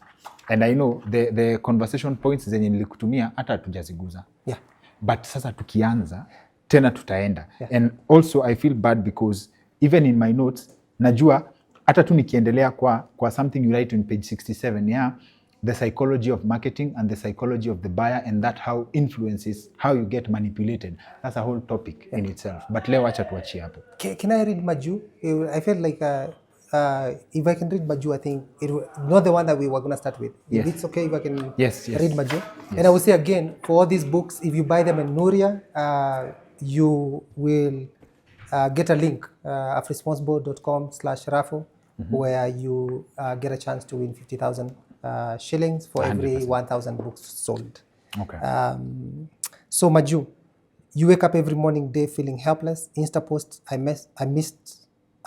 and I know the conversation points zenye nilikutumia hata hatujaziguza. Yeah. But sasa tukianza, tena tutaenda. Yeah. And also I feel bad because even in my notes, najua hata tu nikiendelea kwa something you write on page 67, yeah, the psychology of marketing and the psychology of the buyer and that how influences how you get manipulated. That's a whole topic in itself. But leo acha tuachie hapo. Can I read Maju? I feel like if I can read Maju, I think not the one that we were going to start with. Yes. If it's okay if I can read Maju. Yes. And I will say again, for all these books, if you buy them in Nuria, you will get a link, afresponsible.com/raffle, where you get a chance to win 50,000 shillings for 100%. Every 1,000 books sold. Okay. So Maju, you wake up every morning day feeling helpless. Insta post, I missed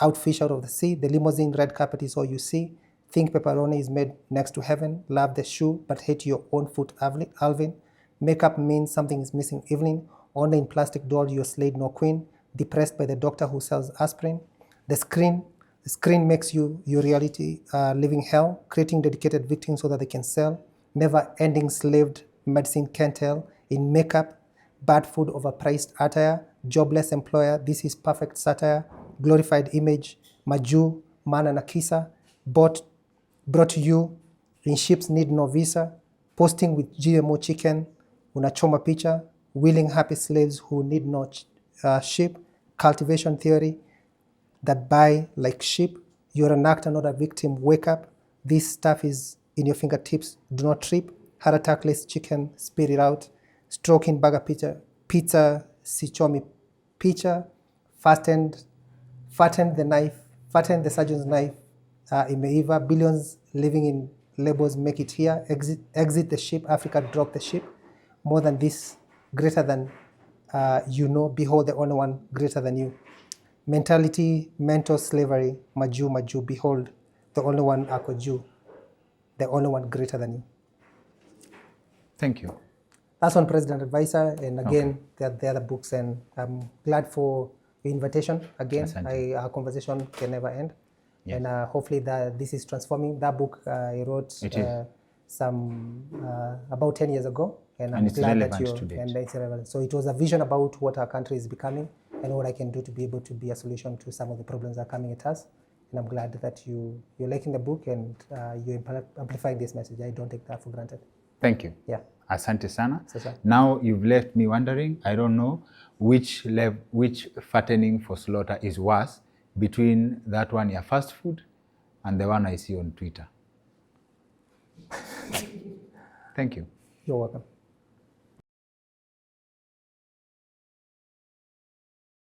out fish out of the sea. The limousine red carpet is all you see. Think pepperoni is made next to heaven. Love the shoe, but hate your own foot, Alvin. Makeup means something is missing, Evelyn. Only in plastic doll, you're Slade nor queen. Depressed by the doctor who sells aspirin. The screen makes you your reality, living hell, creating dedicated victims so that they can sell. Never-ending slaved medicine can't tell. In makeup, bad food, overpriced attire, jobless employer, this is perfect satire. Glorified image, Maju, man and Akisa, brought to you, in ships need no visa, posting with GMO chicken, unachoma picha, willing happy slaves who need no ship, cultivation theory, that buy like sheep. You're an actor, not a victim. Wake up. This stuff is in your fingertips. Do not trip. Heart attack, less chicken. Spit it out. Stroking burger pizza. Sichomi pizza. Fatten the knife. Fatten the surgeon's knife. Imeiva. Billions living in labels make it here. Exit the ship. Africa drop the ship. More than this. Greater than behold the only one greater than you. Mentality, mental slavery, Maju, behold, the only one Akoju, the only one greater than you. Thank you. That's on President Advisor, and again, there are the other books, and I'm glad for your invitation. Again, our conversation can never end. Yes. And hopefully this is transforming. That book I wrote about 10 years ago, and I'm glad that it's relevant. So it was a vision about what our country is becoming, and what I can do to be able to be a solution to some of the problems that are coming at us. And I'm glad that you're liking the book and you're amplifying this message. I don't take that for granted. Thank you. Yeah. Asante sana. Now you've left me wondering, I don't know which fattening for slaughter is worse between that one, your fast food, and the one I see on Twitter. Thank you. You're welcome.